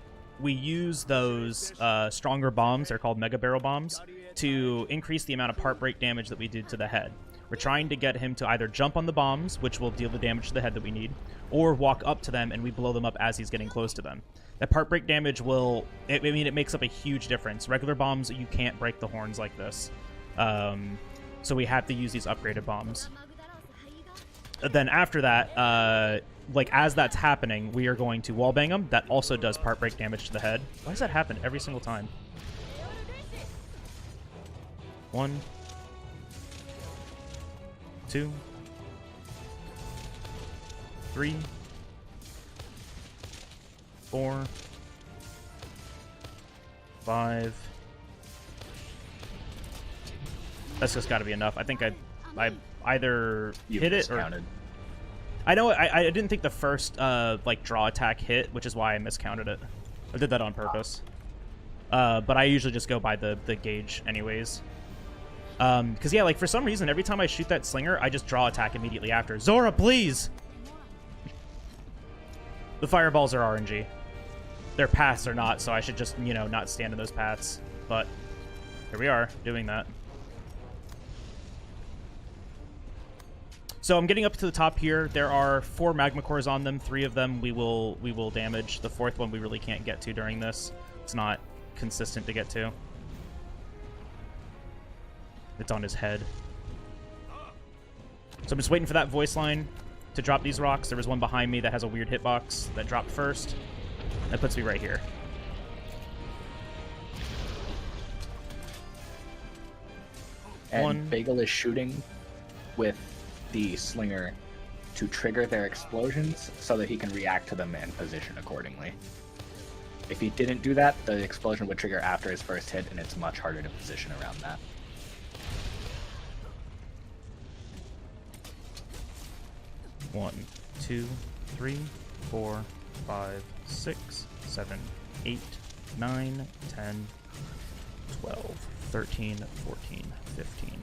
we use those stronger bombs, they're called Mega Barrel Bombs, to increase the amount of part break damage that we did to the head. We're trying to get him to either jump on the bombs, which will deal the damage to the head that we need, or walk up to them and we blow them up as he's getting close to them. That part break damage will, it makes up a huge difference. Regular bombs, you can't break the horns like this. So we have to use these upgraded bombs. Then after that, like as that's happening, we are going to wallbang them. That also does part break damage to the head. Why does that happen every single time? 1, 2, 3, 4, 5. That's just got to be enough. I think I either hit it or counted. I know I didn't think the first like draw attack hit, which is why I miscounted it. I did that on purpose. But I usually just go by the gauge anyways. Because yeah, like for some reason every time I shoot that slinger, I just draw attack immediately after. Zora, please. The fireballs are RNG. Their paths are not, so I should just, you know, not stand in those paths. But here we are doing that. So I'm getting up to the top here. There are 4 magma cores on them. 3 of them we will damage. The 4th one we really can't get to during this. It's not consistent to get to. It's on his head. So I'm just waiting for that voice line to drop these rocks. There was one behind me that has a weird hitbox that dropped first. That puts me right here. And Bagel is shooting with the Slinger to trigger their explosions so that he can react to them and position accordingly. If he didn't do that, the explosion would trigger after his first hit, and it's much harder to position around that. 1, 2, 3, 4, 5, 6, 7, 8, 9, 10, 12, 13, 14, 15.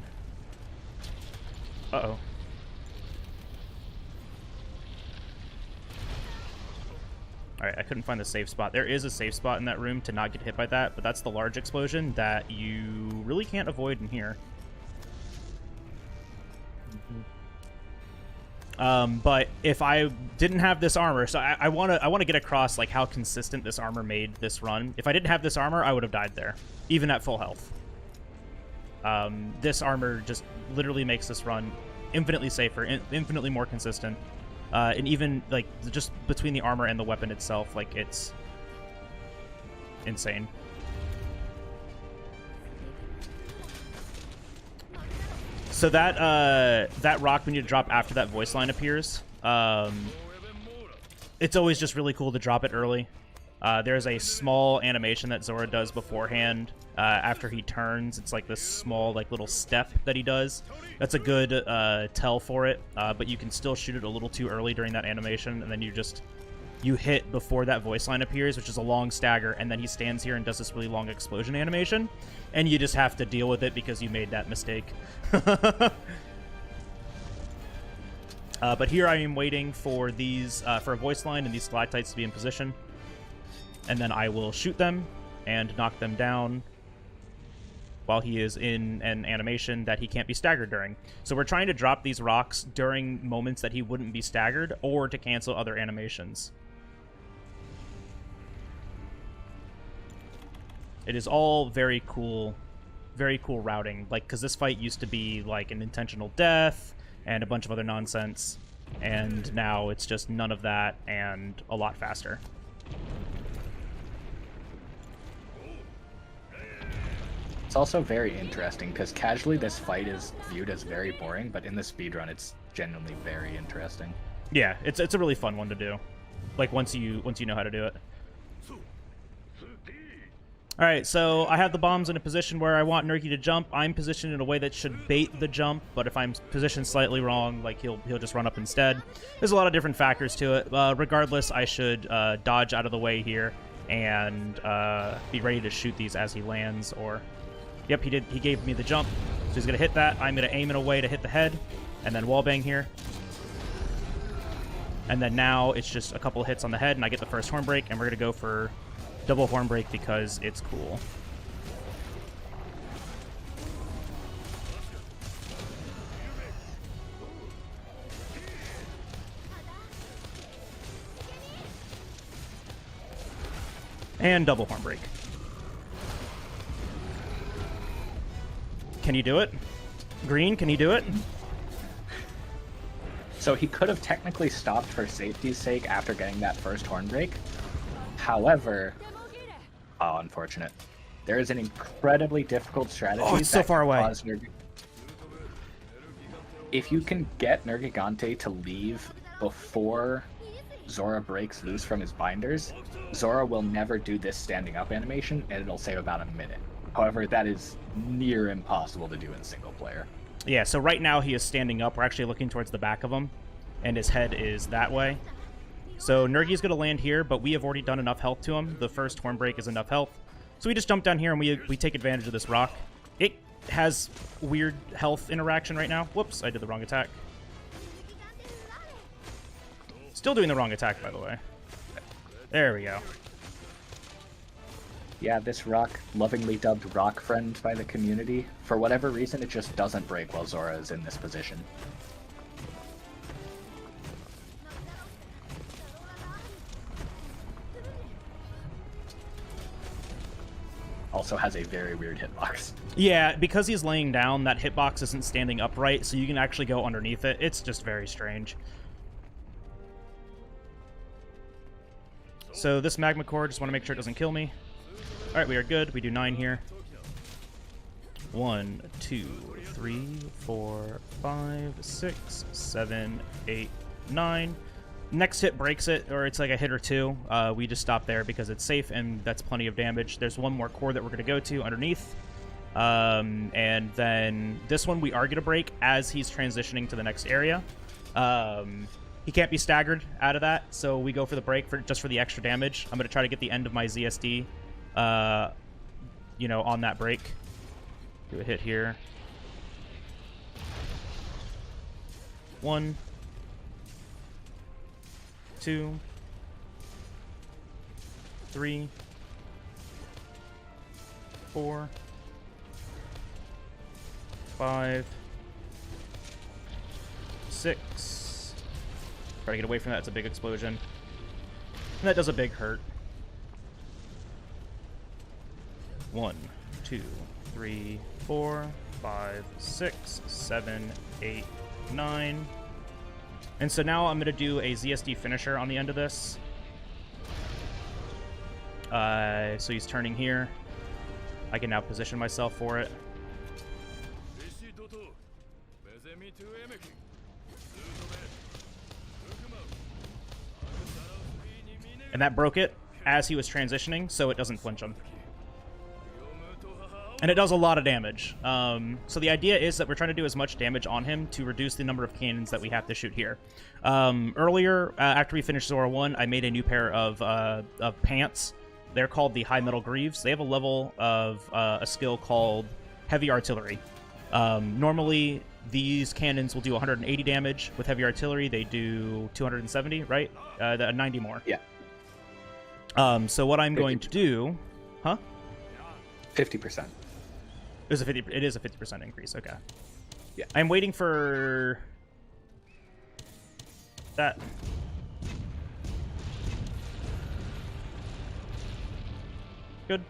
Uh-oh. Alright, I couldn't find the safe spot. There is a safe spot in that room to not get hit by that, but that's the large explosion that you really can't avoid in here. But if I didn't have this armor, so I want to get across like how consistent this armor made this run. If I didn't have this armor, I would have died there, even at full health. This armor just literally makes this run infinitely safer, infinitely more consistent, and even like just between the armor and the weapon itself, like it's insane. So that rock we need to drop after that voice line appears. It's always just really cool to drop it early. There's a small animation that Zora does beforehand after he turns. It's like this small like little step that he does. That's a good tell for it, but you can still shoot it a little too early during that animation, and then you hit before that voice line appears, which is a long stagger, and then he stands here and does this really long explosion animation, and you just have to deal with it because you made that mistake. But here I am waiting for these for a voice line and these stalactites to be in position, and then I will shoot them and knock them down while he is in an animation that he can't be staggered during. So we're trying to drop these rocks during moments that he wouldn't be staggered, or to cancel other animations. It is all very cool routing, like, because this fight used to be like an intentional death and a bunch of other nonsense, and now it's just none of that and a lot faster. It's also very interesting because casually this fight is viewed as very boring, but in the speedrun it's genuinely very interesting. Yeah, it's a really fun one to do, like once you know how to do it. Alright, so I have the bombs in a position where I want Nergi to jump. I'm positioned in a way that should bait the jump, but if I'm positioned slightly wrong, like he'll just run up instead. There's a lot of different factors to it. Regardless, I should dodge out of the way here and be ready to shoot these as he lands, or... Yep, he did. He gave me the jump, so he's going to hit that. I'm going to aim in a way to hit the head, and then wallbang here. And then now it's just a couple of hits on the head, and I get the first horn break, and we're going to go for double horn break because it's cool. And double horn break. Can you do it? Green, can you do it? So he could have technically stopped for safety's sake after getting that first horn break. However, oh, unfortunate. There is an incredibly difficult strategy. Oh, it's so far away. If you can get Nergigante to leave before Zora breaks loose from his binders, Zora will never do this standing up animation, and it'll save about a minute. However, that is near impossible to do in single player. Yeah, so right now he is standing up. We're actually looking towards the back of him, and his head is that way. So Nergi's going to land here, but we have already done enough health to him. The first horn break is enough health. So we just jump down here, and we take advantage of this rock. It has weird health interaction right now. Whoops, I did the wrong attack. Still doing the wrong attack, by the way. There we go. Yeah, this rock, lovingly dubbed Rock Friend by the community, for whatever reason it just doesn't break while Zora is in this position. Also has a very weird hitbox. Yeah, because he's laying down, that hitbox isn't standing upright, so you can actually go underneath it. It's just very strange. So this magma core, just want to make sure it doesn't kill me. Alright, we are good. We do 9 here. 1, 2, 3, 4, 5, 6, 7, 8, 9. Next hit breaks it, or it's like a hit or two. We just stop there because it's safe, and that's plenty of damage. There's one more core that we're going to go to underneath. And then this one we are going to break as he's transitioning to the next area. he can't be staggered out of that, so we go for the break just for the extra damage. I'm going to try to get the end of my ZSD, you know, on that break. Do a hit here. 1, 2, 3, 4, 5, 6. Try to get away from that. It's a big explosion. And that does a big hurt. 1, 2, 3, 4, 5, 6, 7, 8, 9. And so now I'm going to do a ZSD finisher on the end of this. So he's turning here. I can now position myself for it. And that broke it as he was transitioning, so it doesn't flinch him. And it does a lot of damage. So the idea is that we're trying to do as much damage on him to reduce the number of cannons that we have to shoot here. Earlier, after we finished Zora 1, I made a new pair of pants. They're called the High Metal Greaves. They have a level of a skill called Heavy Artillery. Normally, these cannons will do 180 damage. With Heavy Artillery, they do 270, right? 90 more. Yeah. So what I'm going to do... Huh? 50%. It is a 50% increase, okay. Yeah. I'm waiting for... that... Good.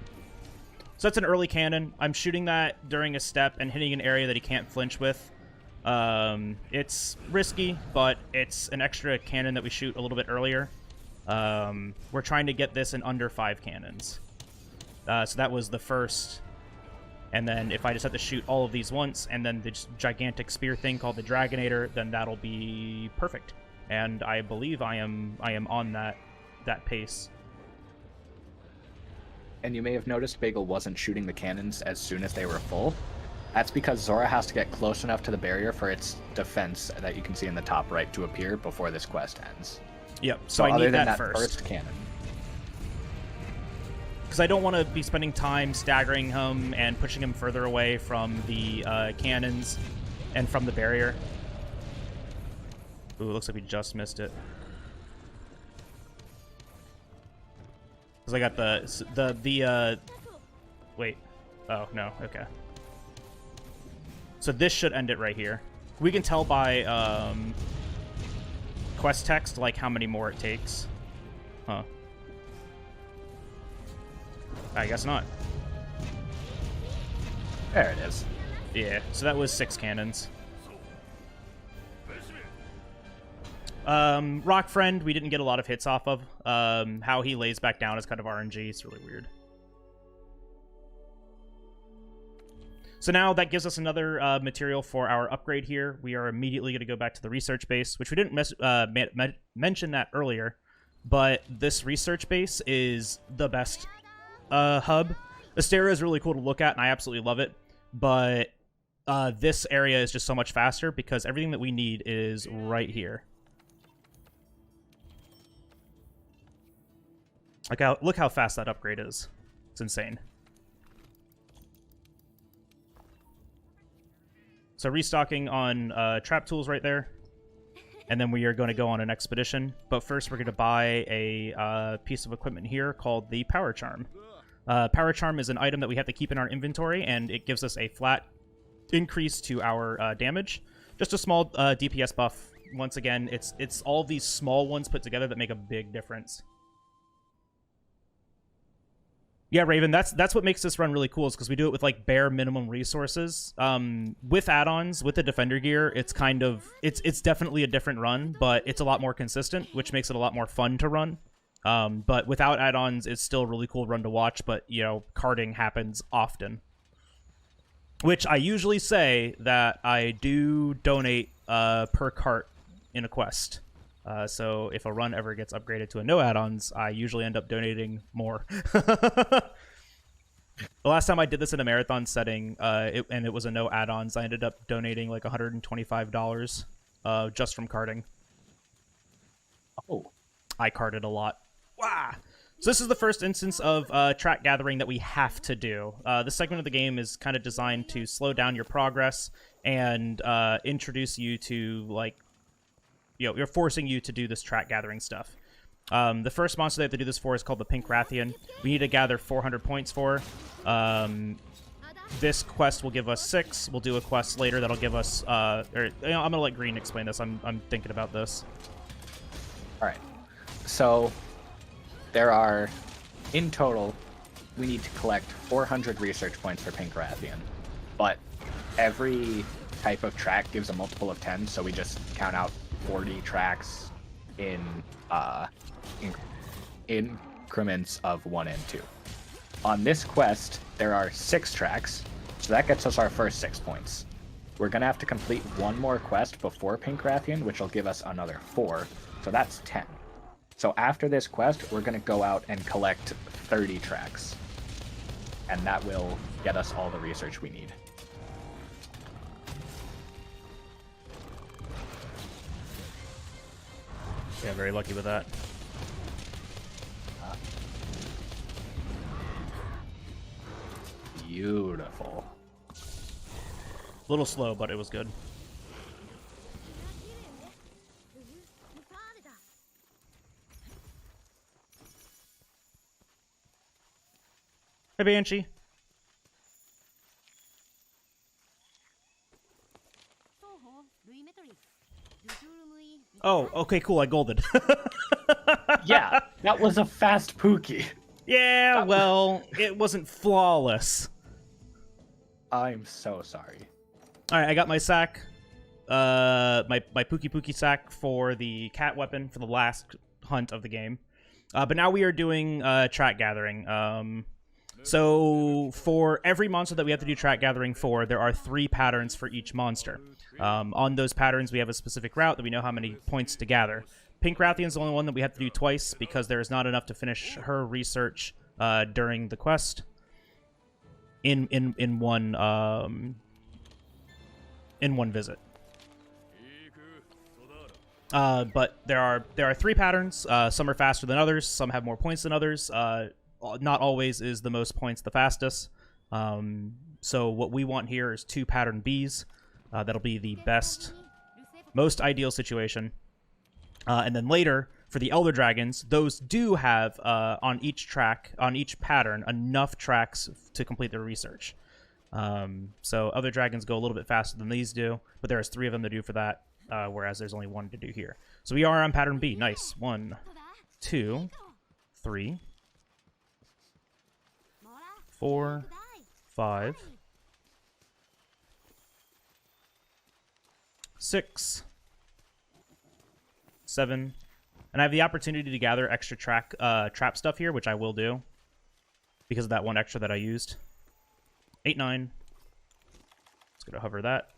So that's an early cannon. I'm shooting that during a step and hitting an area that he can't flinch with. It's risky, but it's an extra cannon that we shoot a little bit earlier. We're trying to get this in under 5 cannons. So that was the first. And then if I just have to shoot all of these once, and then the gigantic spear thing called the Dragonator, then that'll be perfect. And I believe I am on that pace. And you may have noticed Bagel wasn't shooting the cannons as soon as they were full. That's because Zora has to get close enough to the barrier for its defense that you can see in the top right to appear before this quest ends. Yep, so I need that first cannon. Because I don't want to be spending time staggering him and pushing him further away from the cannons and from the barrier. Ooh, looks like we just missed it. Because I got the wait. Oh, no, okay. So this should end it right here. We can tell by quest text, like, how many more it takes. Huh. I guess not. There it is. Yeah, so that was 6 cannons. Rock Friend, we didn't get a lot of hits off of. How he lays back down is kind of RNG. It's really weird. So now that gives us another material for our upgrade here. We are immediately going to go back to the research base, which we didn't mention that earlier, but this research base is the best hub. Astera is really cool to look at, and I absolutely love it, but this area is just so much faster because everything that we need is right here. Look how fast that upgrade is. It's insane. So restocking on trap tools right there. And then we are going to go on an expedition. But first we're going to buy a piece of equipment here called the Power Charm. Power Charm is an item that we have to keep in our inventory, and it gives us a flat increase to our damage. Just a small DPS buff. Once again, it's all these small ones put together that make a big difference. Yeah, Raven, that's what makes this run really cool, is because we do it with, like, bare minimum resources. With add-ons, with the Defender gear, it's kind of... It's definitely a different run, but it's a lot more consistent, which makes it a lot more fun to run. But without add-ons, it's still a really cool run to watch, but, you know, carding happens often. Which I usually say that I do donate per cart in a quest. So if a run ever gets upgraded to a no add-ons, I usually end up donating more. The last time I did this in a marathon setting, and it was a no add-ons, I ended up donating like $125 just from carding. Oh, I carded a lot. Wow. So this is the first instance of track gathering that we have to do. This segment of the game is kind of designed to slow down your progress and introduce you to, like, you're forcing you to do this track gathering stuff. The first monster they have to do this for is called the Pink Wrathion. We need to gather 400 points for. This quest will give us 6. We'll do a quest later that'll give us... I'm going to let Green explain this. I'm thinking about this. all right. So there are, in total, we need to collect 400 research points for Pink Wrathion. But every type of track gives a multiple of 10, so we just count out 40 tracks in increments of 1 and 2. On this quest, there are 6 tracks, so that gets us our first 6 points. We're going to have to complete one more quest before Pink Wrathion, which will give us another 4, so that's 10. So after this quest, we're going to go out and collect 30 tracks, and that will get us all the research we need. Yeah, very lucky with that. Beautiful. A little slow, but it was good. Hey, Banshee. Oh, okay, cool. I golded. Yeah, that was a fast Pookie. Yeah, well, it wasn't flawless. I'm so sorry. All right, I got my sack, my Pookie sack for the cat weapon for the last hunt of the game. But now we are doing track gathering. So for every monster that we have to do track gathering for, there are 3 patterns for each monster. On those patterns, we have a specific route that we know how many points to gather. Pink Wrathion is the only one that we have to do twice because there is not enough to finish her research during the quest in one visit. But there are 3 patterns. Some are faster than others. Some have more points than others. Not always is the most points the fastest. So what we want here is 2 pattern Bs. That'll be the best, most ideal situation. And then later, for the Elder Dragons, those do have, on each pattern, enough tracks to complete their research. So other dragons go a little bit faster than these do, but there's 3 of them to do for that, whereas there's only 1 to do here. So we are on pattern B. Nice. 1, 2, 3, 4, 5, 6, 7, and I have the opportunity to gather extra trap stuff here, which I will do because of that 1 extra that I used. 8, 9. Let's go to hover that.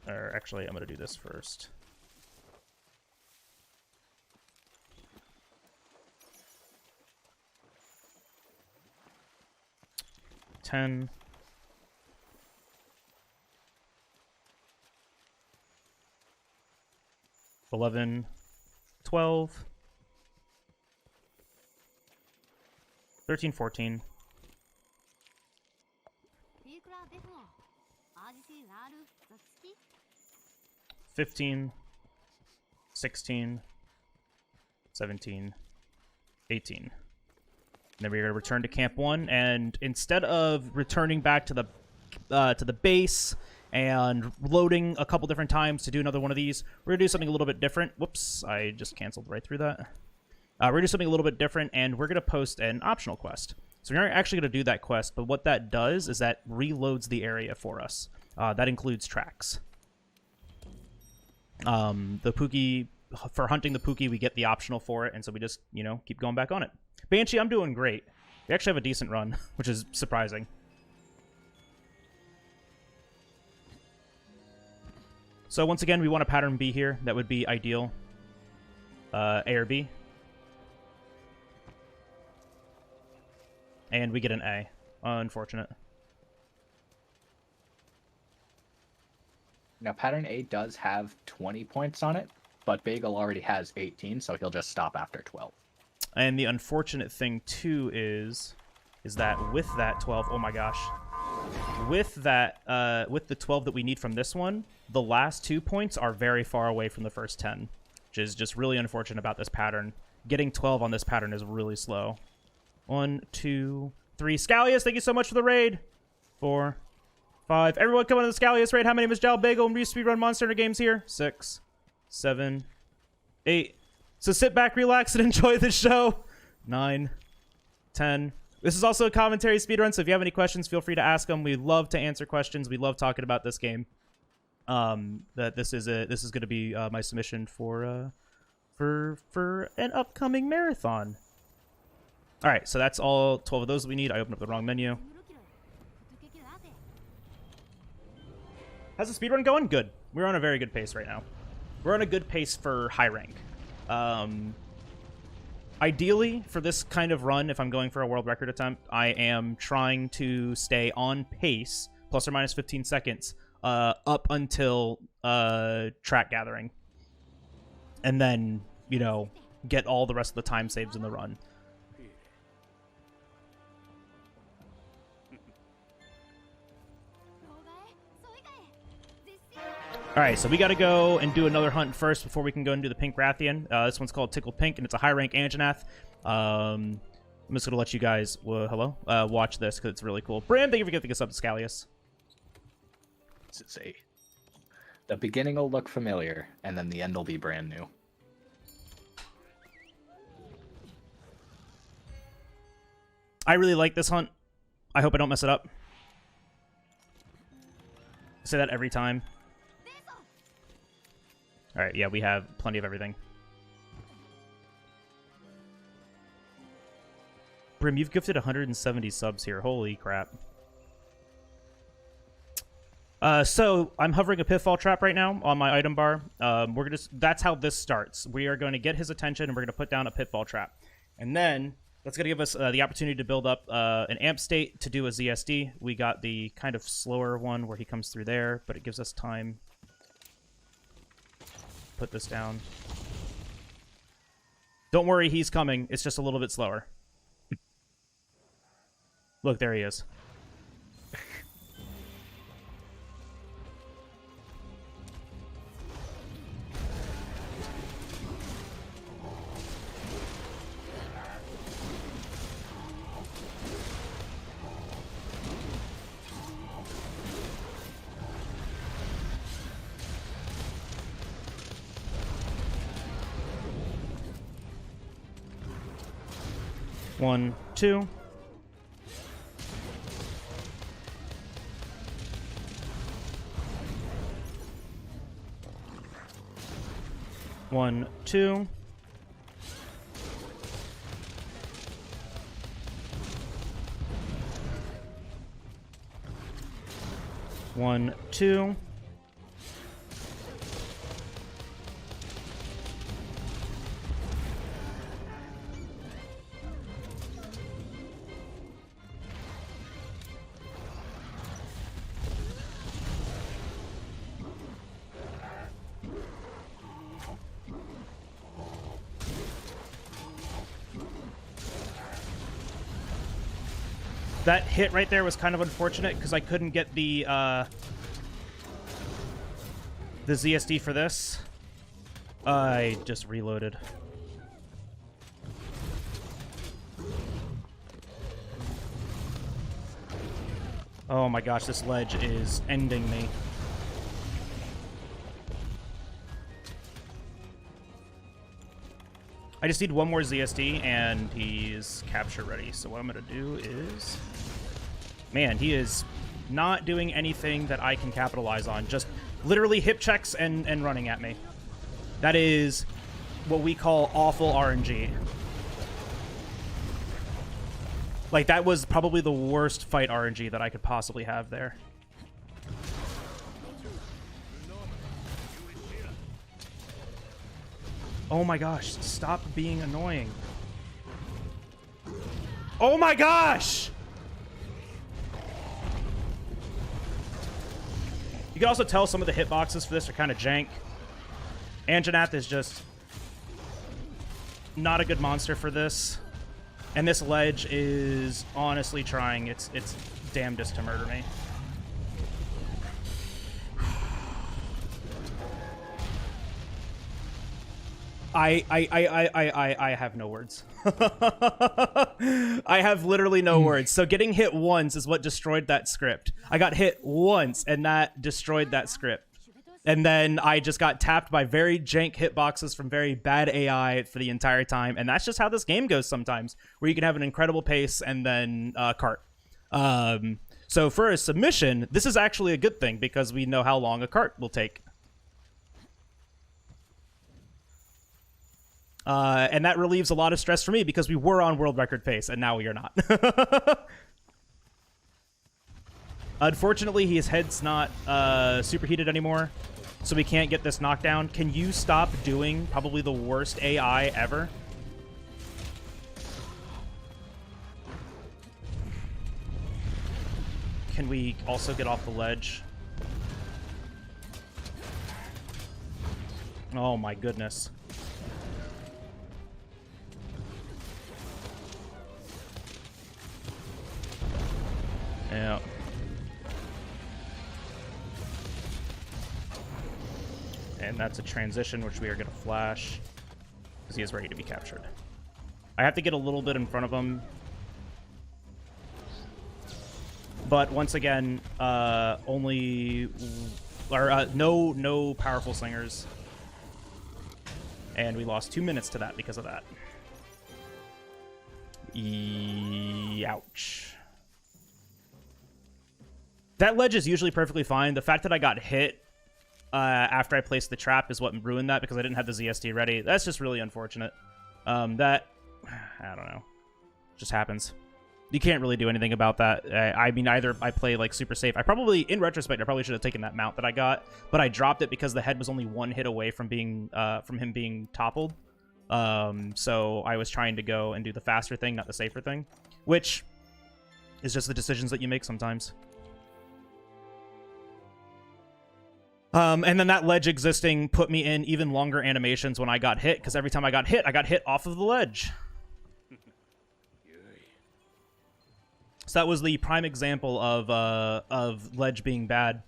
Or actually, I'm going to do this first. 10. 11, 12, 13, 14, 15, 16, 17, 18. And then we're going to return to Camp 1, and instead of returning back to the base and loading a couple different times to do another one of these, we're going to do something a little bit different. Whoops, I just canceled right through that. We're going to do something a little bit different, and we're going to post an optional quest. So we're not actually going to do that quest, but what that does is that reloads the area for us. That includes tracks. The Pookie, for hunting the Pookie, we get the optional for it, and so we just, keep going back on it. Banshee, I'm doing great. We actually have a decent run, which is surprising. So once again, we want a pattern B here. That would be ideal. A or B. And we get an A. Unfortunate. Now, pattern A does have 20 points on it, but Bagel already has 18, so he'll just stop after 12. And the unfortunate thing too is that with that 12, oh my gosh, with that with the 12 that we need from this one, the last 2 points are very far away from the first 10, which is just really unfortunate about this pattern. Getting 12 on this pattern is really slow. 1, 2, 3. Scallius, thank you so much for the raid. 4, 5. Everyone come on to the Scallius raid. How many is Jal Bagel and GreenSpeed Monster Hunter games here? 6, 7, 8. So sit back, relax, and enjoy the show. 9, 10. This is also a commentary speedrun, so if you have any questions, feel free to ask them. We love to answer questions. We love talking about this game. This is going to be my submission for an upcoming marathon. All right, so that's all 12 of those we need. I opened up the wrong menu. How's the speedrun going? Good. We're on a very good pace right now. We're on a good pace for high rank. Ideally, for this kind of run, if I'm going for a world record attempt, I am trying to stay on pace, plus or minus 15 seconds, up until track gathering. And then, you know, get all the rest of the time saves in the run. Alright, so we gotta go and do another hunt first before we can go and do the Pink Wrathion. This one's called Tickle Pink, and it's a high-rank Anjanath. I'm just gonna let you guys, watch this, because it's really cool. Bram, thank you for giving us up to Scallius. The beginning will look familiar, and then the end will be brand new. I really like this hunt. I hope I don't mess it up. I say that every time. Alright, yeah, we have plenty of everything. Brim, you've gifted 170 subs here. Holy crap. So, I'm hovering a Pitfall Trap right now on my item bar. That's how this starts. We are going to get his attention, and we're going to put down a Pitfall Trap. And then, that's going to give us the opportunity to build up an amp state to do a ZSD. We got the kind of slower one where he comes through there, but it gives us time. Put this down. Don't worry, he's coming. It's just a little bit slower. Look, there he is. One, two. One, two. One, two. That hit right there was kind of unfortunate because I couldn't get the ZSD for this. I just reloaded. Oh my gosh, this ledge is ending me. I just need one more ZSD, and he's capture ready. So what I'm going to do is... Man, he is not doing anything that I can capitalize on. Just literally hip checks and running at me. That is what we call awful RNG. Like, that was probably the worst fight RNG that I could possibly have there. Oh my gosh, stop being annoying. Oh my gosh! You can also tell some of the hitboxes for this are kind of jank. Anjanath is just not a good monster for this. And this ledge is honestly trying its damnedest to murder me. I have no words. I have literally no words. So getting hit once is what destroyed that script. I got hit once, and that destroyed that script. And then I just got tapped by very jank hitboxes from very bad AI for the entire time. And that's just how this game goes sometimes, where you can have an incredible pace and then cart. So for a submission, this is actually a good thing because we know how long a cart will take. And that relieves a lot of stress for me because we were on world record pace and now we are not. Unfortunately, his head's not superheated anymore, so we can't get this knockdown. Can you stop doing probably the worst AI ever? Can we also get off the ledge? Oh my goodness. Yeah. And that's a transition, which we are going to flash, because he is ready to be captured. I have to get a little bit in front of him. But once again, no powerful slingers. And we lost 2 minutes to that because of that. Ouch. That ledge is usually perfectly fine. The fact that I got hit after I placed the trap is what ruined that because I didn't have the ZSD ready. That's just really unfortunate. That, I don't know, just happens. You can't really do anything about that. I mean, either I play like super safe. I probably, in retrospect, I probably should have taken that mount that I got, but I dropped it because the head was only one hit away from being from him being toppled. So I was trying to go and do the faster thing, not the safer thing, which is just the decisions that you make sometimes. And then that ledge existing put me in even longer animations when I got hit, because every time I got hit off of the ledge. So that was the prime example of ledge being bad.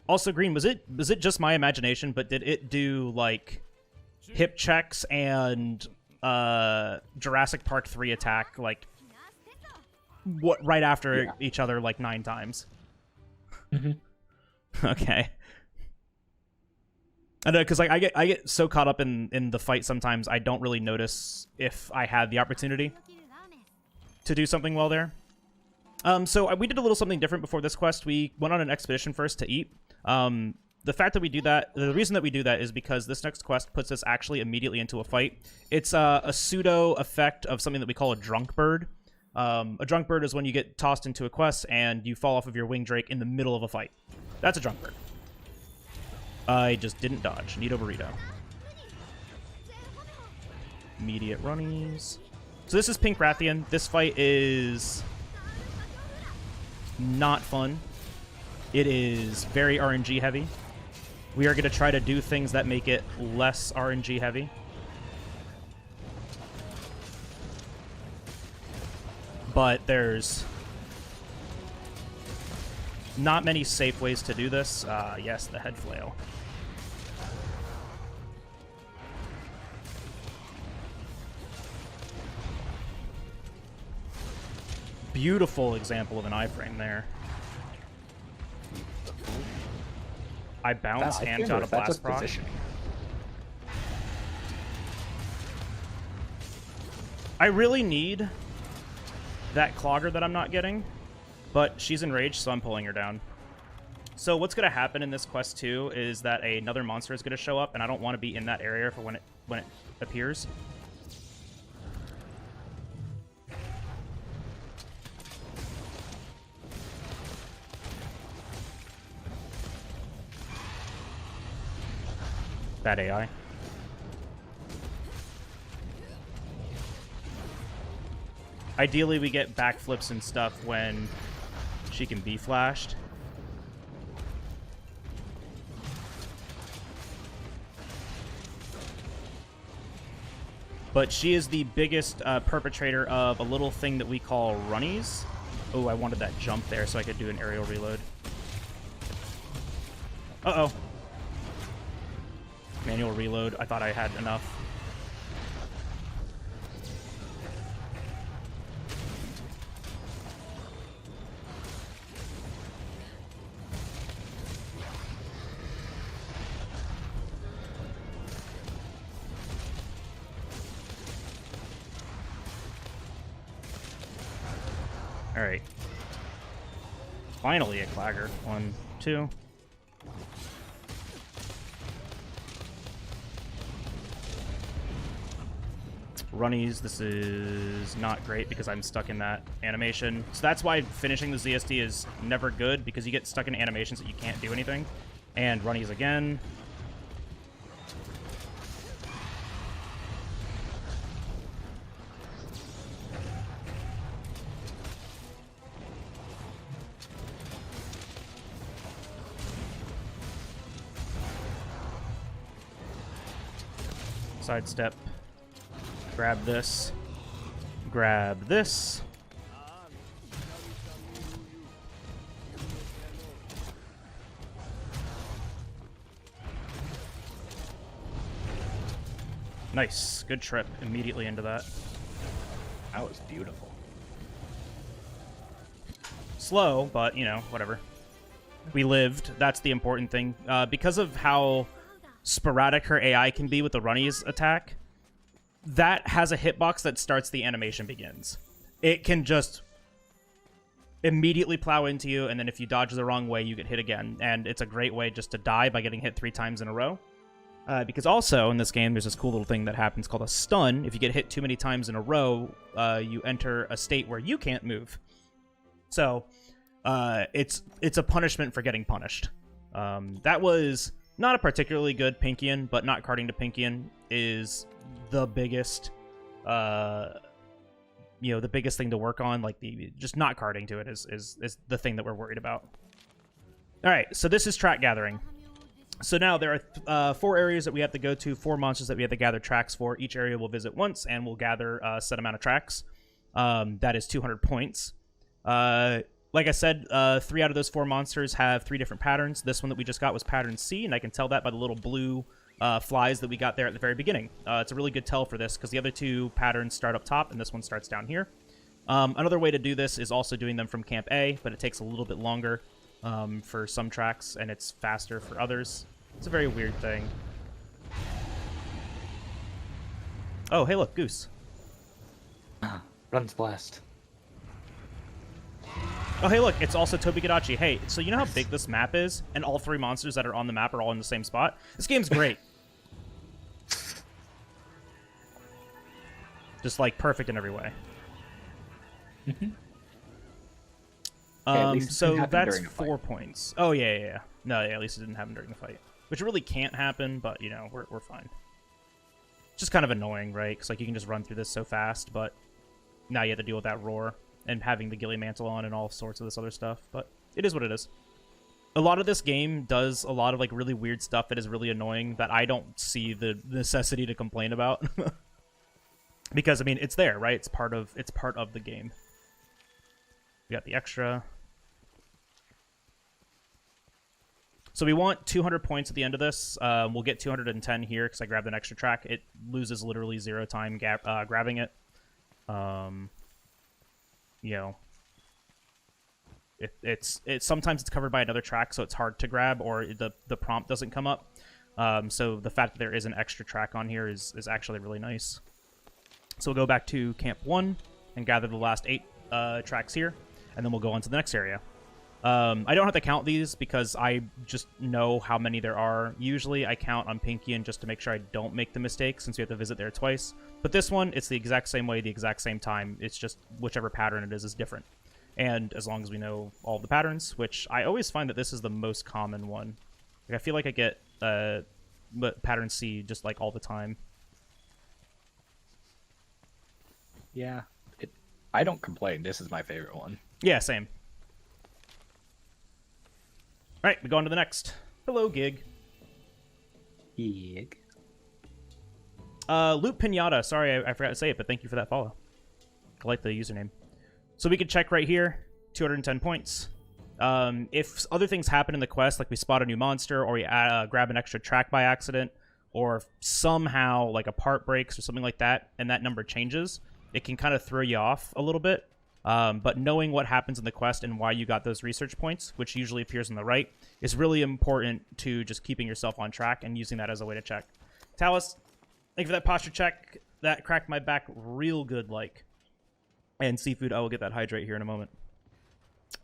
Also, Green, was it just my imagination, but did it do like hip checks and Jurassic Park 3 attack like right after each other like 9 times? Mm-hmm. Okay. I know, because like I get so caught up in the fight sometimes I don't really notice if I had the opportunity to do something well there. So we did a little something different before this quest. We went on an expedition first to eat. The fact that we do that, the reason that we do that is because this next quest puts us actually immediately into a fight. It's a pseudo effect of something that we call a drunk bird. A drunk bird is when you get tossed into a quest and you fall off of your wing drake in the middle of a fight. That's a drunk bird. I just didn't dodge. Need a burrito. Immediate runnies. So this is Pink Wrathion. This fight is not fun. It is very RNG heavy. We are going to try to do things that make it less RNG heavy. But there's not many safe ways to do this. Yes, the head flail. Beautiful example of an iframe there. I bounced and got a blast proc. I really need that clogger that I'm not getting, but she's enraged, so I'm pulling her down. So what's going to happen in this quest too is that another monster is going to show up, and I don't want to be in that area for when it appears. Bad AI. Ideally, we get backflips and stuff when she can be flashed. But she is the biggest perpetrator of a little thing that we call runnies. Oh, I wanted that jump there so I could do an aerial reload. Uh-oh. Manual reload. I thought I had enough. Alright. Finally a clagger. 1, 2. Runnies, this is not great because I'm stuck in that animation. So that's why finishing the ZSD is never good, because you get stuck in animations that you can't do anything. And runnies again. Sidestep. Grab this. Grab this. Nice. Good trip. Immediately into that. That was beautiful. Slow, but, you know, whatever. We lived. That's the important thing. Because of how sporadic her AI can be with the runnies attack, that has a hitbox that starts the animation begins. It can just immediately plow into you, and then if you dodge the wrong way, you get hit again. And it's a great way just to die by getting hit 3 times in a row. Because also, in this game, there's this cool little thing that happens called a stun. If you get hit too many times in a row, you enter a state where you can't move. So, it's a punishment for getting punished. That was not a particularly good Pinkian, but not carding to Pinkian is the biggest, the biggest thing to work on. Like, just not carding to it is the thing that we're worried about. All right, so this is track gathering. So now there are 4 areas that we have to go to, 4 monsters that we have to gather tracks for. Each area we'll visit once, and we'll gather a set amount of tracks. That is 200 points. Like I said, 3 out of those 4 monsters have 3 different patterns. This one that we just got was pattern C, and I can tell that by the little blue flies that we got there at the very beginning. It's a really good tell for this, because the other 2 patterns start up top, and this one starts down here. Another way to do this is also doing them from Camp A, but it takes a little bit longer for some tracks, and it's faster for others. It's a very weird thing. Oh, hey, look, Goose. Runs blast. Oh, hey, look, it's also Toby Kitachi. Hey, so you know how big this map is? And all 3 monsters that are on the map are all in the same spot? This game's great. Just, like, perfect in every way. So that's 4 points. Oh, yeah. No, yeah, at least it didn't happen during the fight. Which really can't happen, but, you know, we're fine. Just kind of annoying, right? Because, like, you can just run through this so fast, but now you have to deal with that roar and having the Ghillie Mantle on and all sorts of this other stuff. But it is what it is. A lot of this game does a lot of, like, really weird stuff that is really annoying that I don't see the necessity to complain about. Because, I mean, it's there, right? It's part of the game. We got the extra. So we want 200 points at the end of this. We'll get 210 here because I grabbed an extra track. It loses literally 0 time grabbing it. You know, it's sometimes it's covered by another track, so it's hard to grab, or the prompt doesn't come up. So the fact that there is an extra track on here is actually really nice. So we'll go back to Camp 1 and gather the last 8 tracks here, and then we'll go on to the next area. I don't have to count these because I just know how many there are. Usually I count on Pinkian just to make sure I don't make the mistake, since we have to visit there twice. But this one, it's the exact same way, the exact same time. It's just whichever pattern it is different. And as long as we know all of the patterns, which I always find that this is the most common one. Like, I feel like I get pattern C just like all the time. Yeah. I don't complain. This is my favorite one. Yeah, same. All right, we go on to the next. Hello, Gig. Gig. Loot Pinata. Sorry, I forgot to say it, but thank you for that follow. I like the username. So we could check right here. 210 points. If other things happen in the quest, like we spot a new monster, or we grab an extra track by accident, or somehow like a part breaks or something like that, and that number changes, it can kind of throw you off a little bit. But knowing what happens in the quest and why you got those research points, which usually appears on the right, is really important to just keeping yourself on track and using that as a way to check. Talus, thank you for that posture check. That cracked my back real good, like. And Seafood, I will get that hydrate here in a moment.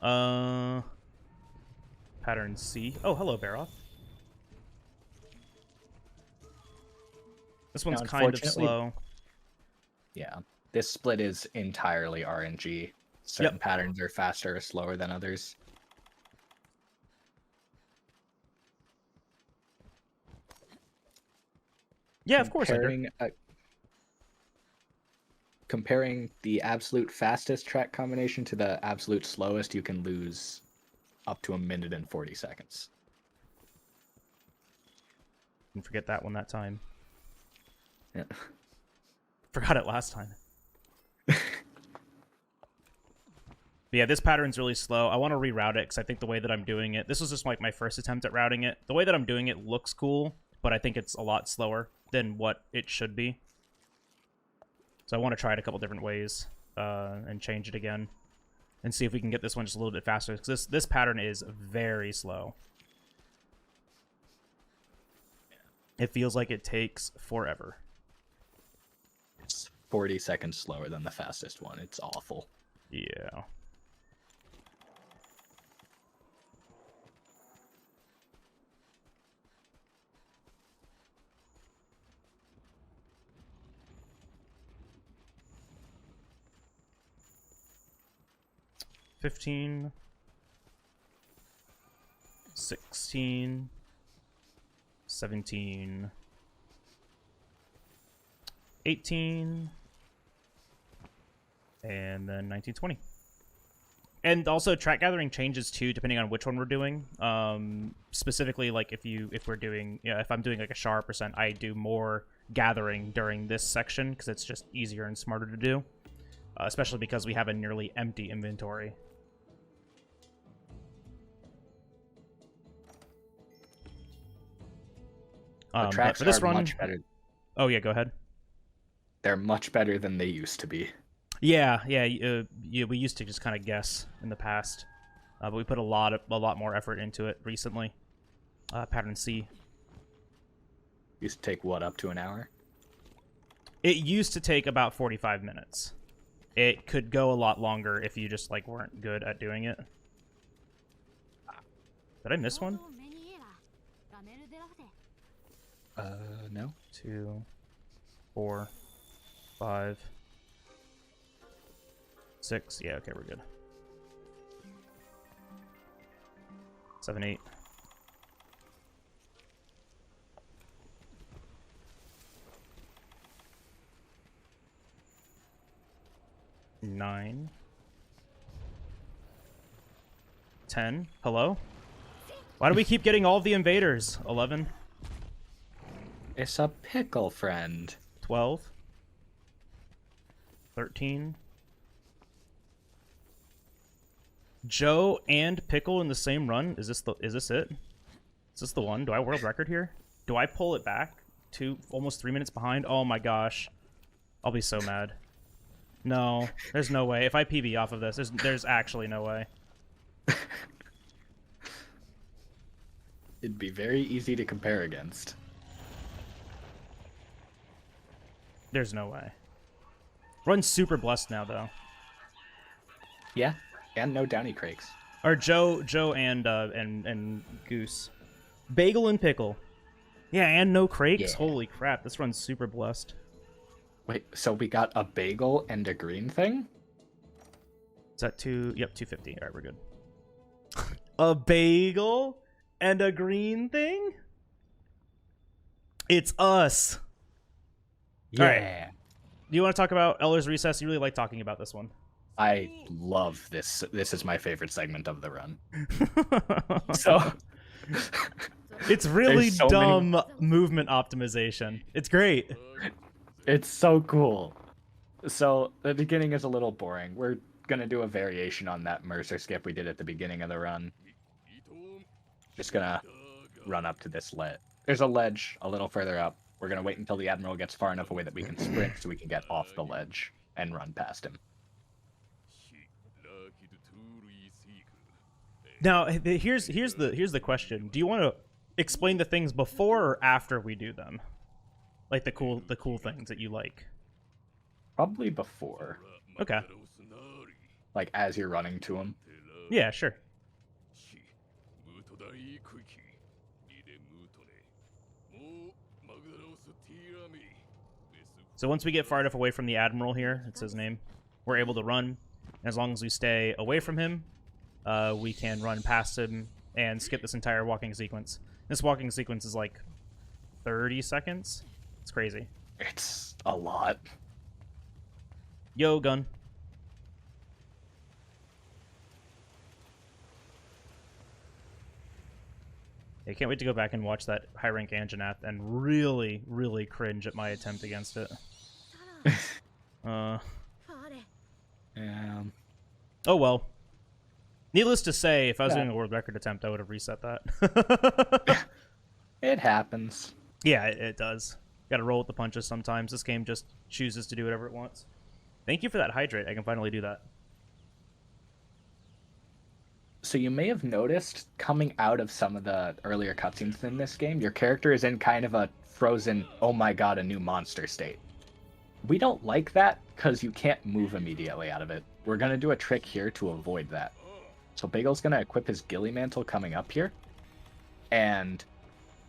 Pattern C. Oh, hello, Baroth. This one's kind of slow. Yeah, this split is entirely RNG. Certain patterns are faster or slower than others. Yeah, of course. Comparing the absolute fastest track combination to the absolute slowest, you can lose up to 1 minute and 40 seconds. Didn't forget that one that time. Yeah. Forgot it last time. But yeah, this pattern's really slow. I want to reroute it because I think the way that I'm doing it, this was just like my first attempt at routing it. The way that I'm doing it looks cool, but I think it's a lot slower than what it should be. So I want to try it a couple different ways and change it again and see if we can get this one just a little bit faster, because this pattern is very slow. It feels like it takes forever. It's 40 seconds slower than the fastest one. It's awful. Yeah. $15, $16, $17, $18, and then $19, $20. And also track gathering changes too, depending on which one we're doing. Specifically, like if we're doing, if I'm doing like a sharp percent, I do more gathering during this section because it's just easier and smarter to do, especially because we have a nearly empty inventory. The tracks for this are run, much better. Oh yeah, go ahead. They're much better than they used to be. Yeah, we used to just kind of guess in the past, but we put a lot more effort into it recently. Pattern C. Used to take what, up to an hour? It used to take about 45 minutes. It could go a lot longer if you just like weren't good at doing it. Did I miss one? No. 2, 4, 5, 6. Yeah, okay, we're good. 7, 8. Nine. 10. Hello? Why do we keep getting all of the invaders? 11. It's a pickle friend. 12. 13. Joe and Pickle in the same run? Is this it? Is this the one? Do I world record here? Do I pull it back to almost 3 minutes behind? Oh my gosh. I'll be so mad. No, there's no way. If I PB off of this, there's actually no way. It'd be very easy to compare against. There's no way. Run's super blessed now, though. Yeah, and no downy crakes. Or Joe and Goose. Bagel and Pickle. Yeah, and no crakes? Yeah. Holy crap, this run's super blessed. Wait, so we got a bagel and a green thing? Is that yep, 250. Alright, we're good. A bagel and a green thing? It's us. Yeah. All right. Do you want to talk about Elder's Recess? You really like talking about this one. I love this. This is my favorite segment of the run. So it's really so dumb movement optimization. It's great. It's so cool. So the beginning is a little boring. We're gonna do a variation on that Mercer skip we did at the beginning of the run. Just gonna run up to this ledge. There's a ledge a little further up. We're gonna wait until the Admiral gets far enough away that we can sprint so we can get off the ledge and run past him. Now, here's the question. Do you want to explain the things before or after we do them? Like the cool things that you like. Probably before. Okay. Like as you're running to him. Yeah, sure. So once we get far enough away from the Admiral here, it's his name, we're able to run. As long as we stay away from him, we can run past him and skip this entire walking sequence. This walking sequence is like 30 seconds. It's crazy. It's a lot. Yo, gun. I can't wait to go back and watch that high rank Anjanath and really, really cringe at my attempt against it. Yeah. Oh well. Needless to say, if I was doing a world record attempt, I would have reset that. It happens. Yeah, it does. Gotta roll with the punches sometimes. This game just chooses to do whatever it wants. Thank you for that hydrate. I can finally do that. So you may have noticed, coming out of some of the earlier cutscenes in this game, your character is in kind of a frozen, oh my god, a new monster state. We don't like that, because you can't move immediately out of it. We're going to do a trick here to avoid that. So Bagel's going to equip his Ghillie Mantle coming up here, and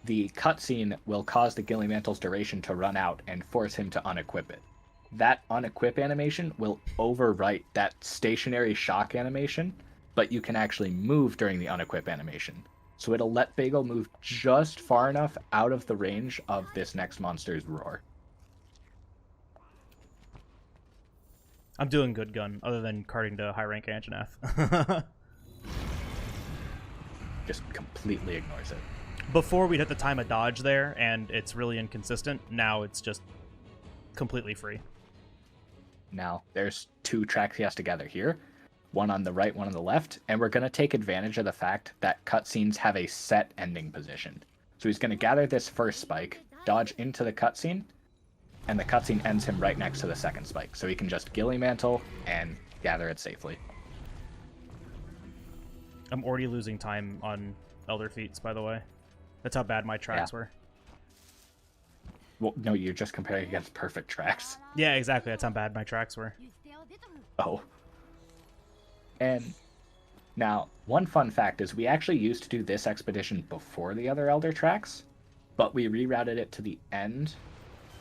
the cutscene will cause the Ghillie Mantle's duration to run out and force him to unequip it. That unequip animation will overwrite that stationary shock animation, but you can actually move during the unequip animation. So it'll let Bagel move just far enough out of the range of this next monster's roar. I'm doing good, gun, other than carting to high rank Anjanath. Just completely ignores it. Before we'd hit the time of dodge there, and it's really inconsistent. Now it's just completely free. Now, there's two tracks he has to gather here. One on the right, one on the left, and we're going to take advantage of the fact that cutscenes have a set ending position. So he's going to gather this first spike, dodge into the cutscene, and the cutscene ends him right next to the second spike. So he can just Ghillie Mantle and gather it safely. I'm already losing time on Elder Feats, by the way. That's how bad my tracks were. Well, no, you're just comparing against perfect tracks. Yeah, exactly. That's how bad my tracks were. Oh. And now, one fun fact is we actually used to do this expedition before the other Elder tracks, but we rerouted it to the end,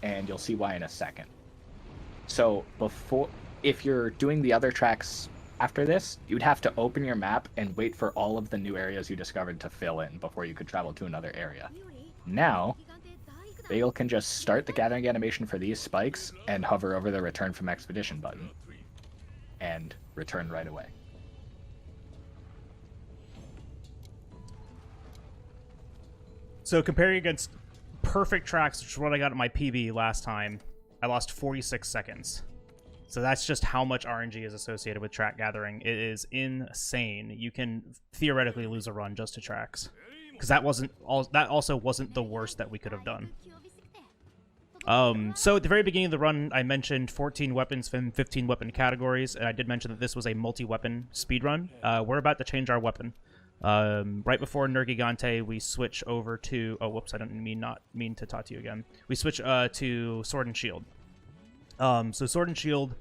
and you'll see why in a second. So if you're doing the other tracks after this, you'd have to open your map and wait for all of the new areas you discovered to fill in before you could travel to another area. Now, Bagel can just start the gathering animation for these spikes and hover over the Return from Expedition button, and return right away. So comparing against perfect tracks, which is what I got at my PB last time, I lost 46 seconds. So that's just how much RNG is associated with track gathering. It is insane. You can theoretically lose a run just to tracks, because that also wasn't the worst that we could have done. So at the very beginning of the run, I mentioned 14 weapons from 15 weapon categories, and I did mention that this was a multi-weapon speedrun. We're about to change our weapon. Right before Nergigante, we switch over to... Oh, whoops, I don't mean to talk to you again. We switch to Sword and Shield. So Sword and Shield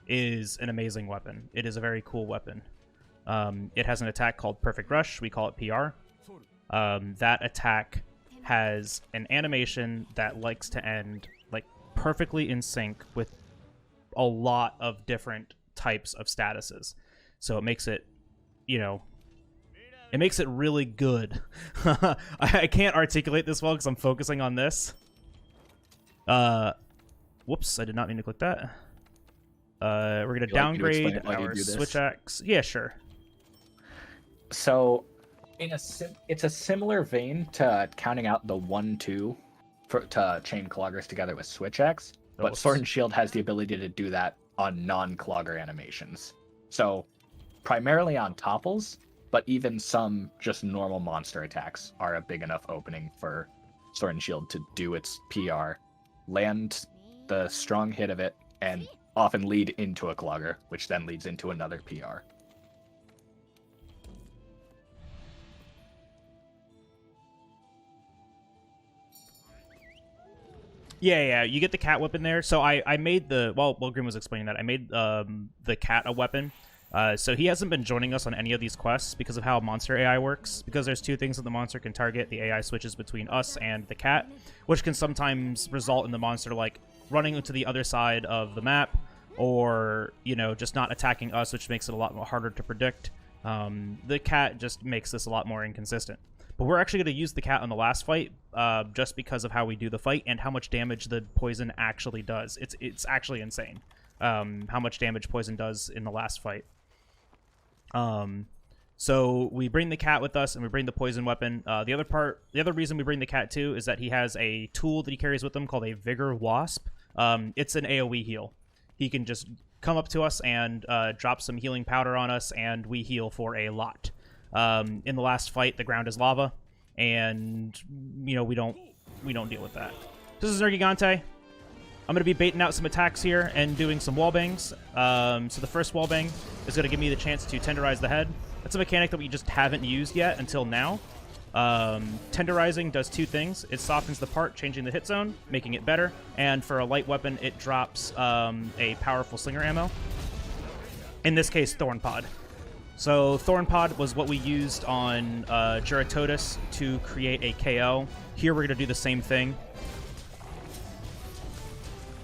is an amazing weapon. It is a very cool weapon. It has an attack called Perfect Rush. We call it PR. That attack has an animation that likes to end like perfectly in sync with a lot of different types of statuses. So it makes it, you know, it makes it really good. I can't articulate this well because I'm focusing on this. Whoops, I did not mean to click that. We're going to downgrade our switch axe. Yeah, sure. So, it's a similar vein to counting out the 1-2 to chain cloggers together with switch axe. but Sword and Shield has the ability to do that on non-clogger animations. So primarily on topples, but even some just normal monster attacks are a big enough opening for Sword and Shield to do its PR, land the strong hit of it, and often lead into a clogger, which then leads into another PR. Yeah, you get the cat weapon there. So I made the, while Green was explaining that, I made the cat a weapon. So he hasn't been joining us on any of these quests because of how monster AI works. Because there's two things that the monster can target. The AI switches between us and the cat, which can sometimes result in the monster like running to the other side of the map, or just not attacking us, which makes it a lot more harder to predict. The cat just makes this a lot more inconsistent. But we're actually going to use the cat on the last fight, just because of how we do the fight and how much damage the poison actually does. It's actually insane how much damage poison does in the last fight. So we bring the cat with us, and we bring the poison weapon. The other reason we bring the cat too is that he has a tool that he carries with him called a Vigor Wasp. It's an AoE heal. He can just come up to us and drop some healing powder on us, and we heal for a lot. In the last fight, the ground is lava, and we don't deal with that. This is Nergigante. I'm going to be baiting out some attacks here and doing some wall bangs. So the first wall bang is going to give me the chance to tenderize the head. That's a mechanic that we just haven't used yet until now. Tenderizing does two things. It softens the part, changing the hit zone, making it better. And for a light weapon, it drops a powerful slinger ammo. In this case, Thorn Pod. So Thorn Pod was what we used on Geratotus to create a KO. Here we're going to do the same thing.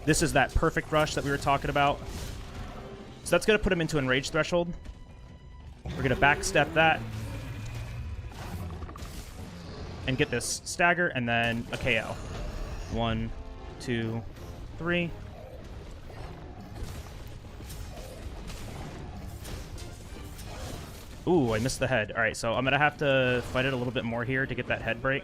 This is that perfect rush that we were talking about. So that's going to put him into Enrage Threshold. We're going to backstep that. And get this stagger, and then a KO. 1, 2, 3. Ooh, I missed the head. Alright, so I'm going to have to fight it a little bit more here to get that head break.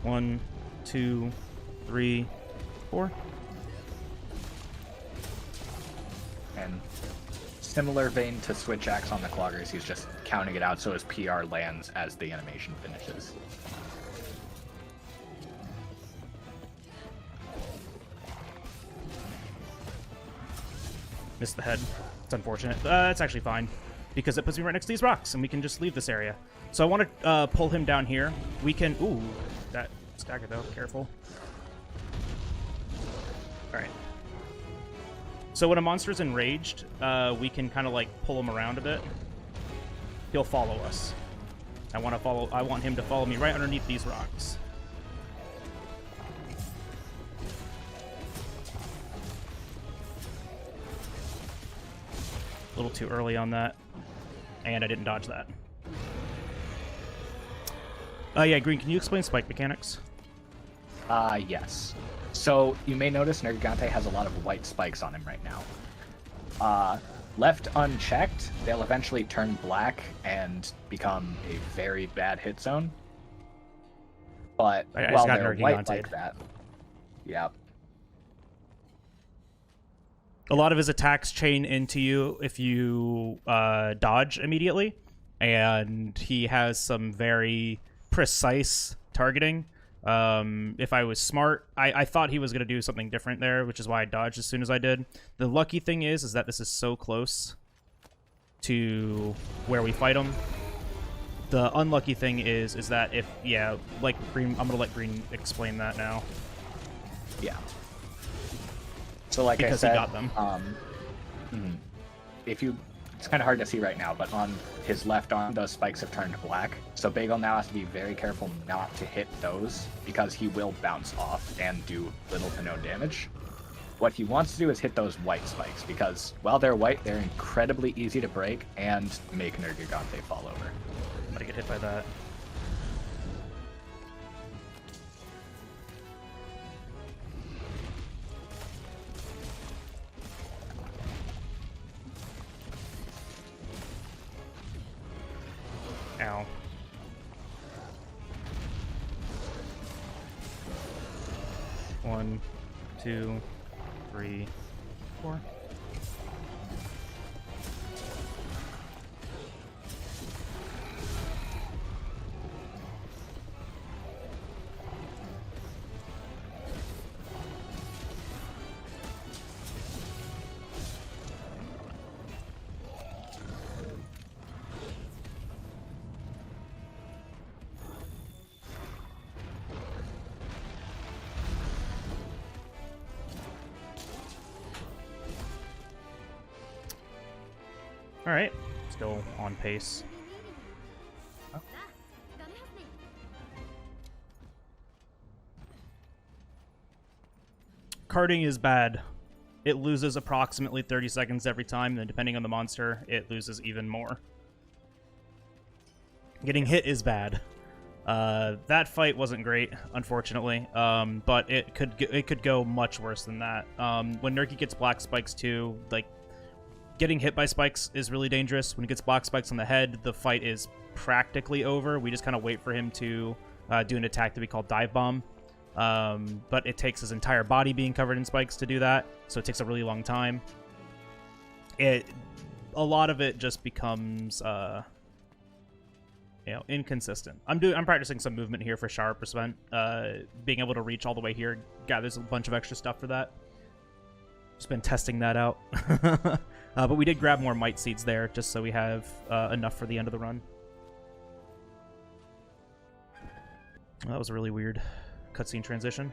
One, 2, 3, 4. And similar vein to Switch Axe on the cloggers, he's just counting it out so his PR lands as the animation finishes. Missed the head. It's unfortunate. It's actually fine, because it puts me right next to these rocks, and we can just leave this area. So I want to pull him down here. We can... Ooh, that stagger, though. Careful. Alright. So when a monster's enraged, we can kind of, like, pull him around a bit. He'll follow us. I want him to follow me right underneath these rocks. A little too early on that, and I didn't dodge that. Yeah, Green, can you explain spike mechanics? Yes. So you may notice Nergigante has a lot of white spikes on him right now. Left unchecked, they'll eventually turn black and become a very bad hit zone. But while they're white like that, yeah. A lot of his attacks chain into you if you dodge immediately, and he has some very precise targeting. If I was smart, I thought he was going to do something different there, which is why I dodged as soon as I did. The lucky thing is that this is so close to where we fight him. The unlucky thing is that if, yeah, like Green, I'm going to let Green explain that now. Yeah. So like because I said, he got them. If you, it's kind of hard to see right now, but on his left arm, those spikes have turned black. So Bagel now has to be very careful not to hit those, because he will bounce off and do little to no damage. What he wants to do is hit those white spikes, because while they're white, they're incredibly easy to break and make Nergigante fall over. I'm gonna get hit by that. Ow. 1, 2, 3, 4. Alright, still on pace. Karting is bad. It loses approximately 30 seconds every time, and then depending on the monster, it loses even more. Getting hit is bad. That fight wasn't great, unfortunately, but it could go much worse than that. When Nergi gets black spikes too, like, getting hit by spikes is really dangerous. When he gets black spikes on the head, the fight is practically over. We just kind of wait for him to do an attack that we call Dive Bomb. But it takes his entire body being covered in spikes to do that, so it takes a really long time. A lot of it just becomes, inconsistent. I'm practicing some movement here for shower percent. Being able to reach all the way here gathers a bunch of extra stuff for that. Just been testing that out. But we did grab more Might Seeds there, just so we have enough for the end of the run. That was a really weird cutscene transition.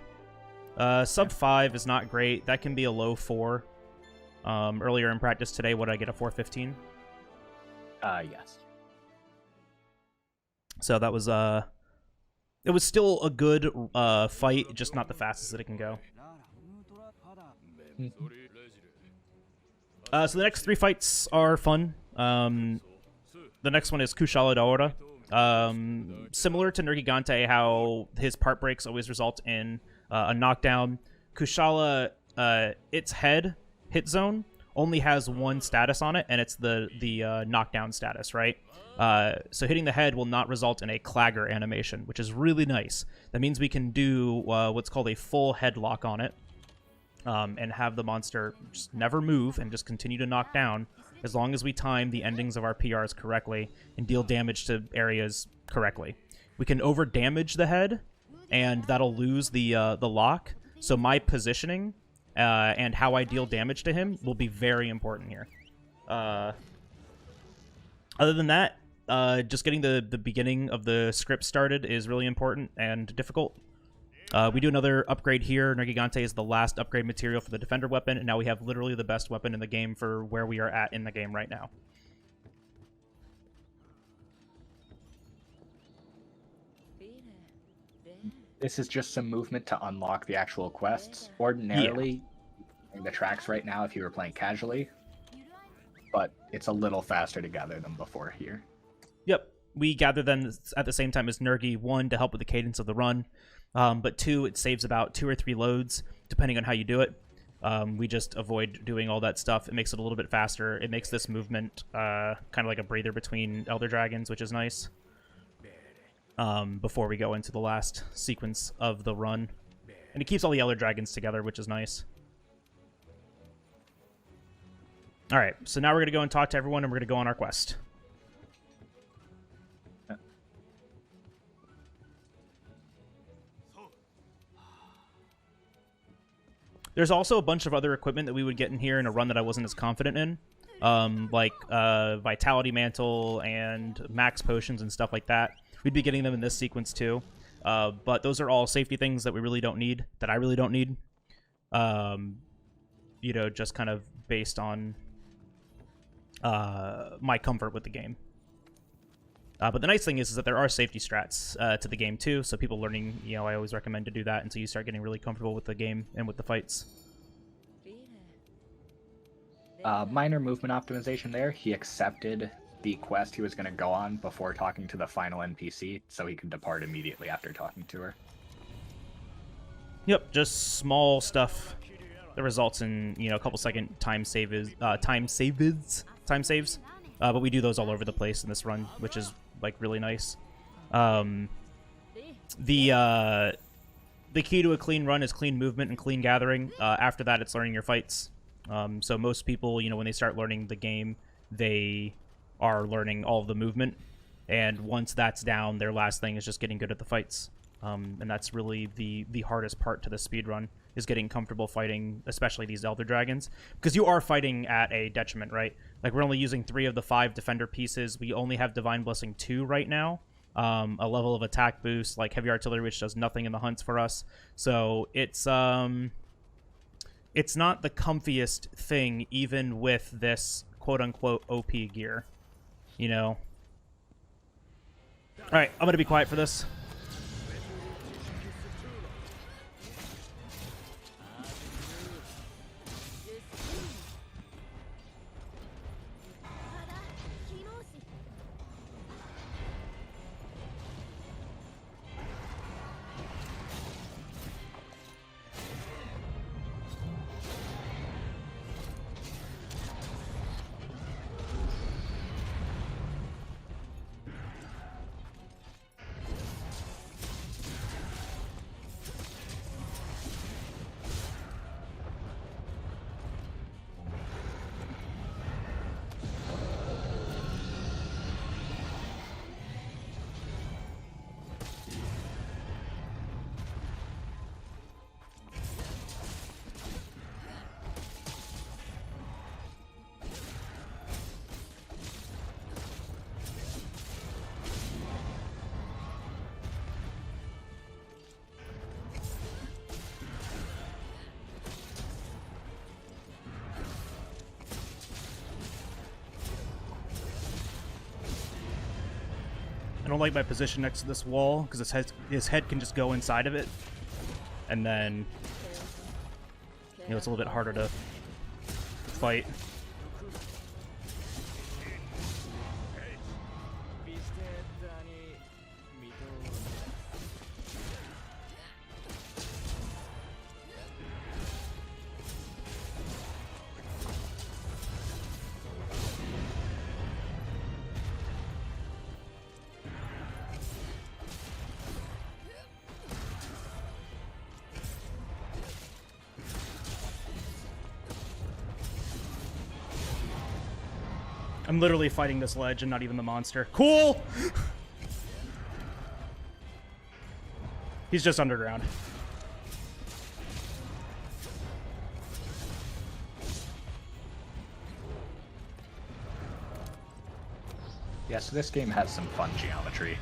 Sub 5 is not great. That can be a low 4. Earlier in practice today, what did I get, a 415? Yes. So that was, it was still a good fight, just not the fastest that it can go. So the next 3 fights are fun. The next one is Kushala Daora. Similar to Nergigante, how his part breaks always result in a knockdown. Kushala, its head hit zone only has one status on it, and it's the knockdown status, right? So hitting the head will not result in a clagger animation, which is really nice. That means we can do what's called a full headlock on it. And have the monster just never move and just continue to knock down as long as we time the endings of our PRs correctly and deal damage to areas correctly. We can over-damage the head, and that'll lose the lock. So my positioning and how I deal damage to him will be very important here. Other than that, just getting the beginning of the script started is really important and difficult. We do another upgrade here. Nergigante is the last upgrade material for the Defender weapon, and now we have literally the best weapon in the game for where we are at in the game right now. This is just some movement to unlock the actual quests. Ordinarily, the tracks right now if you were playing casually, but it's a little faster to gather them before here. Yep. We gather them at the same time as Nergi, 1, to help with the cadence of the run. But 2, it saves about 2 or 3 loads, depending on how you do it. We just avoid doing all that stuff. It makes it a little bit faster. It makes this movement kind of like a breather between Elder Dragons, which is nice. Before we go into the last sequence of the run. And it keeps all the Elder Dragons together, which is nice. Alright, so now we're going to go and talk to everyone, and we're going to go on our quest. There's also a bunch of other equipment that we would get in here in a run that I wasn't as confident in. Like Vitality Mantle and Max Potions and stuff like that. We'd be getting them in this sequence too. But those are all safety things that we really don't need, that I really don't need. You know, just kind of based on my comfort with the game. But the nice thing is that there are safety strats to the game too, so people learning, you know, I always recommend to do that until you start getting really comfortable with the game and with the fights. Minor movement optimization there. He accepted the quest he was going to go on before talking to the final NPC, so he could depart immediately after talking to her. Yep, just small stuff that results in, you know, a couple second time saves. But we do those all over the place in this run, which is like really nice. The the key to a clean run is clean movement and clean gathering. After that, it's learning your fights. So most people, you know, when they start learning the game, they are learning all of the movement. And once that's down, their last thing is just getting good at the fights. And that's really the hardest part to the speedrun, is getting comfortable fighting, especially these Elder Dragons. Because you are fighting at a detriment, right? Like, we're only using 3 of the 5 defender pieces. We only have Divine Blessing 2 right now. A level of attack boost, like Heavy Artillery, which does nothing in the hunts for us. So it's not the comfiest thing, even with this quote-unquote OP gear, you know? Alright, I'm gonna be quiet for this. I don't like my position next to this wall, because his head can just go inside of it. And then, you know, it's a little bit harder to fight. I'm literally fighting this ledge and not even the monster. Cool! He's just underground. Yeah, so this game has some fun geometry.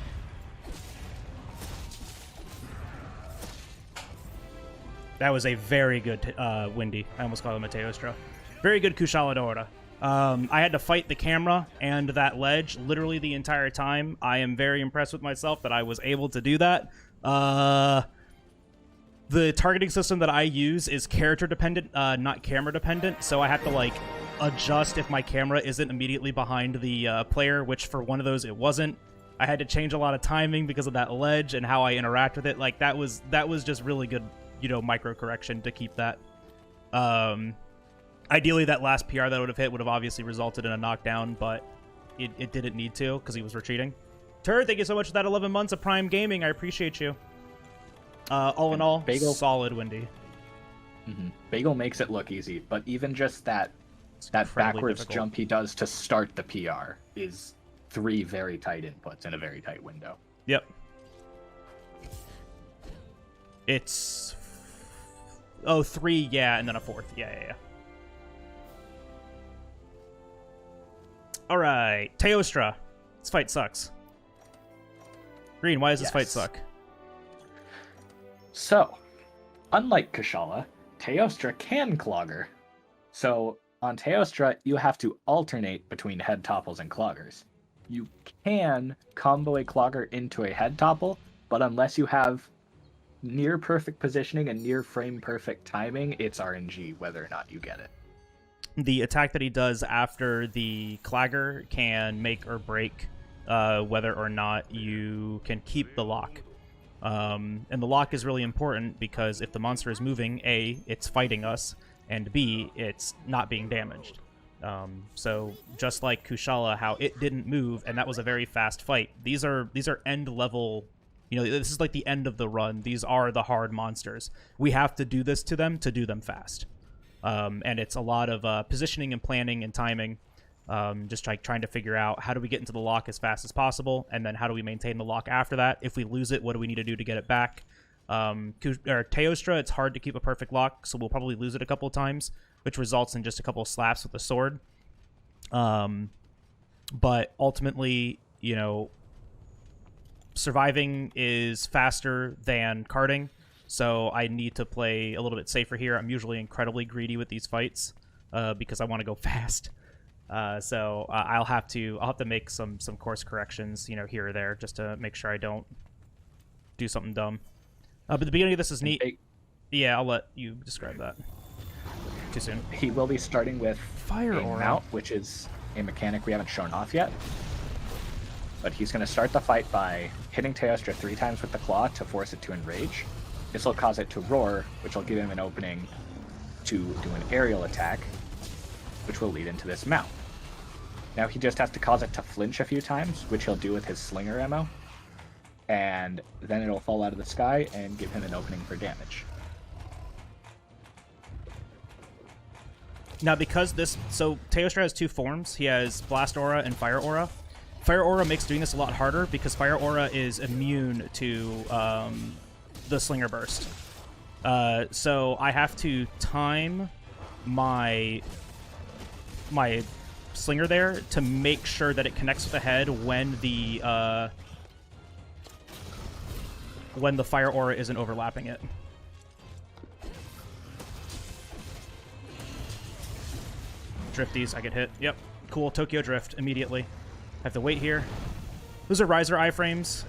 That was a very good Windy. I almost called him a Teostra. Very good Kushala Dora. I had to fight the camera and that ledge literally the entire time. I am very impressed with myself that I was able to do that. The targeting system that I use is character dependent, not camera dependent, so I have to, like, adjust if my camera isn't immediately behind the player, which for one of those it wasn't. I had to change a lot of timing because of that ledge and how I interact with it. Like, that was just really good, you know, micro correction to keep that. Ideally, that last PR that would have hit would have obviously resulted in a knockdown, but it didn't need to because he was retreating. Turd, thank you so much for that 11 months of Prime Gaming. I appreciate you. All in all, Bagel, solid Windy. Bagel makes it look easy, but even just that backwards difficult jump he does to start the PR is 3 very tight inputs in a very tight window. Yep. It's... Oh, 3, yeah, and then a 4th. Yeah. Alright, Teostra. This fight sucks. Green, why does this fight suck? So, unlike Kushala, Teostra can clogger. So, on Teostra, you have to alternate between head topples and cloggers. You can combo a clogger into a head topple, but unless you have near perfect positioning and near frame perfect timing, it's RNG whether or not you get it. The attack that he does after the Clagger can make or break whether or not you can keep the lock. And the lock is really important because if the monster is moving, A, it's fighting us, and B, it's not being damaged. So just like Kushala, how it didn't move, and that was a very fast fight. These are end level You know, this is like the end of the run. These are the hard monsters. We have to do this to them to do them fast. And it's a lot of positioning and planning and timing. Just trying to figure out how do we get into the lock as fast as possible, and then how do we maintain the lock after that. If we lose it, what do we need to do to get it back? Teostra, it's hard to keep a perfect lock, so we'll probably lose it a couple of times, which results in just a couple of slaps with the sword. But ultimately, you know, surviving is faster than carding, so I need to play a little bit safer here. I'm usually incredibly greedy with these fights because I want to go fast. So I'll have to make some course corrections, you know, here or there, just to make sure I don't do something dumb. But the beginning of this is neat. Yeah, I'll let you describe that. Too soon. He will be starting with Fire a Aura, mount, which is a mechanic we haven't shown off yet. But he's going to start the fight by hitting Teostra 3 times with the claw to force it to enrage. This will cause it to roar, which will give him an opening to do an aerial attack, which will lead into this mount. Now he just has to cause it to flinch a few times, which he'll do with his Slinger ammo. And then it'll fall out of the sky and give him an opening for damage. Now, because this... So, Teostra has 2 forms. He has Blast Aura and Fire Aura. Fire Aura makes doing this a lot harder because Fire Aura is immune to the Slinger Burst. So, I have to time my Slinger there to make sure that it connects with the head when the Fire Aura isn't overlapping it. Drifties, I get hit. Yep. Cool, Tokyo Drift immediately. I have to wait here. Those are riser iframes.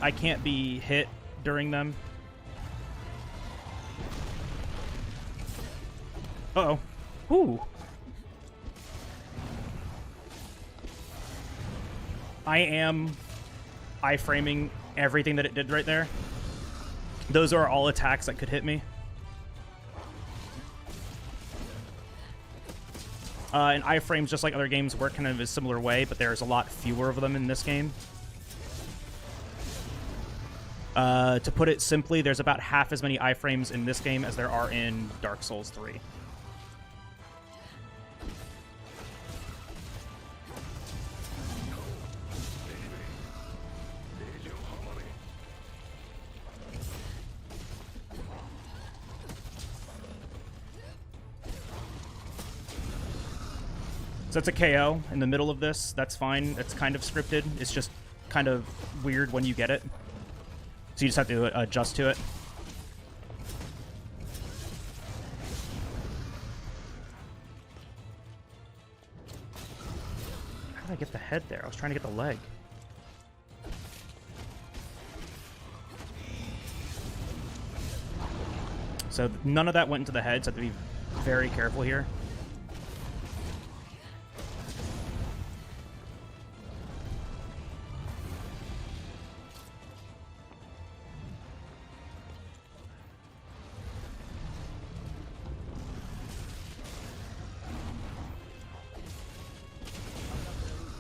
I can't be hit during them. Uh-oh. Ooh. I am iframing everything that it did right there. Those are all attacks that could hit me. And iframes, just like other games, work kind of a similar way, but there's a lot fewer of them in this game. To put it simply, there's about half as many iframes in this game as there are in Dark Souls 3. So that's a KO in the middle of this. That's fine. It's kind of scripted. It's just kind of weird when you get it. So you just have to adjust to it. How did I get the head there? I was trying to get the leg. So none of that went into the head, so I have to be very careful here.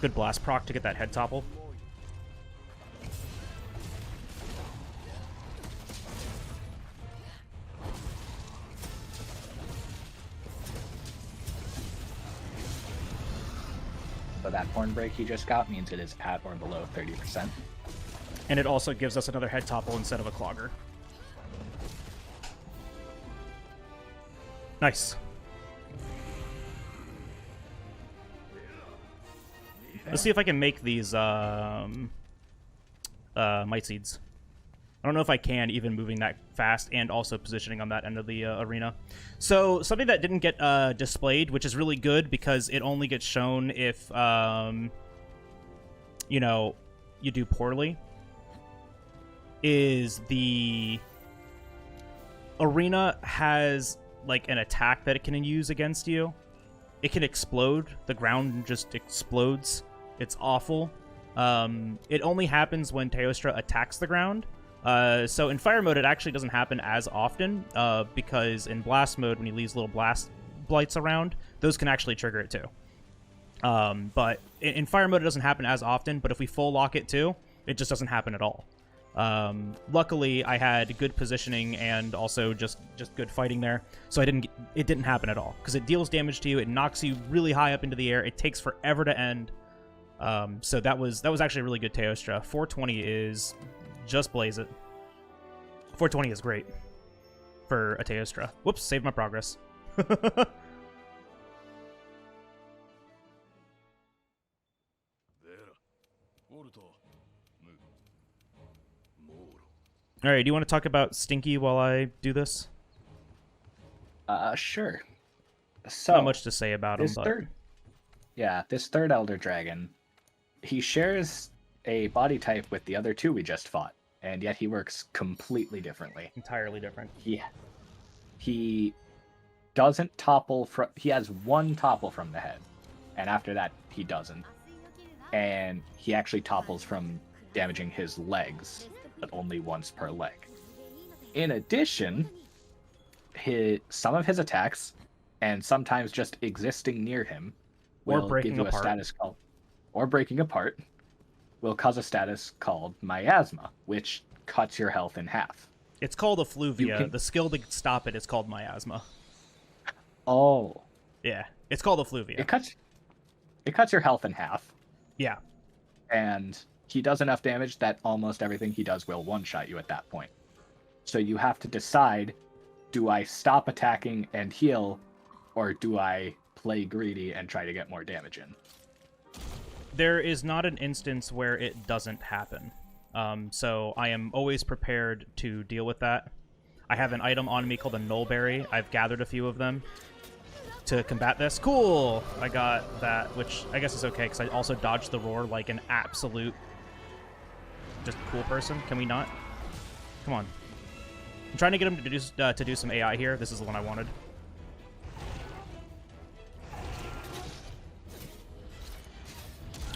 Good blast proc to get that head topple. So that horn break he just got means it is at or below 30%. And it also gives us another head topple instead of a clogger. Nice. Let's see if I can make these Might Seeds. I don't know if I can, even moving that fast and also positioning on that end of the arena. So something that didn't get displayed, which is really good because it only gets shown if, you know, you do poorly, is the arena has like an attack that it can use against you. It can explode. The ground just explodes. It's awful. It only happens when Teostra attacks the ground. So in fire mode, it actually doesn't happen as often because in blast mode, when he leaves little blast blights around, those can actually trigger it too. But in fire mode, it doesn't happen as often. But if we full lock it too, it just doesn't happen at all. Luckily, I had good positioning and also just good fighting there, so it didn't happen at all. Because it deals damage to you, it knocks you really high up into the air, it takes forever to end. So that was actually a really good Teostra. 420 is just blaze it. 420 is great for a Teostra. Whoops, saved my progress. All right, do you want to talk about Stinky while I do this? Sure. So not much to say about him, but this third Elder Dragon, he shares a body type with the other two we just fought, and yet he works completely differently. Entirely different. He doesn't topple from. He has one topple from the head, and after that he doesn't. And he actually topples from damaging his legs, but only once per leg. In addition, some of his attacks, and sometimes just existing near him, will give you a status called, or breaking apart, will cause a status called Miasma, which cuts your health in half. It's called Effluvia. The skill to stop it is called Miasma. Oh. Yeah, it's called Effluvia. It cuts your health in half. Yeah. And he does enough damage that almost everything he does will one-shot you at that point. So you have to decide, do I stop attacking and heal, or do I play greedy and try to get more damage in? There is not an instance where it doesn't happen. So I am always prepared to deal with that. I have an item on me called a Nullberry. I've gathered a few of them to combat this. Cool! I got that, which I guess is okay, because I also dodged the roar like an absolute just cool person. Can we not? Come on. I'm trying to get him to do some AI here. This is the one I wanted.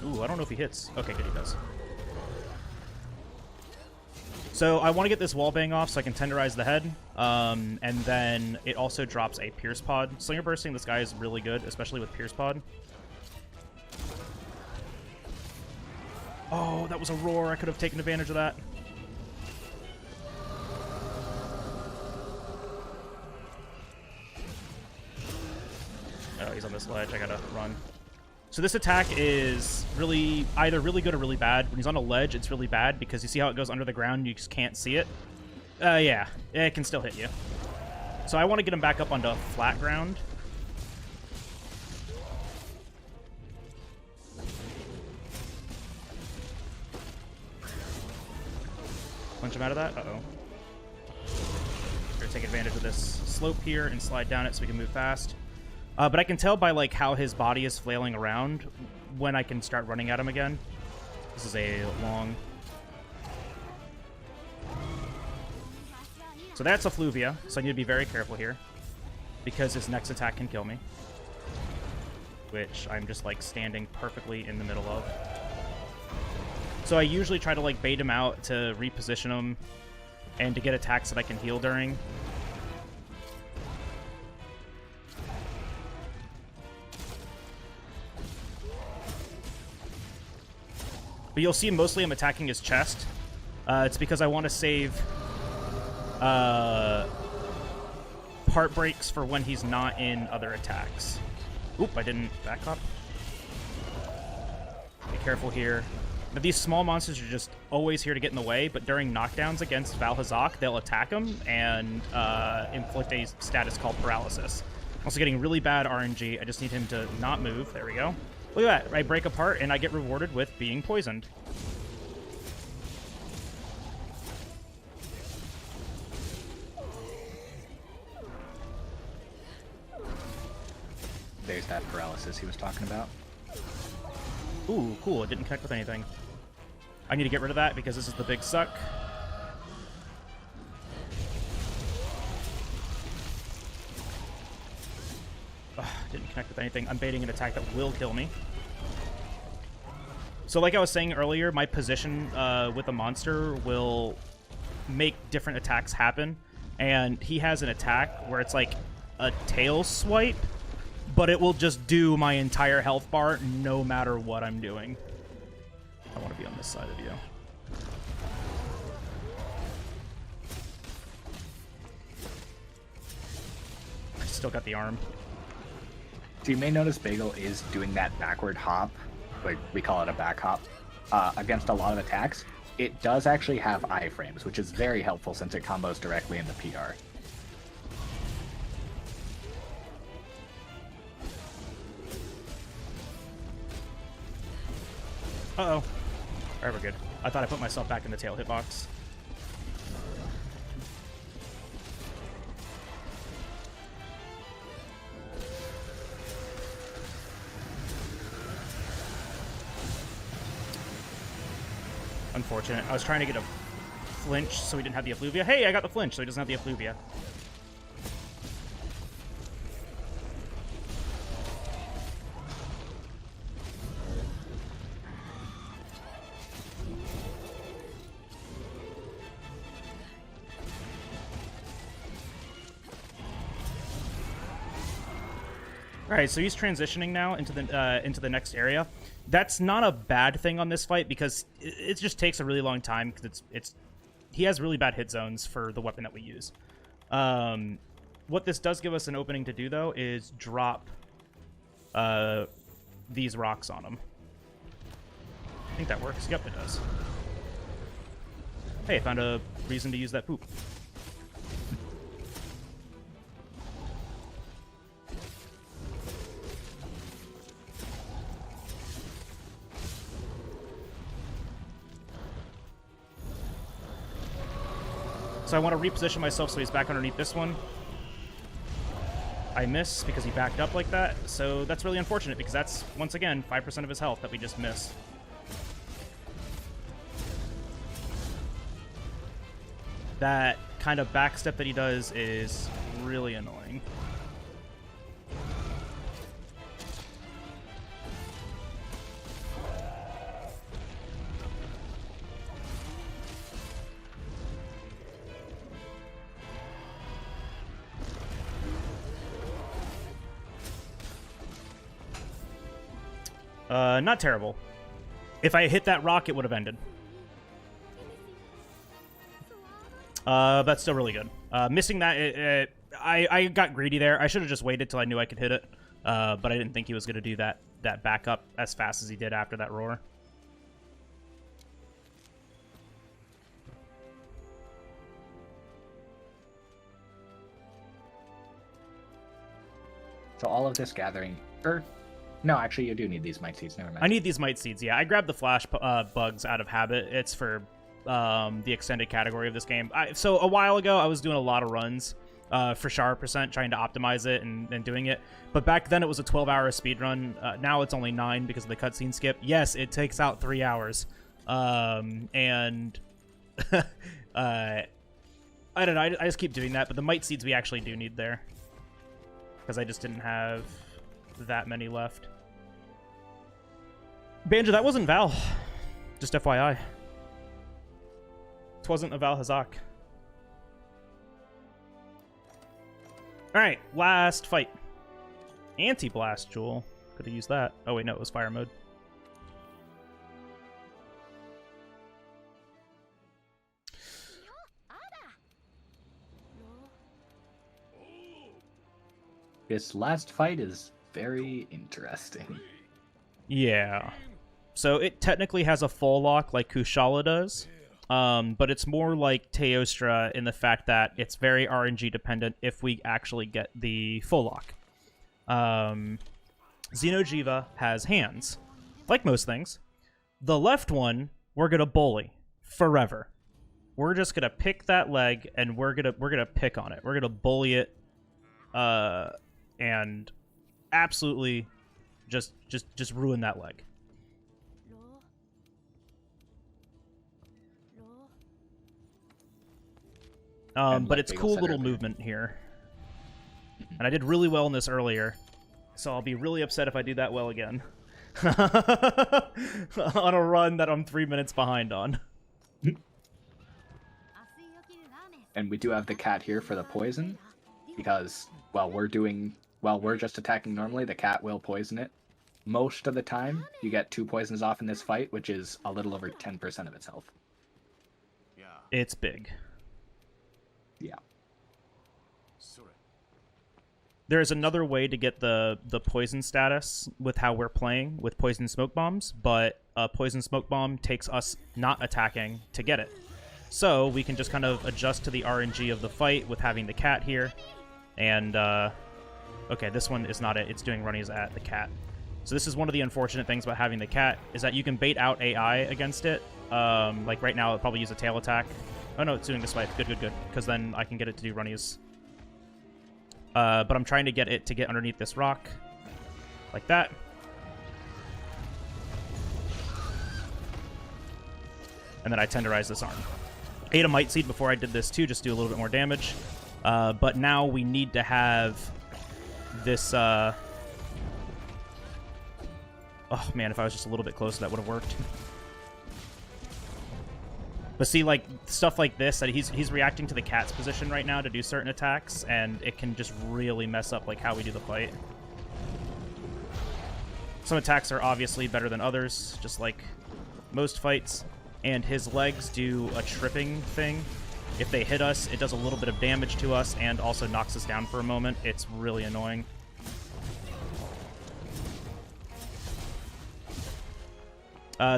Ooh, I don't know if he hits. Okay, good, he does. So I want to get this wallbang off so I can tenderize the head, and then it also drops a Pierce Pod. Slinger Bursting this guy is really good, especially with Pierce Pod. Oh, that was a roar. I could have taken advantage of that. Oh, he's on this ledge. I gotta run. So this attack is either really good or really bad. When he's on a ledge, it's really bad because you see how it goes under the ground and you just can't see it? Yeah, it can still hit you. So I want to get him back up onto flat ground. Punch him out of that? Uh-oh. We're gonna take advantage of this slope here and slide down it so we can move fast. But I can tell by like how his body is flailing around when I can start running at him again. This is a long... So that's Effluvia, so I need to be very careful here, because his next attack can kill me. Which I'm just like standing perfectly in the middle of. So I usually try to like bait him out to reposition him and to get attacks that I can heal during. But you'll see mostly I'm attacking his chest. It's because I want to save part breaks for when he's not in other attacks. Oop, I didn't back up. Be careful here. Now, these small monsters are just always here to get in the way, but during knockdowns against Valhazak, they'll attack him and inflict a status called Paralysis. Also getting really bad RNG. I just need him to not move. There we go. Look at that. I break apart, and I get rewarded with being poisoned. There's that paralysis he was talking about. Ooh, cool. It didn't connect with anything. I need to get rid of that because this is the big suck. Ugh, didn't connect with anything. I'm baiting an attack that will kill me. So like I was saying earlier, my position with the monster will make different attacks happen. And he has an attack where it's like a tail swipe, but it will just do my entire health bar no matter what I'm doing. I want to be on this side of you. still got the arm. So you may notice Bagel is doing that backward hop, like we call it a back hop, against a lot of attacks. It does actually have iframes, which is very helpful since it combos directly into PR. Uh-oh. Alright, we're good. I thought I put myself back in the tail hitbox. Unfortunate. I was trying to get a flinch so he didn't have the effluvia. Hey, I got the flinch so he doesn't have the effluvia. All right, so he's transitioning now into the next area. That's not a bad thing on this fight because it just takes a really long time because he has really bad hit zones for the weapon that we use. What this does give us an opening to do though is drop these rocks on him. I think that works. Yep, it does. Hey, I found a reason to use that poop. So I want to reposition myself so he's back underneath this one. I miss because he backed up like that, so that's really unfortunate because that's, once again, 5% of his health that we just miss. That kind of backstep that he does is really annoying. Not terrible. If I hit that rock, it would have ended. That's still really good. Missing that, I got greedy there. I should have just waited till I knew I could hit it. But I didn't think he was going to do that backup as fast as he did after that roar. So all of this gathering, no, actually, you do need these mite seeds. Never mind. I need these mite seeds, yeah. I grabbed the flash bugs out of habit. It's for the extended category of this game. So a while ago, I was doing a lot of runs for Char percent, trying to optimize it and doing it. But back then, it was a 12-hour speedrun. Now it's only 9 because of the cutscene skip. Yes, it takes out 3 hours. And I don't know. I just keep doing that. But the mite seeds we actually do need there. Because I just didn't have that many left. Banjo, that wasn't Val. Just FYI. It wasn't a Val Hazak. Alright, last fight. Anti-blast Jewel. Could have used that. Oh wait, no, it was fire mode. This last fight is very interesting. Yeah. So it technically has a full lock like Kushala does, but it's more like Teostra in the fact that it's very RNG dependent if we actually get the full lock. Xenojiva has hands, like most things. The left one, we're gonna bully forever. We're just gonna pick that leg and we're gonna pick on it. We're gonna bully it, and absolutely just ruin that leg. But it's cool little movement here. And I did really well in this earlier, so I'll be really upset if I do that well again. On a run that I'm 3 minutes behind on. And we do have the cat here for the poison, because while we're just attacking normally, the cat will poison it. Most of the time, you get 2 poisons off in this fight, which is a little over 10% of its health. It's big. Yeah. There's another way to get the poison status with how we're playing with poison smoke bombs, but a poison smoke bomb takes us not attacking to get it. So we can just kind of adjust to the RNG of the fight with having the cat here. And, okay, this one is not it. It's doing runnies at the cat. So this is one of the unfortunate things about having the cat, is that you can bait out AI against it. Like right now, it'll probably use a tail attack. Oh no, it's doing the swipe. Good, good, good. Because then I can get it to do runnies. But I'm trying to get it to get underneath this rock. Like that. And then I tenderize this arm. Ate a Might Seed before I did this too, just to do a little bit more damage. But now we need to have this... Oh man, if I was just a little bit closer, that would have worked. But see, like, stuff like this, that he's reacting to the cat's position right now to do certain attacks, and it can just really mess up, like, how we do the fight. Some attacks are obviously better than others, just like most fights. And his legs do a tripping thing. If they hit us, it does a little bit of damage to us and also knocks us down for a moment. It's really annoying.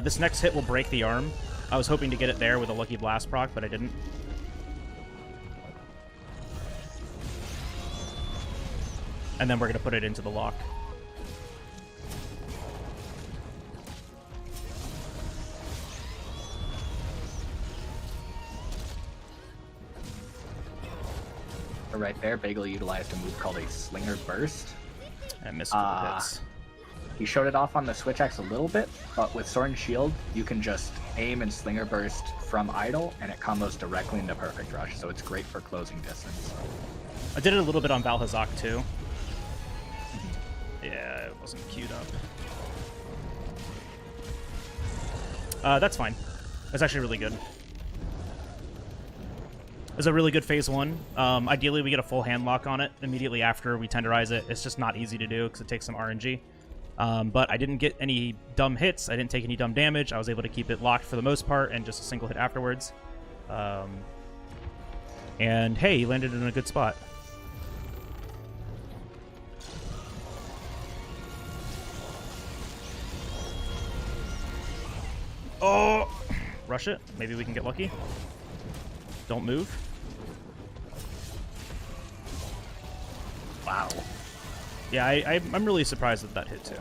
This next hit will break the arm. I was hoping to get it there with a Lucky Blast proc, but I didn't. And then we're going to put it into the lock. Right there, Bagel utilized a move called a Slinger Burst. I missed a couple hits. He showed it off on the Switch Axe a little bit, but with Sword and Shield, you can just aim and Slinger Burst from idle, and it combos directly into Perfect Rush, so it's great for closing distance. I did it a little bit on Valhazak too. Yeah, it wasn't queued up. That's fine. That's actually really good. It's a really good phase 1. Ideally, we get a full hand lock on it immediately after we tenderize it. It's just not easy to do because it takes some RNG. But I didn't get any dumb hits. I didn't take any dumb damage. I was able to keep it locked for the most part and just a single hit afterwards. And hey, he landed in a good spot. Oh! Rush it. Maybe we can get lucky. Don't move. Wow. Yeah, I'm really surprised that that hit too.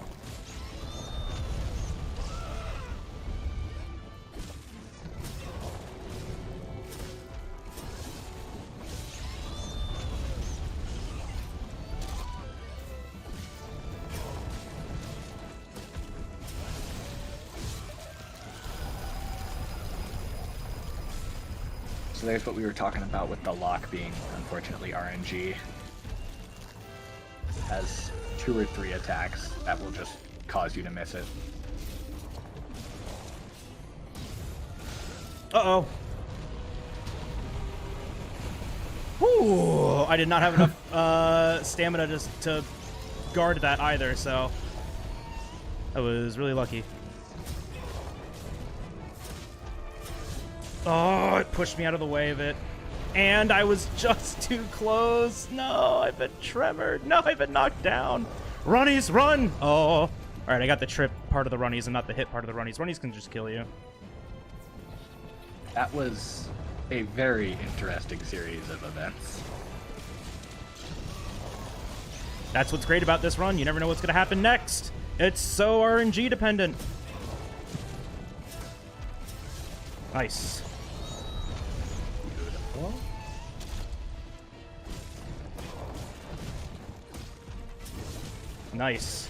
So there's what we were talking about with the lock being, unfortunately, RNG. Has 2 or 3 attacks that will just cause you to miss it. Uh-oh. Ooh, I did not have enough stamina to guard that either, so I was really lucky. Oh, it pushed me out of the way of it. And I was just too close. No, I've been tremored. No, I've been knocked down. Runnies, run! Oh. All right, I got the trip part of the runnies and not the hit part of the runnies. Runnies can just kill you. That was a very interesting series of events. That's what's great about this run. You never know what's going to happen next. It's so RNG dependent. Nice. Beautiful. Nice.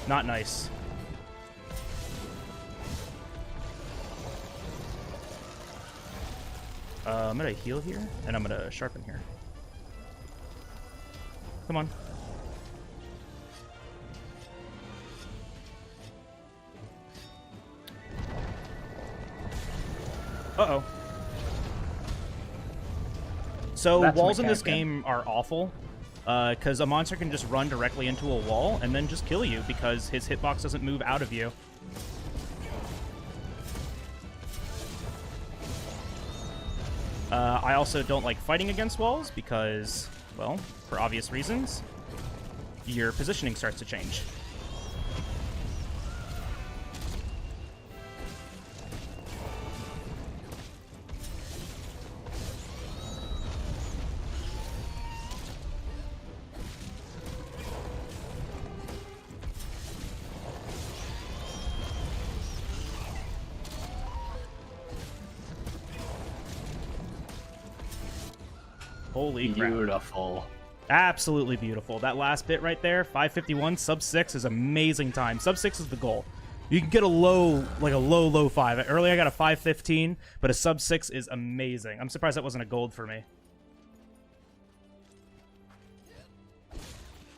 Not nice. I'm gonna heal here, and I'm gonna sharpen here. Come on. Uh-oh. So walls in this game are awful, because a monster can just run directly into a wall and then just kill you because his hitbox doesn't move out of you. I also don't like fighting against walls because, well, for obvious reasons, your positioning starts to change. Holy crap. Beautiful. Absolutely beautiful. That last bit right there, 5:51, sub 6 is amazing time. Sub 6 is the goal. You can get a low, like a low 5. Earlier I got a 5:15, but a sub 6 is amazing. I'm surprised that wasn't a gold for me.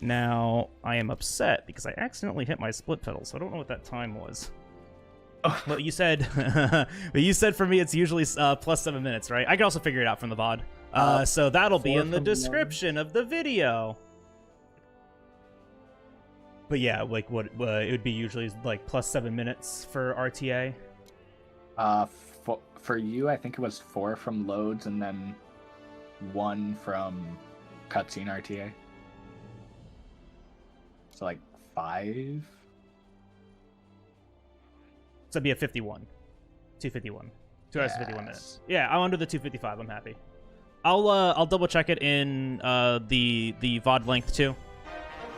Now, I am upset because I accidentally hit my split pedal, so I don't know what that time was. Oh. But you said, but you said for me it's usually plus 7 minutes, right? I can also figure it out from the VOD. So that'll be in the description of the video. But yeah, like what it would be usually like plus 7 minutes for RTA. For you, I think it was 4 from loads and then 1 from cutscene RTA. So like 5. So it'd be a 51. 251. 2 hours and 51 minutes. Yeah, I'm under the 255. I'm happy. I'll double check it in the VOD length too.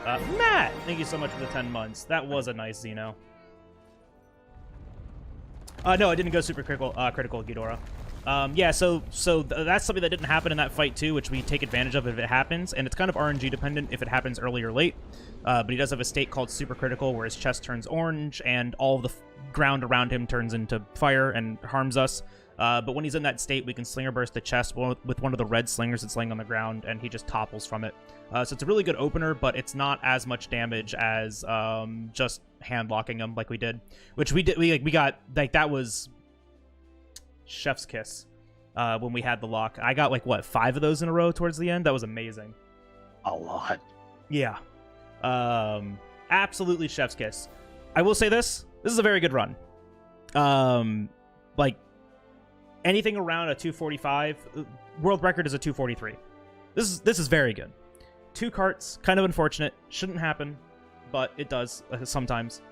Matt, thank you so much for the 10 months. That was a nice Xeno. No, I didn't go super critical, Ghidorah. Yeah, so that's something that didn't happen in that fight too, which we take advantage of if it happens, and it's kind of RNG dependent if it happens early or late. But he does have a state called super critical where his chest turns orange and all of the ground around him turns into fire and harms us. But when he's in that state, we can Slinger Burst the chest with one of the red slingers that's laying on the ground, and he just topples from it. So it's a really good opener, but it's not as much damage as just hand locking him like we did, which we did. We got like that was chef's kiss when we had the lock. I got like what 5 of those in a row towards the end. That was amazing. A lot. Yeah. Absolutely chef's kiss. I will say this is a very good run. Like anything around a 245, world record is a 243. This is very good. 2 carts, kind of unfortunate, shouldn't happen, but it does sometimes.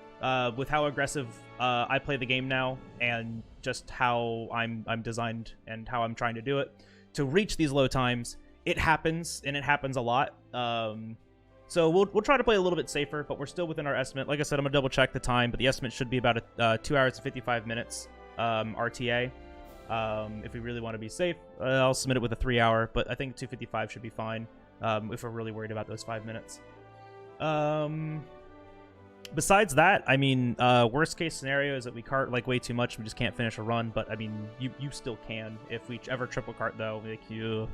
With how aggressive I play the game now, and just how I'm designed and how I'm trying to do it, to reach these low times, it happens, and it happens a lot. So we'll try to play a little bit safer, but we're still within our estimate. Like I said, I'm gonna double check the time, but the estimate should be about 2 hours and 55 minutes RTA. If we really want to be safe, I'll submit it with a 3-hour, but I think 255 should be fine if we're really worried about those 5 minutes. Besides that, I mean, worst case scenario is that we cart like way too much, we just can't finish a run. But I mean, you still can if we ever triple cart though. Like you,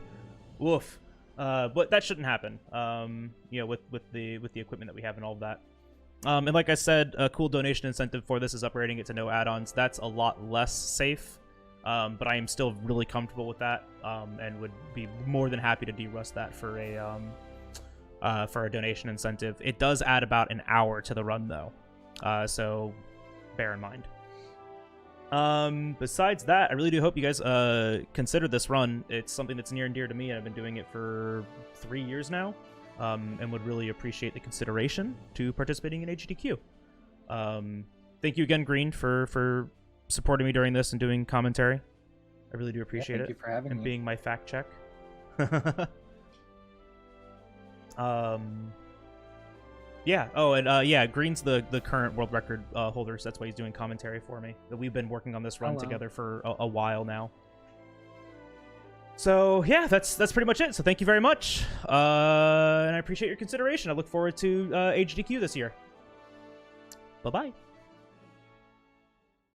woof. But that shouldn't happen. You know, with the equipment that we have and all of that. And like I said, a cool donation incentive for this is upgrading it to no add-ons. That's a lot less safe. But I am still really comfortable with that, and would be more than happy to de-rust that for a donation incentive. It does add about an hour to the run, though, so bear in mind. Besides that, I really do hope you guys consider this run. It's something that's near and dear to me, and I've been doing it for 3 years now, and would really appreciate the consideration to participating in AGDQ. Thank you again, Green, for supporting me during this and doing commentary. I really do appreciate thank it. you for having and me. Being my fact check. Yeah. Oh, and yeah, Green's the current world record holder, so that's why he's doing commentary for me. We've been working on this run together for a while now. So yeah, that's pretty much it. So thank you very much, and I appreciate your consideration. I look forward to AGDQ this year. Bye bye.